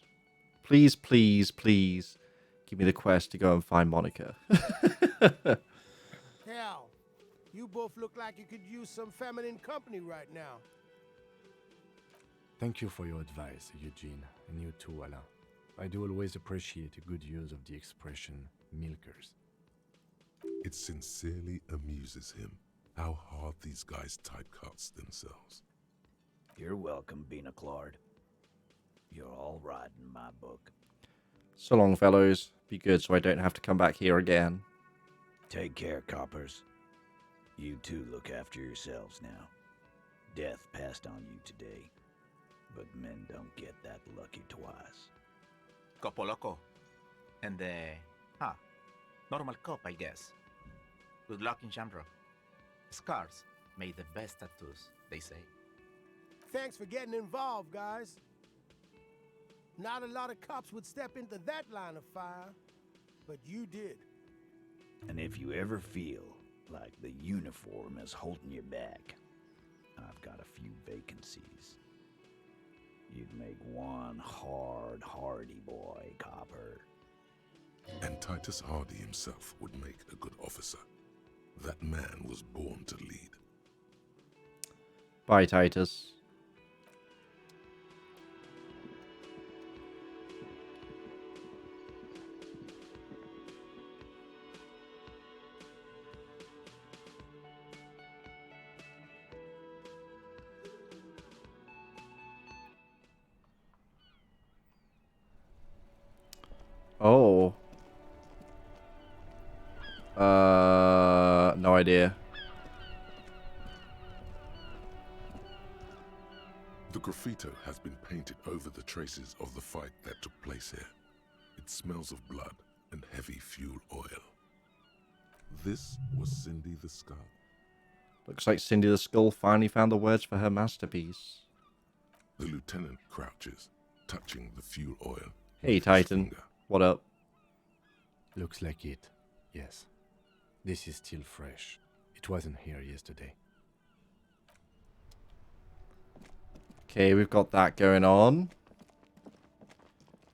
Please, give me the quest to go and find Monica. Hell, you both look like you could use some feminine company right now. Thank you for your advice, Eugene, and you too, Alain. I do always appreciate a good use of the expression milkers. It sincerely amuses him how hard these guys typecast themselves. You're welcome, Bina Claude. You're all right in my book. So long, fellows. Be good so I don't have to come back here again. Take care, coppers. You two look after yourselves now. Death passed on you today, but men don't get that lucky twice. Copo loco. And normal cop, I guess. Good luck in Shamrock. Scars made the best tattoos, they say. Thanks for getting involved, guys. Not a lot of cops would step into that line of fire, but you did. And if you ever feel like the uniform is holding you back, I've got a few vacancies. You'd make one hardy boy, copper. And Titus Hardy himself would make a good officer. That man was born to lead. Bye, Titus. Oh. No idea. The graffito has been painted over the traces of the fight that took place here. It smells of blood and heavy fuel oil. This was Cindy the Skull. Looks like Cindy the Skull finally found the words for her masterpiece. The lieutenant crouches, touching the fuel oil. Hey, Titan. What up? Looks like it, yes. This is still fresh. It wasn't here yesterday. Okay, we've got that going on.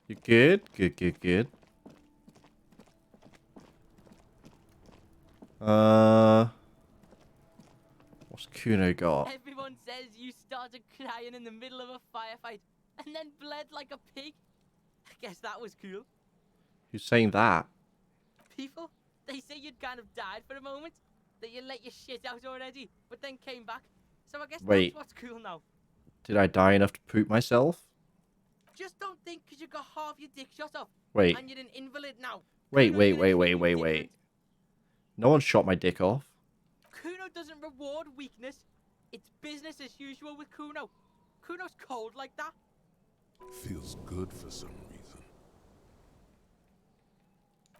You good? Good, good, good. What's Kuno got? Everyone says you started crying in the middle of a firefight and then bled like a pig. I guess that was cool. Who's saying that? People, they say you'd kind of died for a moment, that you let your shit out already, but then came back. So I guess Wait. that's what's cool now. Did I die enough to poop myself? Just don't think because you got half your dick shot off. Wait. And you're an invalid now. Wait, Kuno's wait, gonna wait, treat wait, you wait, different. wait. No one shot my dick off. Kuno doesn't reward weakness. It's business as usual with Kuno. Kuno's cold like that. Feels good for some reason.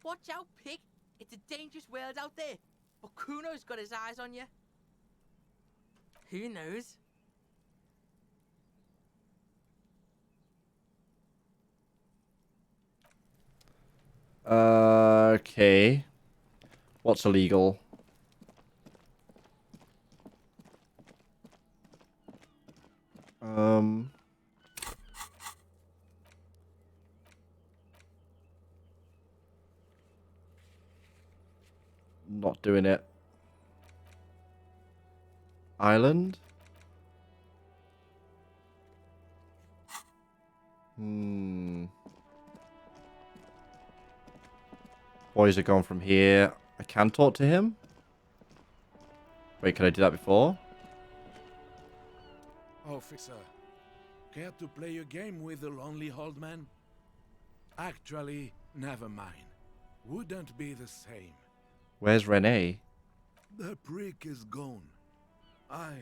Watch out, pig. It's a dangerous world out there. But Kuno's got his eyes on you. Who knows? Okay. What's illegal? Not doing it. Island? Boys are gone from here. I can talk to him? Wait, could I do that before? Officer, care to play a game with the lonely old man? Actually, never mind. Wouldn't be the same. Where's Renee? The prick is gone. I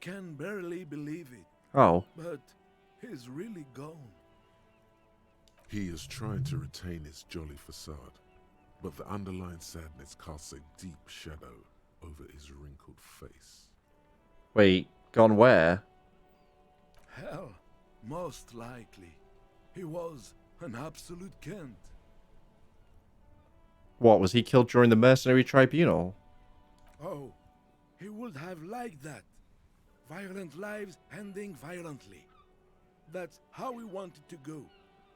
can barely believe it. Oh. But he's really gone. He is trying to retain his jolly facade, but the underlying sadness casts a deep shadow over his wrinkled face. Wait, gone where? Hell, most likely. He was an absolute Kent. What, was he killed during the mercenary tribunal? Oh, he would have liked that. Violent lives ending violently. That's how he wanted to go.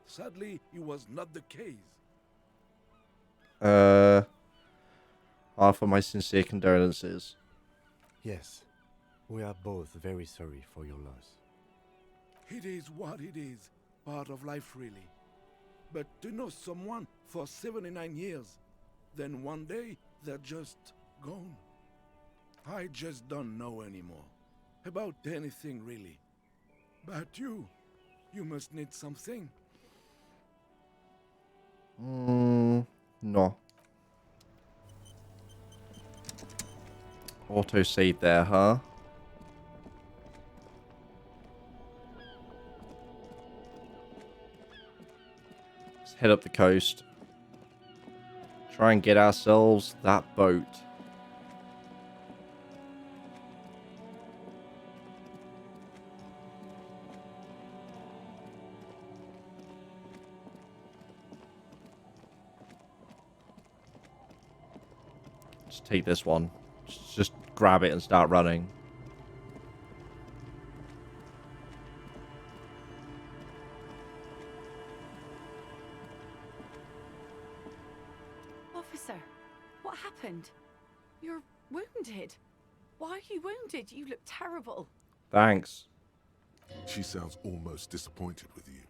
Sadly, it was not the case. Offer my sincere condolences. Yes, we are both very sorry for your loss. It is what it is. Part of life, really. But to know someone for 79 years, then one day they're just gone. I just don't know anymore. About anything, really. But you must need something. No. Auto save there, huh? Let's head up the coast. Try and get ourselves that boat. Just take this one. Just grab it and start running. Officer, what happened? You're wounded. Why are you wounded? You look terrible. Thanks. She sounds almost disappointed with you,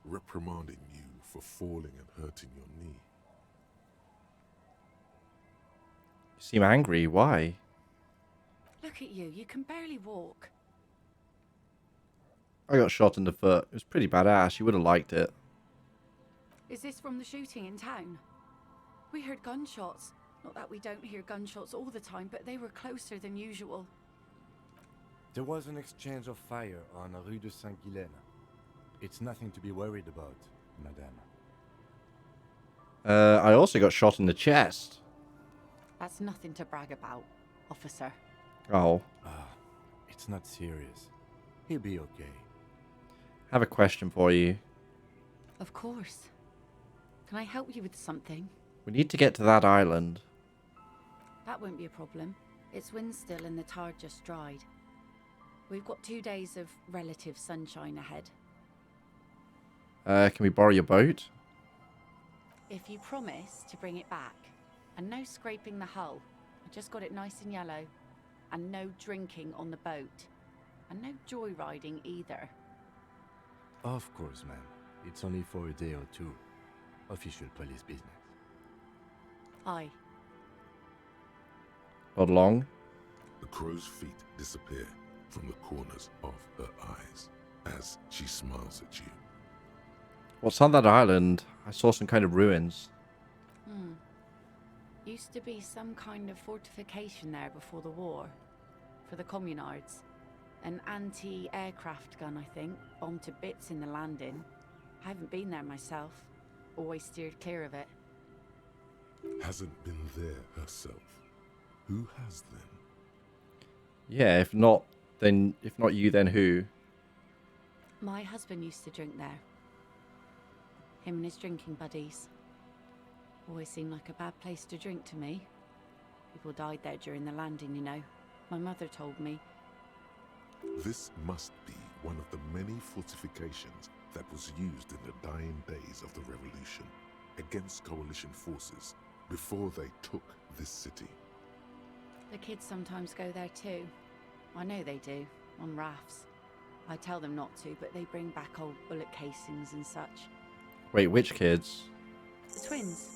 reprimanding you for falling and hurting your knee. You seem angry. Why? Look at you. You can barely walk. I got shot in the foot. It was pretty badass. You would have liked it. Is this from the shooting in town? We heard gunshots. Not that we don't hear gunshots all the time, but they were closer than usual. There was an exchange of fire on Rue de Saint-Ghilaine. It's nothing to be worried about, madame. I also got shot in the chest. That's nothing to brag about, officer. Oh. It's not serious. He'll be okay. I have a question for you. Of course. Can I help you with something? We need to get to that island. That won't be a problem. It's wind still and the tide just dried. We've got 2 days of relative sunshine ahead. Can we borrow your boat? If you promise to bring it back, and no scraping the hull, I just got it nice and yellow, and no drinking on the boat, and no joyriding either. Of course, ma'am. It's only for a day or two. Official police business. Aye. Not long. The crow's feet disappear from the corners of her eyes as she smiles at you. What's on that island? I saw some kind of ruins. Used to be some kind of fortification there before the war. For the communards. An anti-aircraft gun, I think. Bombed to bits in the landing. I haven't been there myself. Always steered clear of it. Hasn't been there herself. Who has then? Yeah, if not you, then who? My husband used to drink there. Him and his drinking buddies. Always seemed like a bad place to drink to me. People died there during the landing, you know. My mother told me. This must be one of the many fortifications that was used in the dying days of the revolution against coalition forces before they took this city. The kids sometimes go there too. I know they do, on rafts. I tell them not to, but they bring back old bullet casings and such. Wait, which kids? The twins.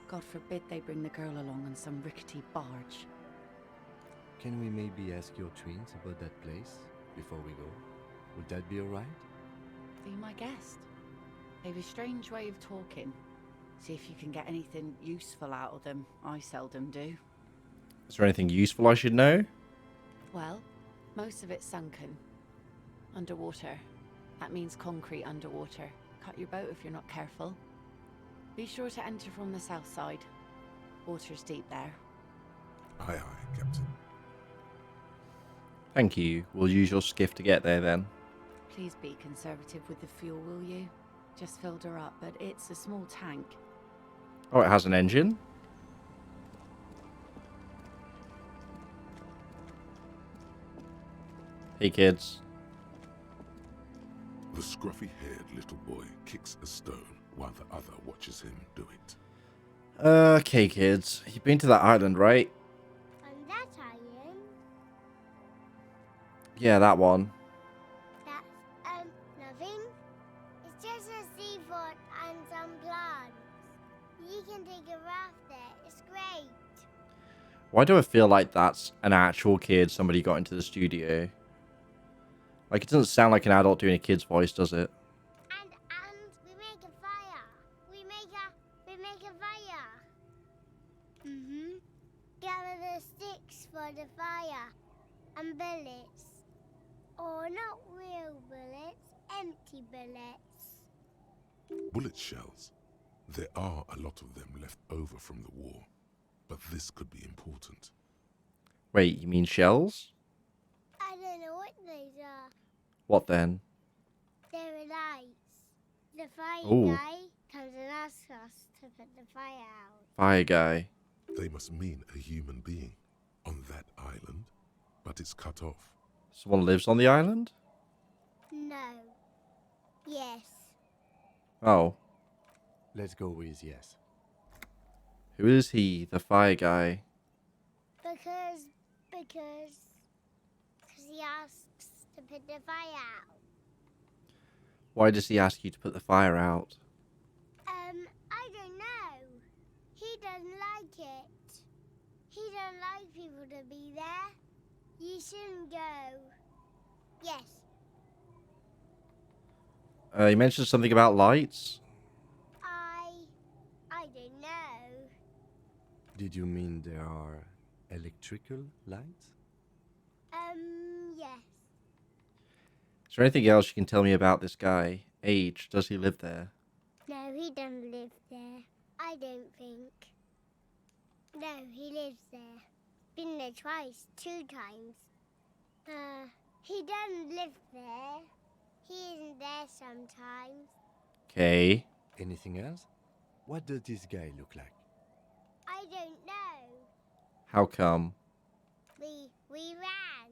God forbid they bring the girl along on some rickety barge. Can we maybe ask your twins about that place before we go? Would that be alright? Be my guest. They've a strange way of talking. See if you can get anything useful out of them. I seldom do. Is there anything useful I should know? Well, most of it's sunken. Underwater. That means concrete underwater. Cut your boat if you're not careful. Be sure to enter from the south side. Water's deep there. Aye, aye, Captain. Thank you. We'll use your skiff to get there then. Please be conservative with the fuel, will you? Just filled her up, but it's a small tank. Oh, it has an engine? Hey, kids. The scruffy-haired little boy kicks a stone while the other watches him do it. Okay, kids. You've been to that island, right? On that island? Yeah, that one. That's, nothing. It's just a seafort and some plants. You can take a raft there. It's great. Why do I feel like that's an actual kid somebody got into the studio? Like, it doesn't sound like an adult doing a kid's voice, does it? And we make a fire. We make a fire. Gather the sticks for the fire. And bullets. Or not real bullets, empty bullets. Bullet shells. There are a lot of them left over from the war, but this could be important. Wait, you mean shells? I don't know what these are. What then? They're lights. The fire Ooh. guy comes and asks us to put the fire out. Fire guy. They must mean a human being on that island, but it's cut off. Someone lives on the island? No. Yes. Oh. Let's go with yes. Who is he, the fire guy? Because he asks to put the fire out. Why does he ask you to put the fire out? I don't know. He doesn't like it. He don't like people to be there. You shouldn't go. Yes. You mentioned something about lights? I don't know. Did you mean there are electrical lights? Yes. Is there anything else you can tell me about this guy? Age, does he live there? No, he doesn't live there. I don't think. No, he lives there. Been there twice, 2 times. He doesn't live there. He isn't there sometimes. Okay. Anything else? What does this guy look like? I don't know. How come? We ran.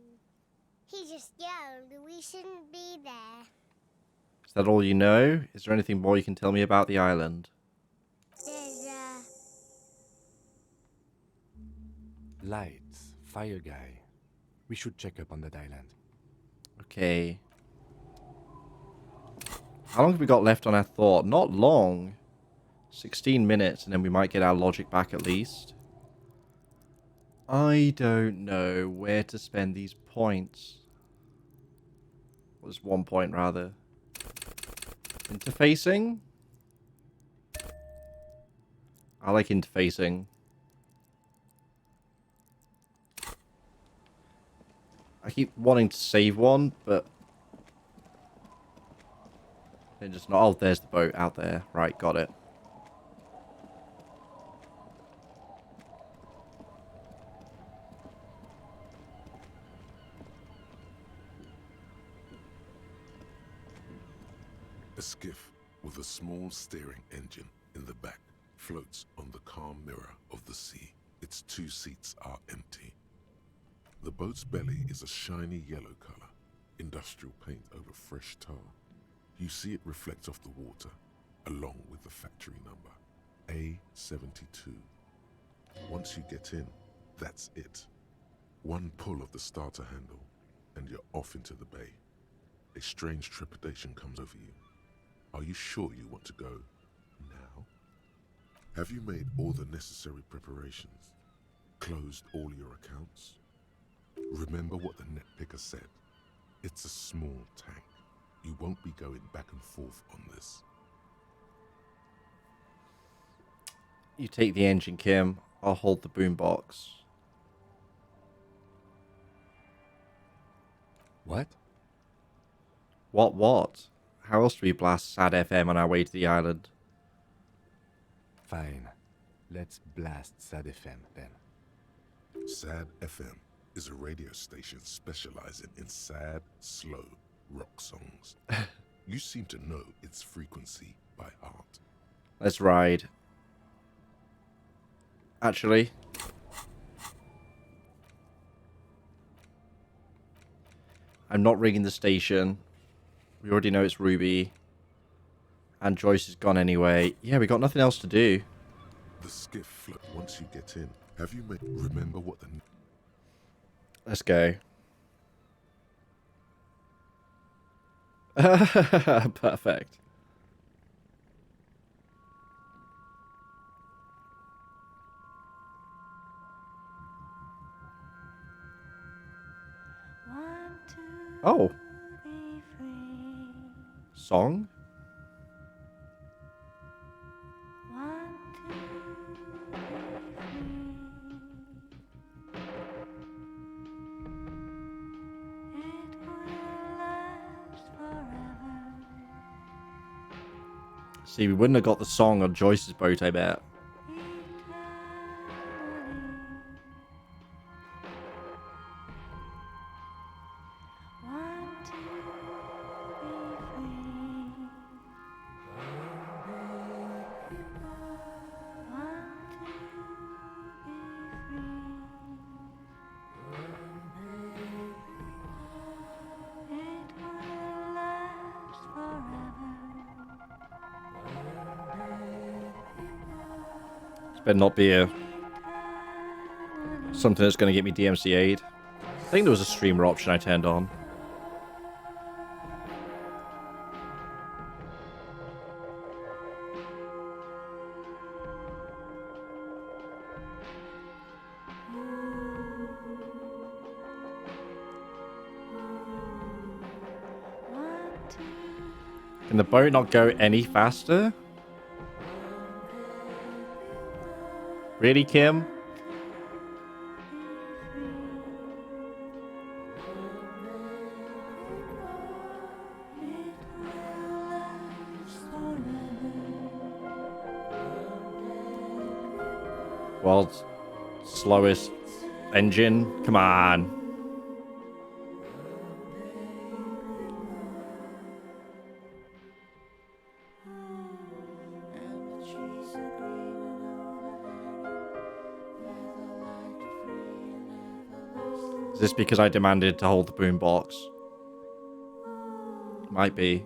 We shouldn't be there. Is that all you know? Is there anything more you can tell me about the island? There's Lights, fire guy. We should check up on that island. Okay. How long have we got left on our thought? Not long. 16 minutes, and then we might get our logic back at least. I don't know where to spend these points. Well, there's 1 point, rather. Interfacing? I like interfacing. I keep wanting to save one, but... They're just not... Oh, there's the boat out there. Right, got it. A skiff with a small steering engine in the back floats on the calm mirror of the sea. Its 2 seats are empty. The boat's belly is a shiny yellow color, industrial paint over fresh tar. You see it reflect off the water, along with the factory number, A72. Once you get in, that's it. One pull of the starter handle, and you're off into the bay. A strange trepidation comes over you. Are you sure you want to go now? Have you made all the necessary preparations? Closed all your accounts? Remember what the net picker said. It's a small tank. You won't be going back and forth on this. You take the engine, Kim. I'll hold the boombox. What? What? How else do we blast Sad FM on our way to the island? Fine. Let's blast Sad FM then. Sad FM is a radio station specializing in sad, slow rock songs. You seem to know its frequency by heart. Let's ride. Actually, I'm not rigging the station. We already know it's Ruby. And Joyce is gone anyway. Yeah, we got nothing else to do. The skiff float once you get in. Have you made... Remember what the... Let's go. Perfect. Oh. Song? See, we wouldn't have got the song on Joyce's boat, I bet. Better not be something that's going to get me DMCA'd. I think there was a streamer option I turned on. Can the boat not go any faster? Really, Kim? World's slowest engine? Come on. Is this because I demanded to hold the boombox? Might be.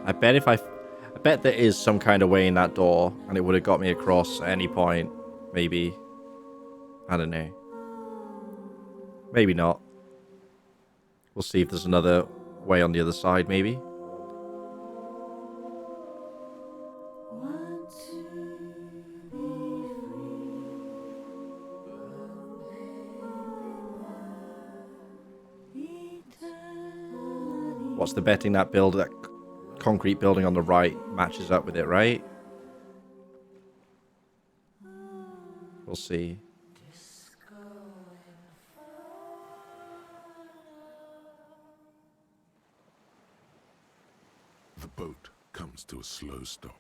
I bet there is some kind of way in that door, and it would have got me across at any point. Maybe. I don't know. Maybe not. We'll see if there's another way on the other side, maybe. What's the betting that concrete building on the right matches up with it, right? We'll see. The boat comes to a slow stop.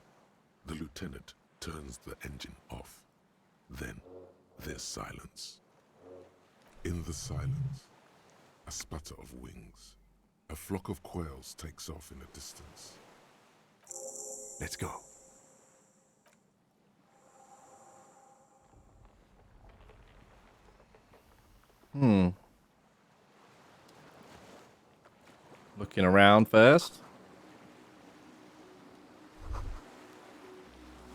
The lieutenant turns the engine off. Then there's silence. In the silence, a sputter of wings. A flock of quails takes off in the distance. Let's go. Looking around first.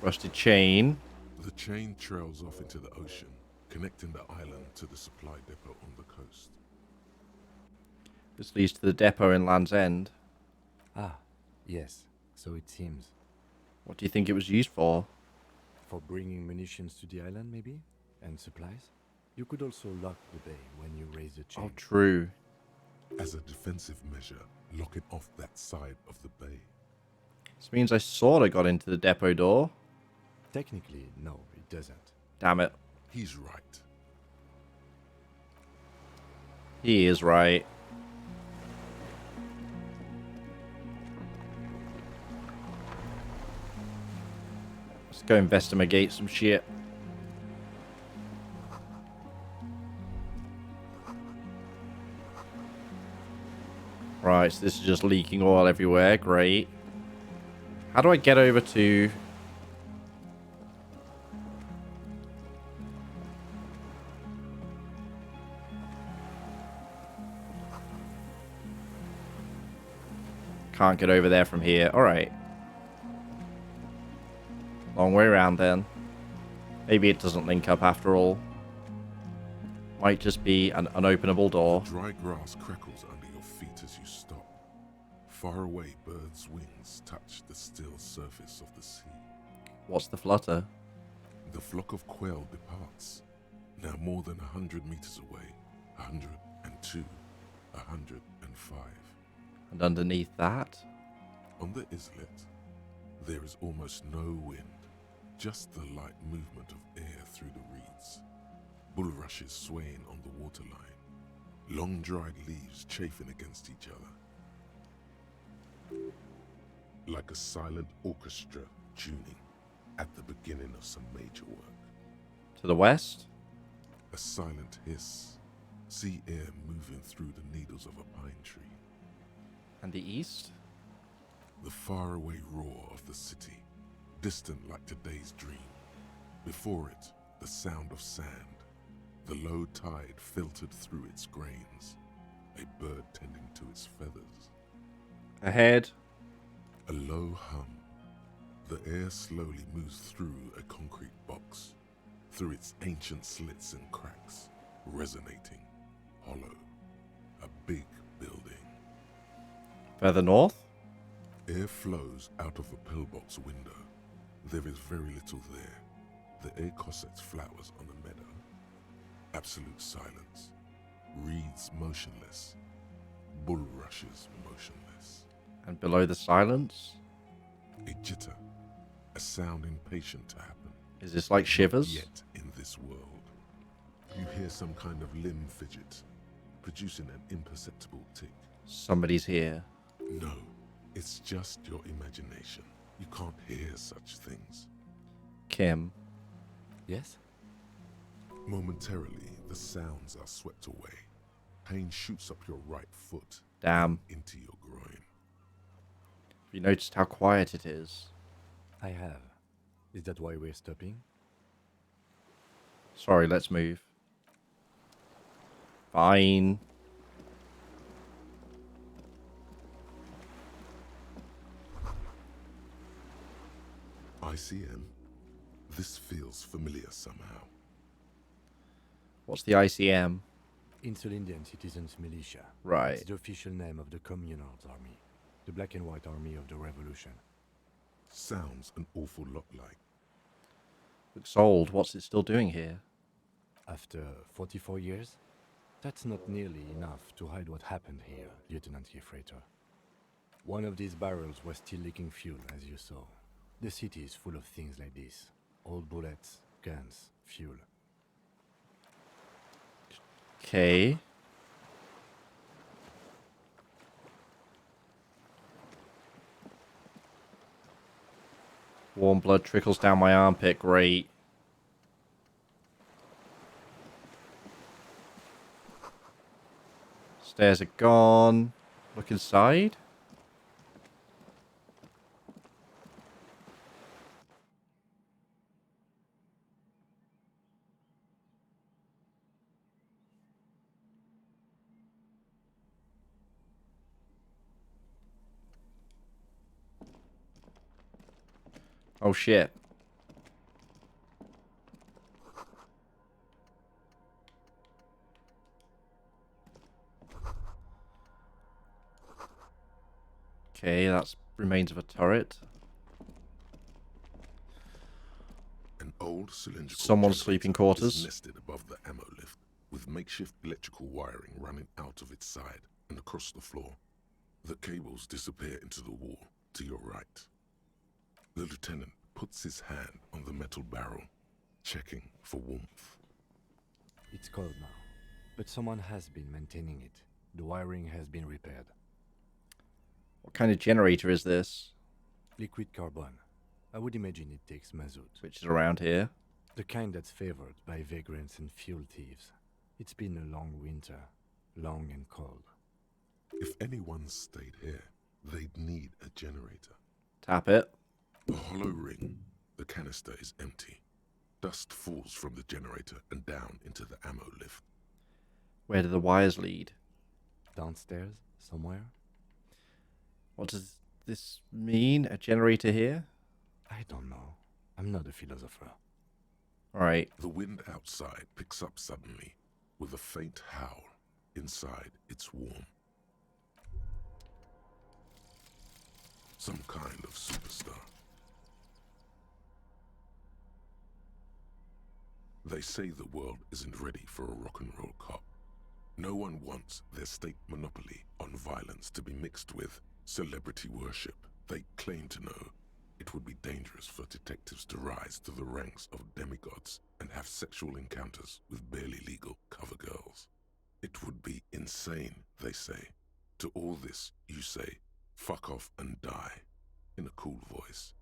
Rusted chain. The chain trails off into the ocean, connecting the island to the supply depot on the coast. This leads to the depot in Land's End. Ah, yes, so it seems. What do you think it was used for? For bringing munitions to the island, maybe? And supplies? You could also lock the bay when you raise the chain. Oh, true. As a defensive measure, lock it off that side of the bay. This means I sort of got into the depot door. Technically, no, it doesn't. Damn it. He's right. He is right. Let's go investigate some shit. Right, so this is just leaking oil everywhere. Great. How do I get over to... Can't get over there from here. Alright. Long way around then. Maybe it doesn't link up after all. Might just be an unopenable door. Dry grass crackles under your feet as you stop. Far away, birds' wings touch the still surface of the sea. What's the flutter? The flock of quail departs, now more than 100 meters away. 102, 105. And underneath that? On the islet, there is almost no wind, just the light movement of air through the reeds. Bulrushes swaying on the waterline, long dried leaves chafing against each other. Like a silent orchestra tuning at the beginning of some major work. To the west? A silent hiss, sea air moving through the needles of a pine tree. And the east? The faraway roar of the city, distant like today's dream. Before it, the sound of sand, the low tide filtered through its grains, a bird tending to its feathers. Ahead. A low hum. The air slowly moves through a concrete box, through its ancient slits and cracks, resonating, hollow. A big building. Further north? Air flows out of a pillbox window. There is very little there. The air cossets flowers on the meadow. Absolute silence. Reeds motionless. Bulrushes motionless. And below the silence? A jitter. A sound impatient to happen. Is this like shivers? Yet in this world. You hear some kind of limb fidget, producing an imperceptible tick. Somebody's here. No, it's just your imagination. You can't hear such things. Kim. Yes? Momentarily, the sounds are swept away. Pain shoots up your right foot. Damn. Into your groin. Have you noticed how quiet it is? I have. Is that why we're stopping? Sorry, let's move. Fine. ICM? This feels familiar somehow. What's the ICM? Insulindian Citizens Militia. Right. It's the official name of the Communards Army, the black and white army of the Revolution. Sounds an awful lot like. Looks old. What's it still doing here? After 44 years? That's not nearly enough to hide what happened here, Lieutenant Yefreiter. One of these barrels was still leaking fuel, as you saw. The city is full of things like this. Old bullets, guns, fuel. Okay. Warm blood trickles down my armpit. Great. Stairs are gone. Look inside. Oh shit. Okay, that's remains of a turret. An old cylindrical Someone's generator sleeping is quarters. nested above the ammo lift, with makeshift electrical wiring running out of its side and across the floor. The cables disappear into the wall to your right. The lieutenant puts his hand on the metal barrel, checking for warmth. It's cold now, but someone has been maintaining it. The wiring has been repaired. What kind of generator is this? Liquid carbon. I would imagine it takes mazout. Which is around here. The kind that's favored by vagrants and fuel thieves. It's been a long winter, long and cold. If anyone stayed here, they'd need a generator. Tap it. The hollow ring, the canister is empty. Dust falls from the generator and down into the ammo lift. Where do the wires lead? Downstairs, somewhere? What does this mean? A generator here? I don't know. I'm not a philosopher. Alright. The wind outside picks up suddenly, with a faint howl. Inside, it's warm. Some kind of superstar. They say the world isn't ready for a rock and roll cop. No one wants their state monopoly on violence to be mixed with celebrity worship. They claim to know it would be dangerous for detectives to rise to the ranks of demigods and have sexual encounters with barely legal cover girls. It would be insane, they say. To all this, you say, fuck off and die, in a cool voice.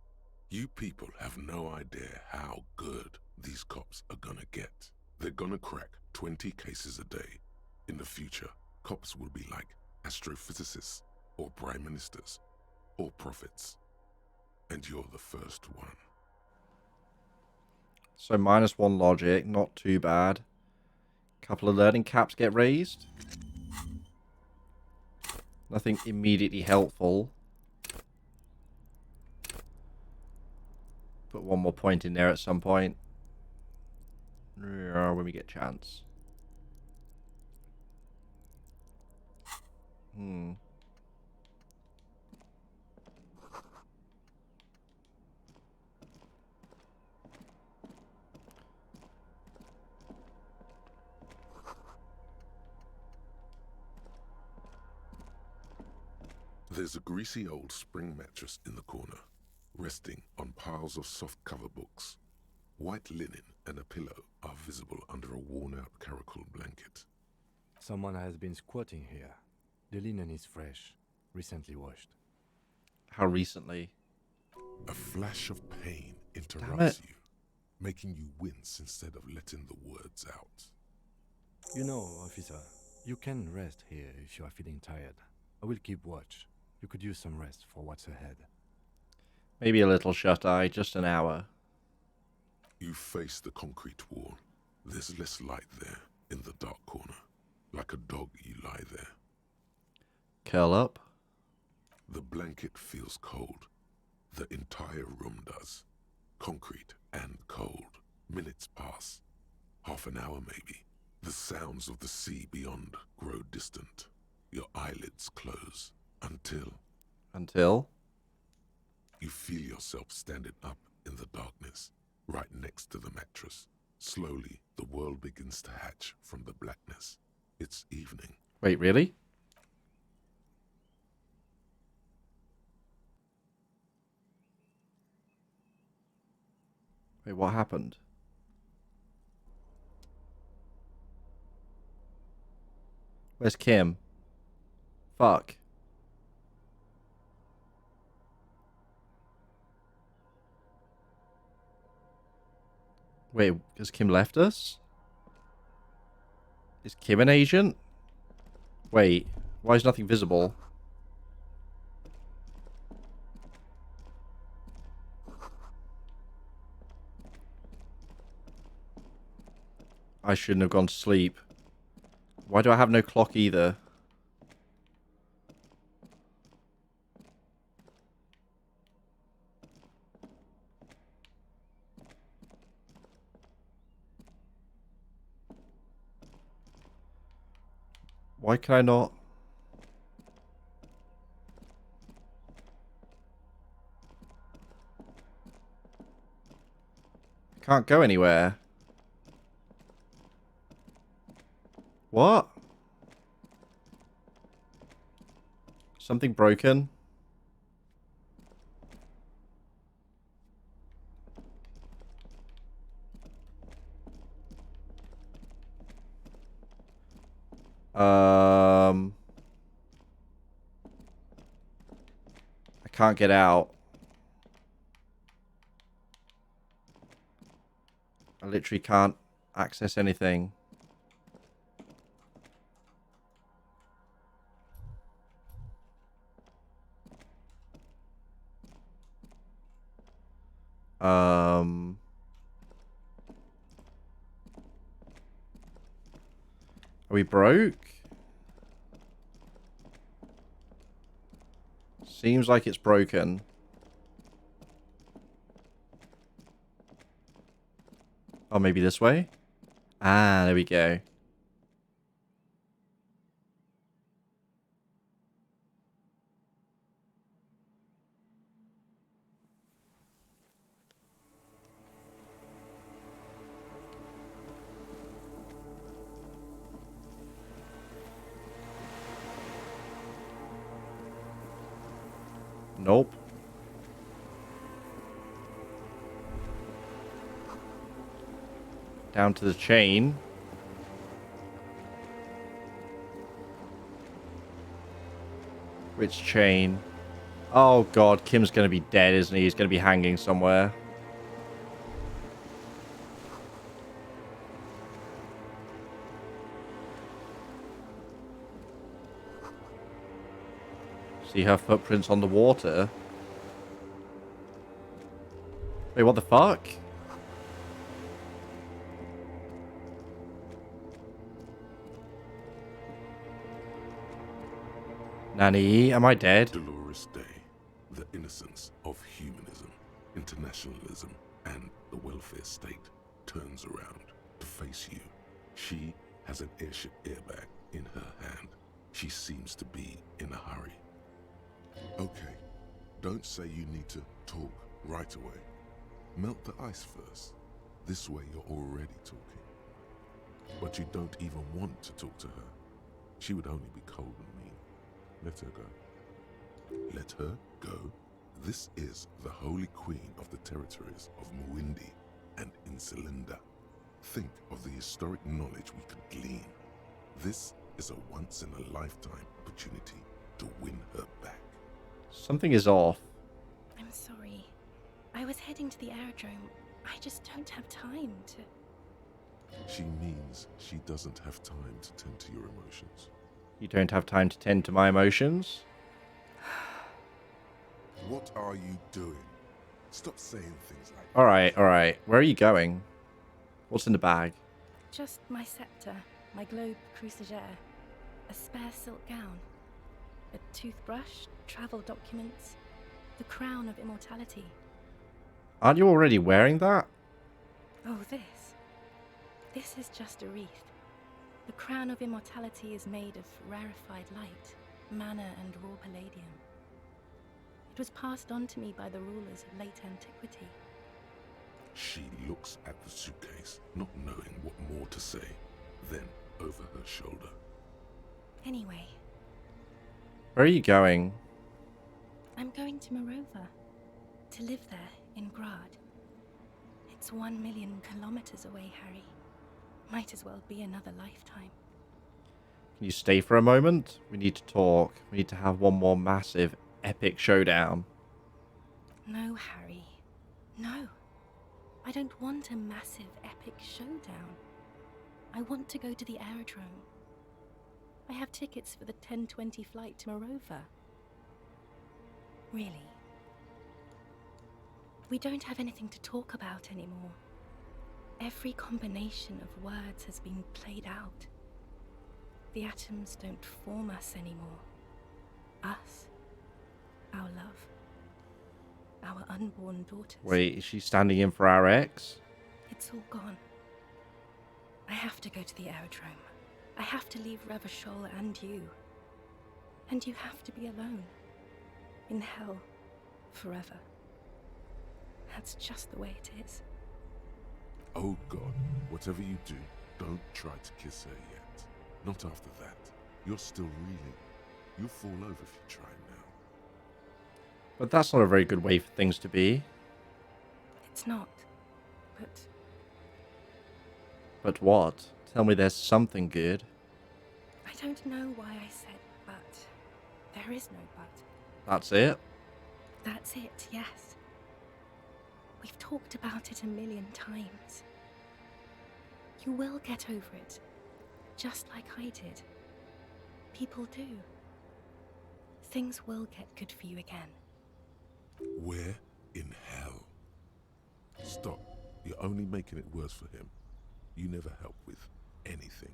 You people have no idea how good these cops are gonna get. They're gonna crack 20 cases a day. In the future, cops will be like astrophysicists, or prime ministers, or prophets. And you're the first one. So -1 logic, not too bad. Couple of learning caps get raised. Nothing immediately helpful. Put one more point in there at some point. Yeah, when we get a chance. There's a greasy old spring mattress in the corner, resting on piles of soft cover books. White linen and a pillow are visible under a worn-out caracal blanket. Someone has been squatting here. The linen is fresh, recently washed. How recently? A flash of pain Damn interrupts it. you, making you wince instead of letting the words out. You know, officer, you can rest here if you are feeling tired. I will keep watch. You could use some rest for what's ahead. Maybe a little shut-eye, just an hour. You face the concrete wall. There's less light there, in the dark corner. Like a dog, you lie there. Curl up. The blanket feels cold. The entire room does. Concrete and cold. Minutes pass. Half an hour maybe. The sounds of the sea beyond grow distant. Your eyelids close. Until you feel yourself standing up in the darkness, right next to the mattress. Slowly, the world begins to hatch from the blackness. It's evening. Wait, really? Wait, what happened? Where's Kim? Fuck. Wait, has Kim left us? Is Kim an agent? Wait, why is nothing visible? I shouldn't have gone to sleep. Why do I have no clock either? Why can I not? I can't go anywhere. What? Something broken? I can't get out. I literally can't access anything. Are we broke? Seems like it's broken. Oh, maybe this way? Ah, there we go. Nope. Down to the chain. Which chain? Oh god, Kim's gonna be dead, isn't he? He's gonna be hanging somewhere. See her footprints on the water. Wait, what the fuck? Nani, am I dead? Dolores Day, the innocence of humanism, internationalism, and the welfare state turns around to face you. She has an airship airbag in her hand. She seems to be in a hurry. Okay, don't say you need to talk right away. Melt the ice first. This way you're already talking. But you don't even want to talk to her. She would only be cold and mean. Let her go. Let her go? This is the Holy Queen of the territories of Muindi and Insulinda. Think of the historic knowledge we could glean. This is a once-in-a-lifetime opportunity to win her back. Something is off. I'm sorry. I was heading to the aerodrome. I just don't have time to... She means she doesn't have time to tend to your emotions. You don't have time to tend to my emotions? What are you doing? Stop saying things like Alright, alright. Where are you going? What's in the bag? Just my scepter. my globe cruciger, a spare silk gown, a toothbrush, travel documents, the crown of immortality. Aren't you already wearing that? Oh, this. This is just a wreath. The crown of immortality is made of rarefied light, mana and raw palladium. It was passed on to me by the rulers of late antiquity. She looks at the suitcase, not knowing what more to say. Then, over her shoulder. Anyway, Where are you going? I'm going to Morova, to live there in Grad. It's 1 million kilometers away, Harry. Might as well be another lifetime. Can you stay for a moment? We need to talk. We need to have one more massive, epic showdown. No, Harry. No. I don't want a massive, epic showdown. I want to go to the aerodrome. I have tickets for the 10:20 flight to Morova. Really. We don't have anything to talk about anymore. Every combination of words has been played out. The atoms don't form us anymore. Us. Our love. Our unborn daughters. Wait, is she standing in for our ex? It's all gone. I have to go to the aerodrome. I have to leave Revachol and you. And you have to be alone. In hell. Forever. That's just the way it is. Oh God, whatever you do, don't try to kiss her yet. Not after that. You're still reeling. You'll fall over if you try now. But that's not a very good way for things to be. It's not. But But what? Tell me there's something good. I don't know why I said but. There is no but. That's it? That's it, yes. We've talked about it a million times. You will get over it. Just like I did. People do. Things will get good for you again. Where in hell? Stop. You're only making it worse for him. You never help with anything.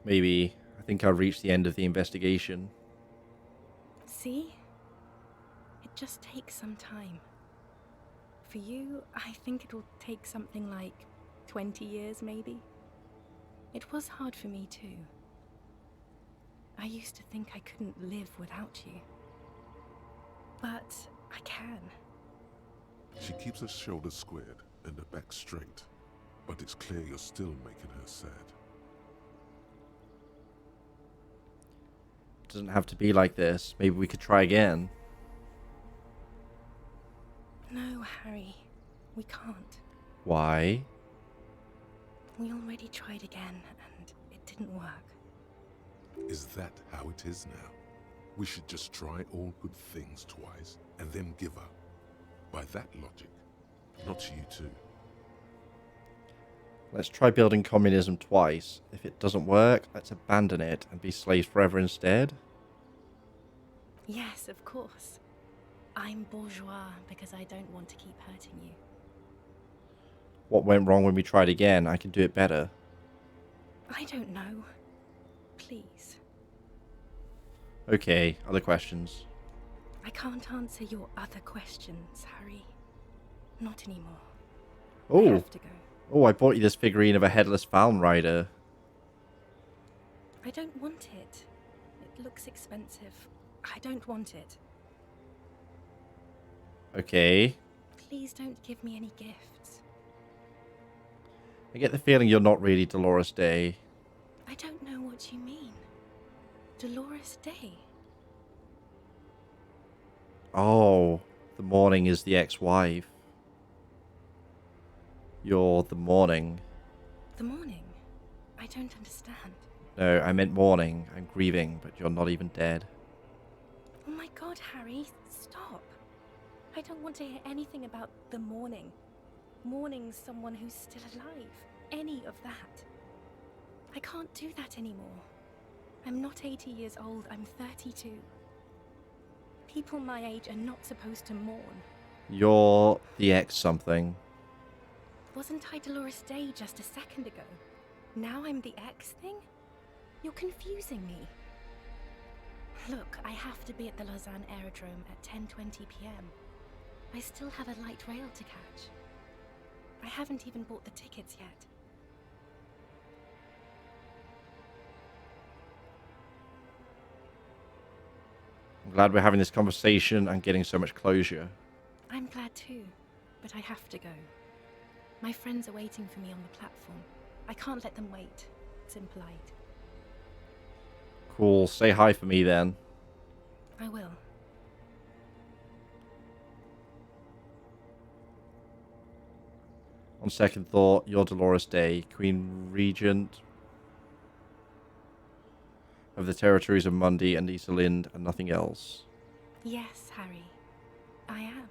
Maybe. I think I've reached the end of the investigation. See? It just takes some time. For you, I think it'll take something like 20 years, maybe. It was hard for me too. I used to think I couldn't live without you. But I can. She keeps her shoulders squared and her back straight. But it's clear you're still making her sad. It doesn't have to be like this. Maybe we could try again. No, Harry. We can't. Why? We already tried again, and it didn't work. Is that how it is now? We should just try all good things twice and then give up. By that logic, not you too. Let's try building communism twice. If it doesn't work, let's abandon it and be slaves forever instead. Yes, of course. I'm bourgeois because I don't want to keep hurting you. What went wrong when we tried again? I can do it better. I don't know. Please. Okay, other questions. I can't answer your other questions, Harry. Not anymore. I Oh, have to go. oh! I bought you this figurine of a headless Faln Rider. I don't want it. It looks expensive. I don't want it. Okay. Please don't give me any gifts. I get the feeling you're not really Dolores Day. I don't know what you mean. Dolores Day. Oh, the morning is the ex-wife. You're the morning. The morning? I don't understand. No, I meant mourning. I'm grieving, but you're not even dead. Oh my god, Harry, stop. I don't want to hear anything about the morning. Mourning someone who's still alive. Any of that. I can't do that anymore. I'm not 80 years old, I'm 32. People my age are not supposed to mourn. You're the ex something. Wasn't I Dolores Day just a second ago? Now I'm the X thing? You're confusing me. Look, I have to be at the Lausanne Aerodrome at 10:20 p.m. I still have a light rail to catch. I haven't even bought the tickets yet. I'm glad we're having this conversation and getting so much closure. I'm glad too, but I have to go. My friends are waiting for me on the platform. I can't let them wait. It's impolite. Cool. Say hi for me then. I will. On second thought, you're Dolores Day, Queen Regent of the territories of Mundy and Easterlind and nothing else. Yes, Harry. I am.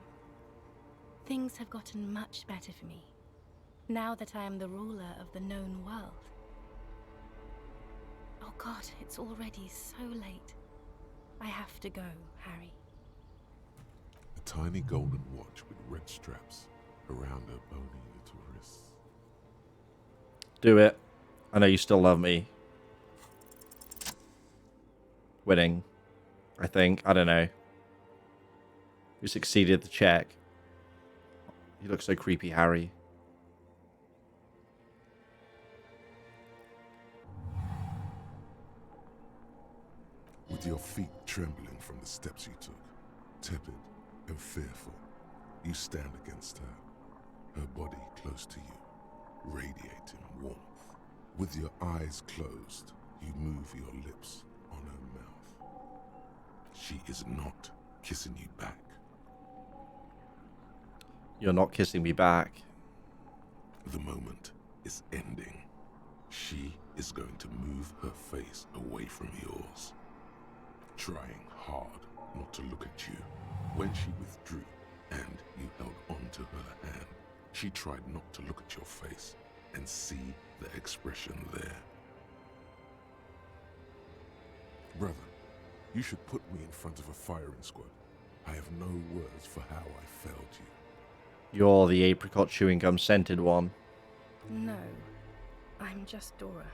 Things have gotten much better for me, now that I am the ruler of the known world. Oh God, it's already so late. I have to go, Harry. A tiny golden watch with red straps around her bony little wrists. Do it. I know you still love me. Winning. I think. I don't know. You succeeded the check. You look so creepy, Harry. With your feet trembling from the steps you took, tepid and fearful, you stand against her, her body close to you, radiating warmth. With your eyes closed, you move your lips on her mouth. She is not kissing you back. You're not kissing me back. The moment is ending. She is going to move her face away from yours, trying hard not to look at you. When she withdrew and you held onto her hand, she tried not to look at your face and see the expression there. Brother, you should put me in front of a firing squad. I have no words for how I failed you. You're the apricot chewing gum scented one. No, I'm just Dora.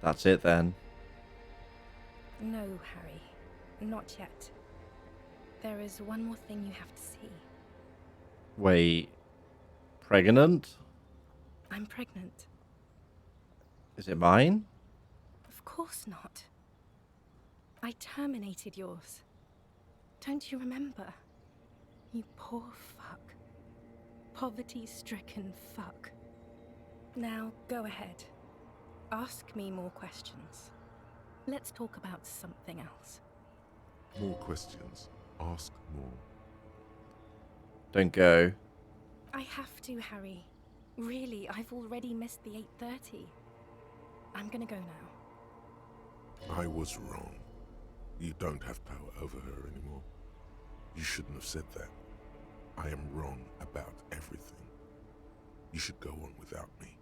That's it then. No, Harry, not yet. There is one more thing you have to see. Wait. Pregnant? I'm pregnant. Is it mine? Of course not. I terminated yours. Don't you remember? You poor fuck. Poverty-stricken fuck. Now, go ahead. Ask me more questions. Let's talk about something else. More questions. Ask more. Don't go. I have to, Harry. Really, I've already missed the 8:30. I'm gonna go now. I was wrong. You don't have power over her anymore. You shouldn't have said that. I am wrong about everything. You should go on without me.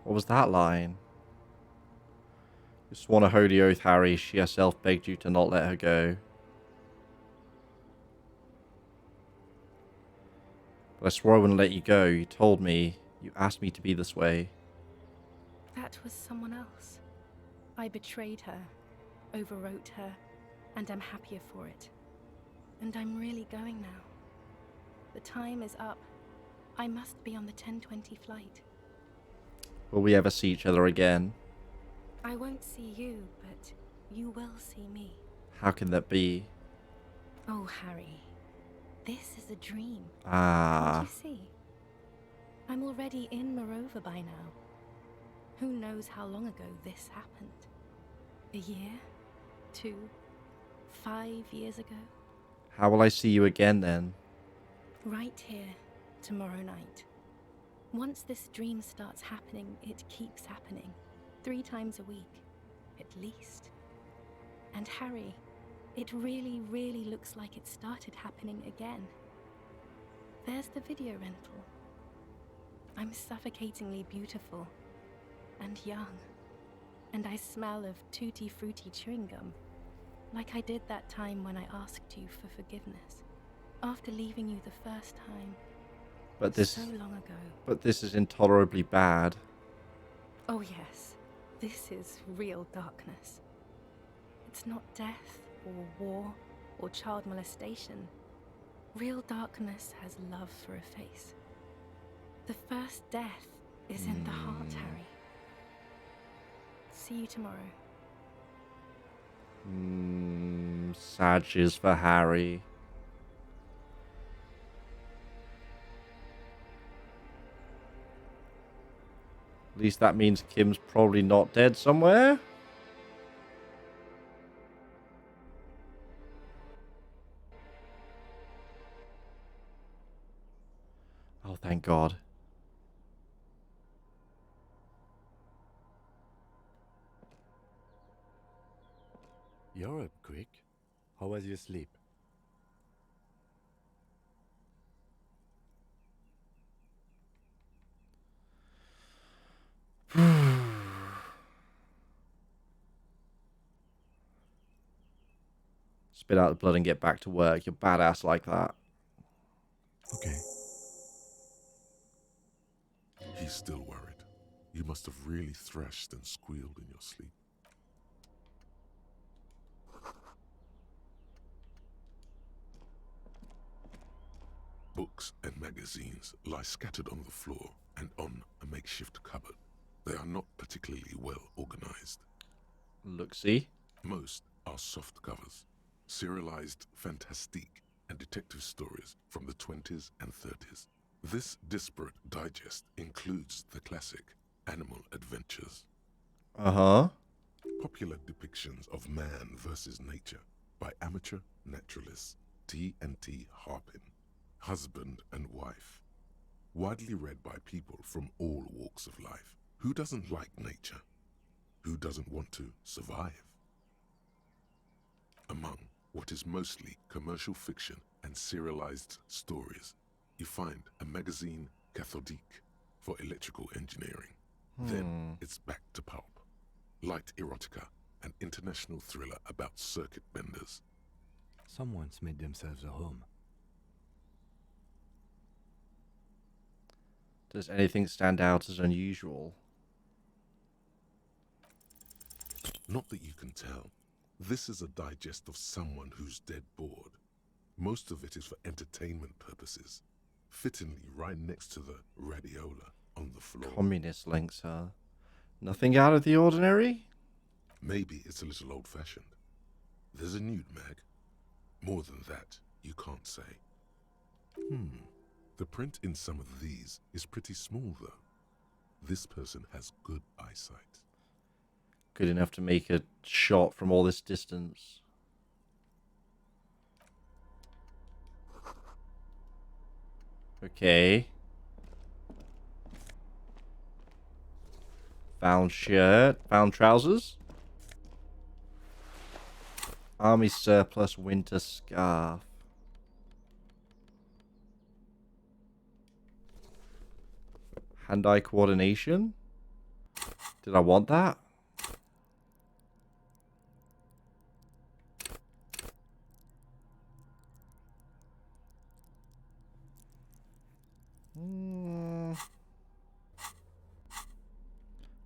What was that line? You sworn a holy oath, Harry. She herself begged you to not let her go. But I swore I wouldn't let you go. You told me. You asked me to be this way. That was someone else. I betrayed her, overwrote her, and I'm happier for it. And I'm really going now. The time is up. I must be on the 10:20 flight. Will we ever see each other again? I won't see you, but you will see me. How can that be? Oh, Harry. This is a dream. Ah. Can't you see? I'm already in Morova by now. Who knows how long ago this happened? A year? 2? 5 years ago? How will I see you again then? Right here, tomorrow night. Once this dream starts happening, it keeps happening. 3 times a week, at least. And Harry, it really, really looks like it started happening again. There's the video rental. I'm suffocatingly beautiful and young. And I smell of tutti frutti chewing gum, like I did that time when I asked you for forgiveness. After leaving you the first time. But this, so long ago. But this is intolerably bad. Oh yes, this is real darkness. It's not death or war or child molestation. Real darkness has love for a face. The first death is in the heart, Harry. See you tomorrow. Sadges for Harry. At least that means Kim's probably not dead somewhere. Oh, thank God. You're up quick. How was your sleep? Spit out the blood and get back to work. You're badass like that. Okay. He's still worried. You must have really thrashed and squealed in your sleep. Books and magazines lie scattered on the floor and on a makeshift cupboard. They are not particularly well organized. Look-see. Most are soft covers, serialized fantastique and detective stories from the 20s and 30s. This disparate digest includes the classic Animal Adventures. Uh-huh. Popular depictions of man versus nature by amateur naturalists T&T Harpin. Husband and wife. Widely read by people from all walks of life. Who doesn't like nature? Who doesn't want to survive? Among what is mostly commercial fiction and serialized stories, you find a magazine cathodique for electrical engineering. Then it's back to pulp. Light erotica, an international thriller about circuit benders. Someone's made themselves a home. Does anything stand out as unusual? Not that you can tell. This is a digest of someone who's dead bored. Most of it is for entertainment purposes. Fittingly right next to the radiola on the floor. Communist links, huh? Nothing out of the ordinary? Maybe it's a little old-fashioned. There's a nude mag. More than that, you can't say. The print in some of these is pretty small, though. This person has good eyesight. Good enough to make a shot from all this distance. Okay. Found shirt. Found trousers. Army surplus winter scarf. Hand-eye coordination? Did I want that?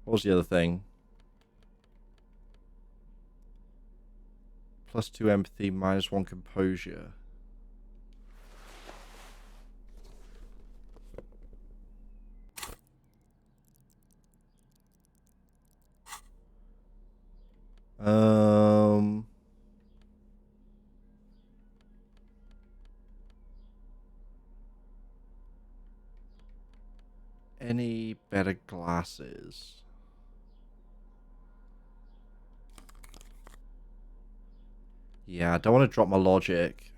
What was the other thing? +2 empathy, -1 composure. Any better glasses? Yeah, I don't want to drop my logic.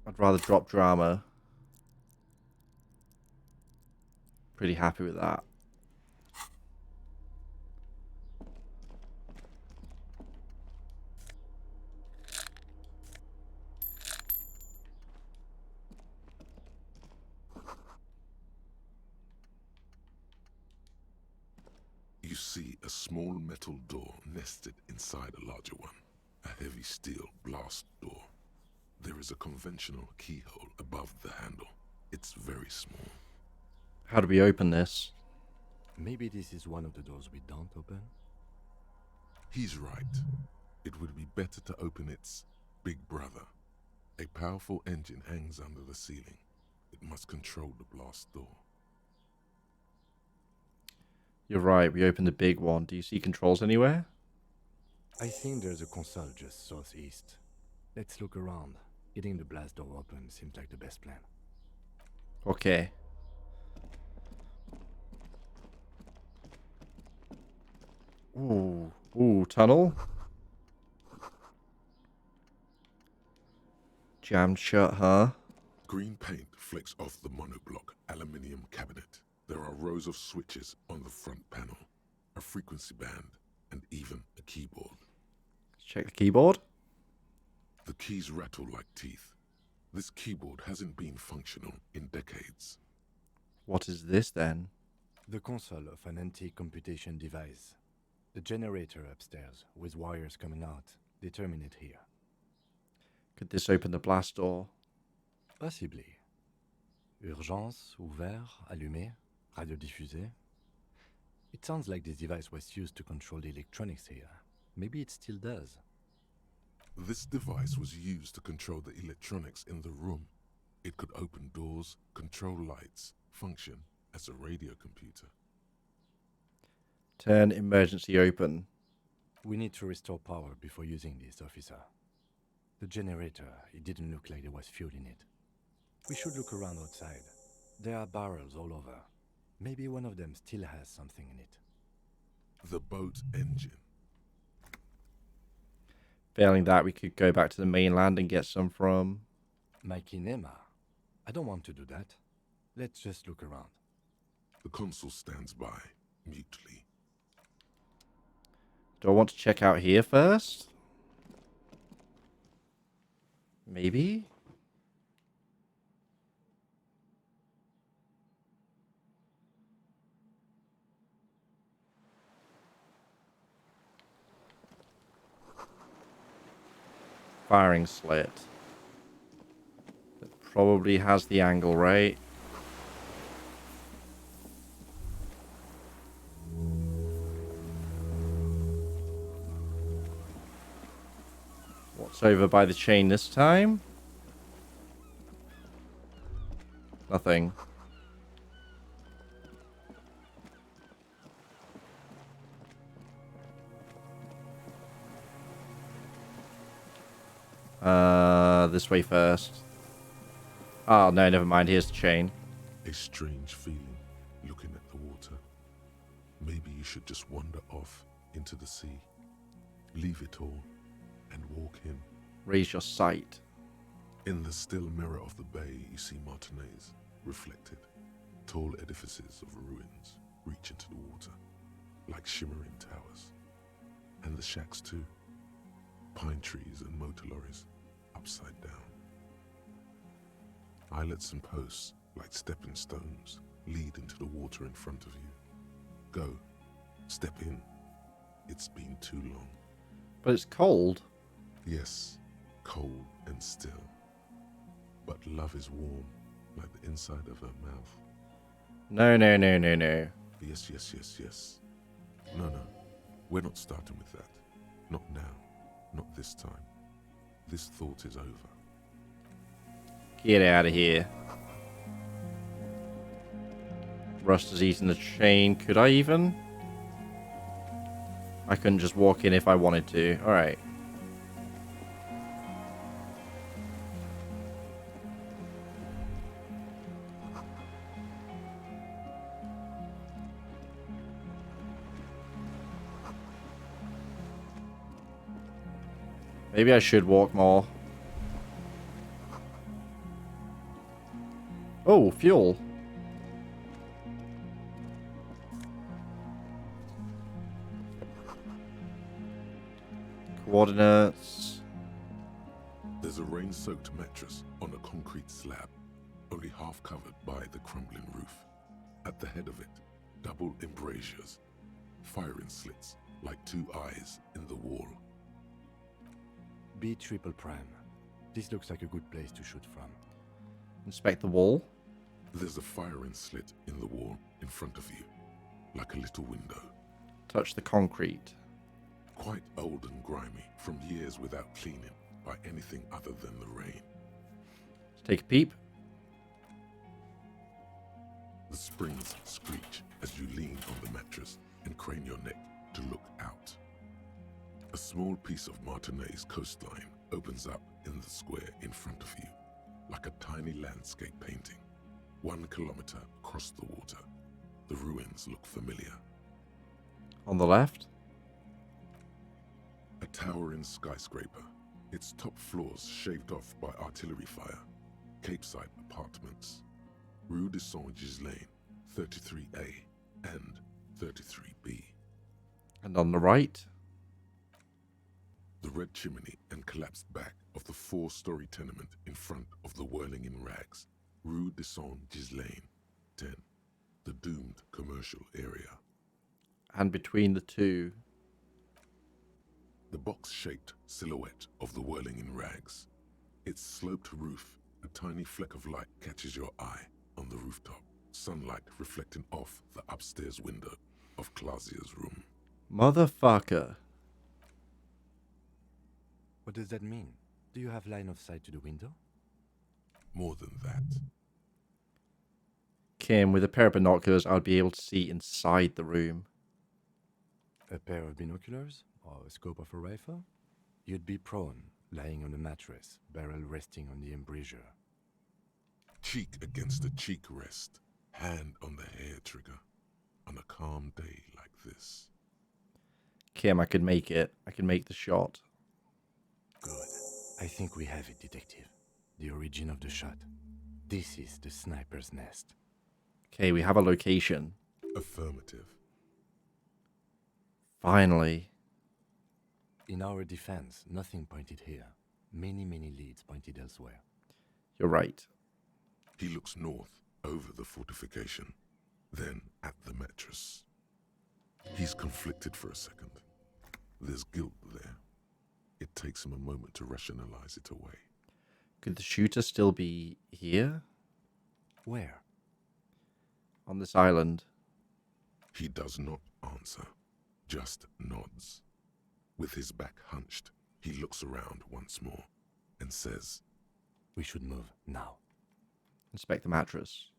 I'd rather drop drama. Pretty happy with that. You see a small metal door nested inside a larger one. A heavy steel blast door. There is a conventional keyhole above the handle. It's very small. How do we open this? Maybe this is one of the doors we don't open? He's right. It would be better to open its big brother. A powerful engine hangs under the ceiling. It must control the blast door. You're right, we opened the big one. Do you see controls anywhere? I think there's a console just southeast. Let's look around. Getting the blast door open seems like the best plan. Okay. Ooh, tunnel. Jammed shut, huh? Green paint flecks off the monoblock aluminium cabinet. There are rows of switches on the front panel, a frequency band, and even a keyboard. Let's check the keyboard. The keys rattle like teeth. This keyboard hasn't been functional in decades. What is this then? The console of an antique computation device. The generator upstairs, with wires coming out, they terminate here. Could this open the blast door? Possibly. Urgence, ouvert, allumé, radiodiffusé. It sounds like this device was used to control the electronics here. Maybe it still does. This device was used to control the electronics in the room. It could open doors, control lights, function as a radio computer. Turn emergency open. We need to restore power before using this, officer. The generator, it didn't look like there was fuel in it. We should look around outside. There are barrels all over. Maybe one of them still has something in it. The boat engine. Failing that, we could go back to the mainland and get some from... My kinema. I don't want to do that. Let's just look around. The consul stands by, mutely. Do I want to check out here first? Maybe? Firing slit. That probably has the angle, right? What's over by the chain this time? Nothing. This way first. Oh, no, never mind. Here's the chain. A strange feeling, looking at the water. Maybe you should just wander off into the sea. Leave it all and walk in. Raise your sight. In the still mirror of the bay, you see Martinez, reflected. Tall edifices of ruins reach into the water, like shimmering towers. And the shacks too. Pine trees and motor lorries, upside down. Islets and posts, like stepping stones, lead into the water in front of you. Go. Step in. It's been too long. But it's cold. Yes, cold and still. But love is warm, like the inside of her mouth. No, no, no, no, no. Yes, yes, yes, yes. No, no. We're not starting with that. Not now. Not this time. This thought is over. Get out of here. Rust has eaten the chain. Could I even? I couldn't just walk in if I wanted to. Alright. Maybe I should walk more. Oh, fuel. Coordinates. There's a rain-soaked mattress on a concrete slab, only half covered by the crumbling roof. At the head of it, double embrasures, firing slits like two eyes in the wall. B triple prime. This looks like a good place to shoot from. Inspect the wall. There's a firing slit in the wall in front of you, like a little window. Touch the concrete. Quite old and grimy from years without cleaning by anything other than the rain. Let's take a peep. The springs screech as you lean on the mattress and crane your neck to look out. A small piece of Martinez coastline opens up in the square in front of you, like a tiny landscape painting. 1 kilometer across the water. The ruins look familiar. On the left. A towering skyscraper, its top floors shaved off by artillery fire. Capeside apartments. Rue de Saint-Gislain, 33A and 33B. And on the right. The red chimney and collapsed back of the 4-story tenement in front of the Whirling in Rags. Rue de Saint-Gislain, 10. The doomed commercial area. And between the two. The box-shaped silhouette of the Whirling in Rags. Its sloped roof, a tiny fleck of light catches your eye on the rooftop. Sunlight reflecting off the upstairs window of Clausia's room. Motherfucker. What does that mean? Do you have line of sight to the window? More than that. Kim, with a pair of binoculars, I would be able to see inside the room. A pair of binoculars? Or a scope of a rifle? You'd be prone, lying on a mattress, barrel resting on the embrasure. Cheek against a cheek rest, hand on the hair trigger, on a calm day like this. Kim, I could make it. I could make the shot. Good. I think we have it, Detective. The origin of the shot. This is the sniper's nest. Okay, we have a location. Affirmative. Finally. In our defense, nothing pointed here. Many leads pointed elsewhere. You're right. He looks north, over the fortification, then at the mattress. He's conflicted for a second. There's guilt there. It takes him a moment to rationalize it away. Could the shooter still be here? Where? On this island. He does not answer, just nods. With his back hunched, he looks around once more and says, "We should move now." Inspect the mattress.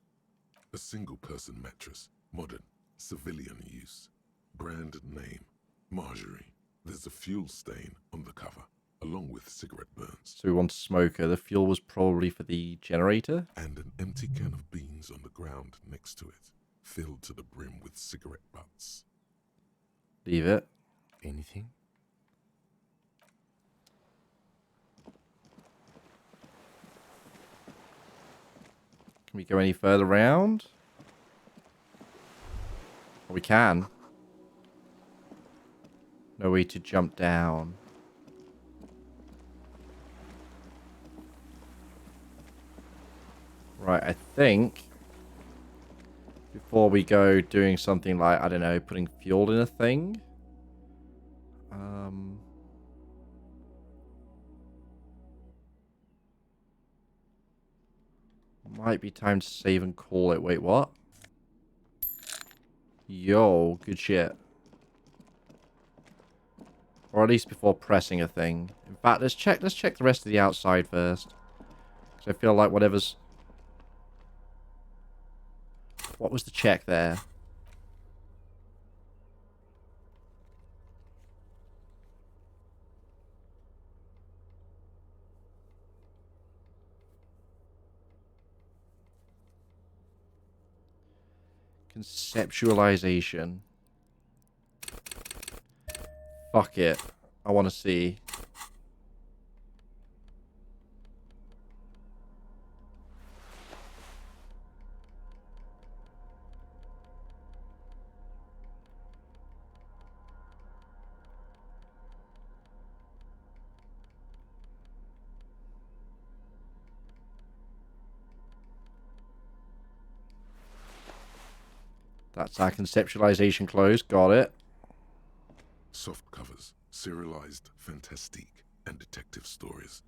A single-person mattress, modern, civilian use. Brand name, Marjorie. There's a fuel stain on the cover, along with cigarette burns. So we want a smoker. The fuel was probably for the generator. And an empty can of beans on the ground next to it, filled to the brim with cigarette butts. Leave it. Anything? Can we go any further around? We can. No way to jump down. Right, I think before we go doing something like, I don't know, putting fuel in a thing. Might be time to save and call it. Wait, what? Yo, good shit. Or at least before pressing a thing. In fact, let's check the rest of the outside first. Because I feel like whatever's... What was the check there? Conceptualization. Fuck it. I want to see. That's our conceptualization closed. Got it. Soft covers, serialized fantastique and detective stories.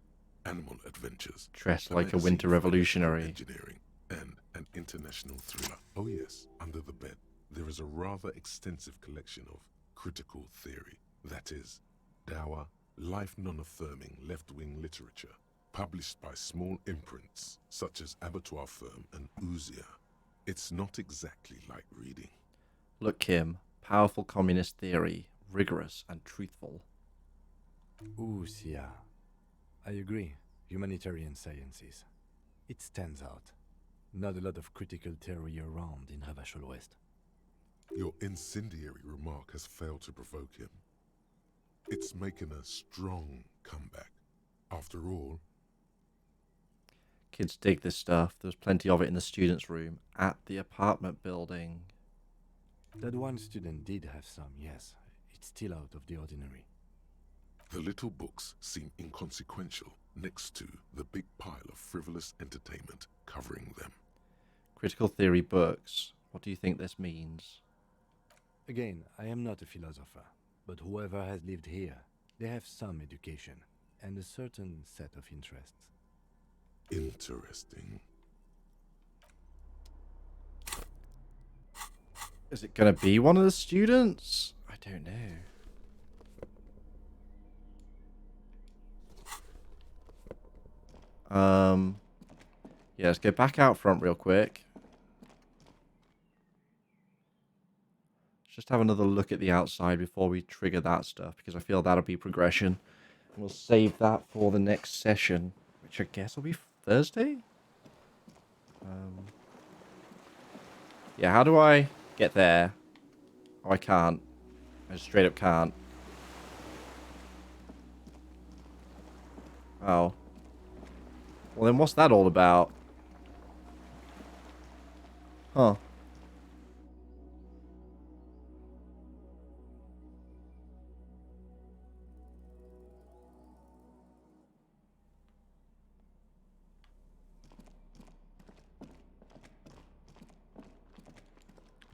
animal adventures, Dressed like a winter revolutionary. engineering, and an international thriller. Oh yes, under the bed, there is a rather extensive collection of critical theory. That is, dour, life non-affirming left-wing literature, published by small imprints such as Abattoir Firm and Ouzia. It's not exactly like reading. Look, Kim. Powerful communist theory. Rigorous and truthful. Ouzia. I agree. Humanitarian sciences. It stands out. Not a lot of critical theory around in Ravachol West. Your incendiary remark has failed to provoke him. It's making a strong comeback. After all, Kids dig this stuff. There's plenty of it in the students' room at the apartment building. That one student did have some, yes. It's still out of the ordinary. the little books seem inconsequential next to the big pile of frivolous entertainment covering them. Critical theory books. What do you think this means? Again, I am not a philosopher, but whoever has lived here, they have some education and a certain set of interests. Interesting. Is it going to be one of the students? I don't know. Yeah, let's go back out front real quick. Let's just have another look at the outside before we trigger that stuff, because I feel that'll be progression. And we'll save that for the next session, which I guess will be Thursday? Yeah, how do I get there? Oh, I can't. I straight up can't. Oh. Well, then what's that all about? Huh.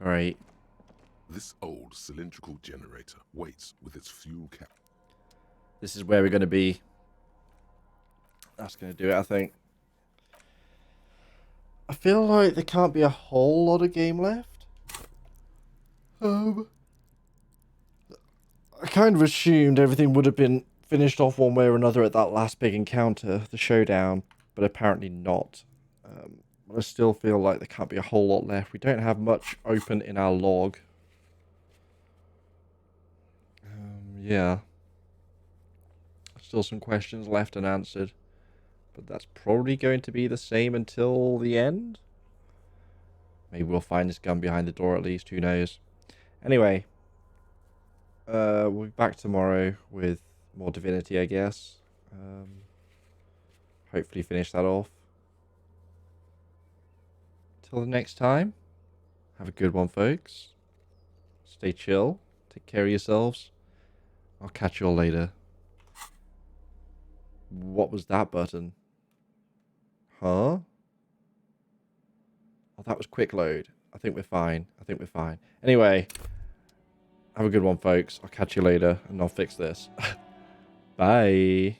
Alright. This old cylindrical generator waits with its fuel cap. This is where we're going to be. That's going to do it, I think. I feel like there can't be a whole lot of game left. I kind of assumed everything would have been finished off one way or another at that last big encounter, the showdown, but apparently not. But I still feel like there can't be a whole lot left. We don't have much open in our log. Yeah. Still some questions left unanswered. But that's probably going to be the same until the end. Maybe we'll find this gun behind the door at least. Who knows? Anyway. We'll be back tomorrow with more Divinity, I guess. Hopefully finish that off. Till the next time. Have a good one, folks. Stay chill. Take care of yourselves. I'll catch you all later. What was that button? Huh? Oh, that was quick load. I think we're fine. Anyway, have a good one, folks. I'll catch you later, and I'll fix this. Bye.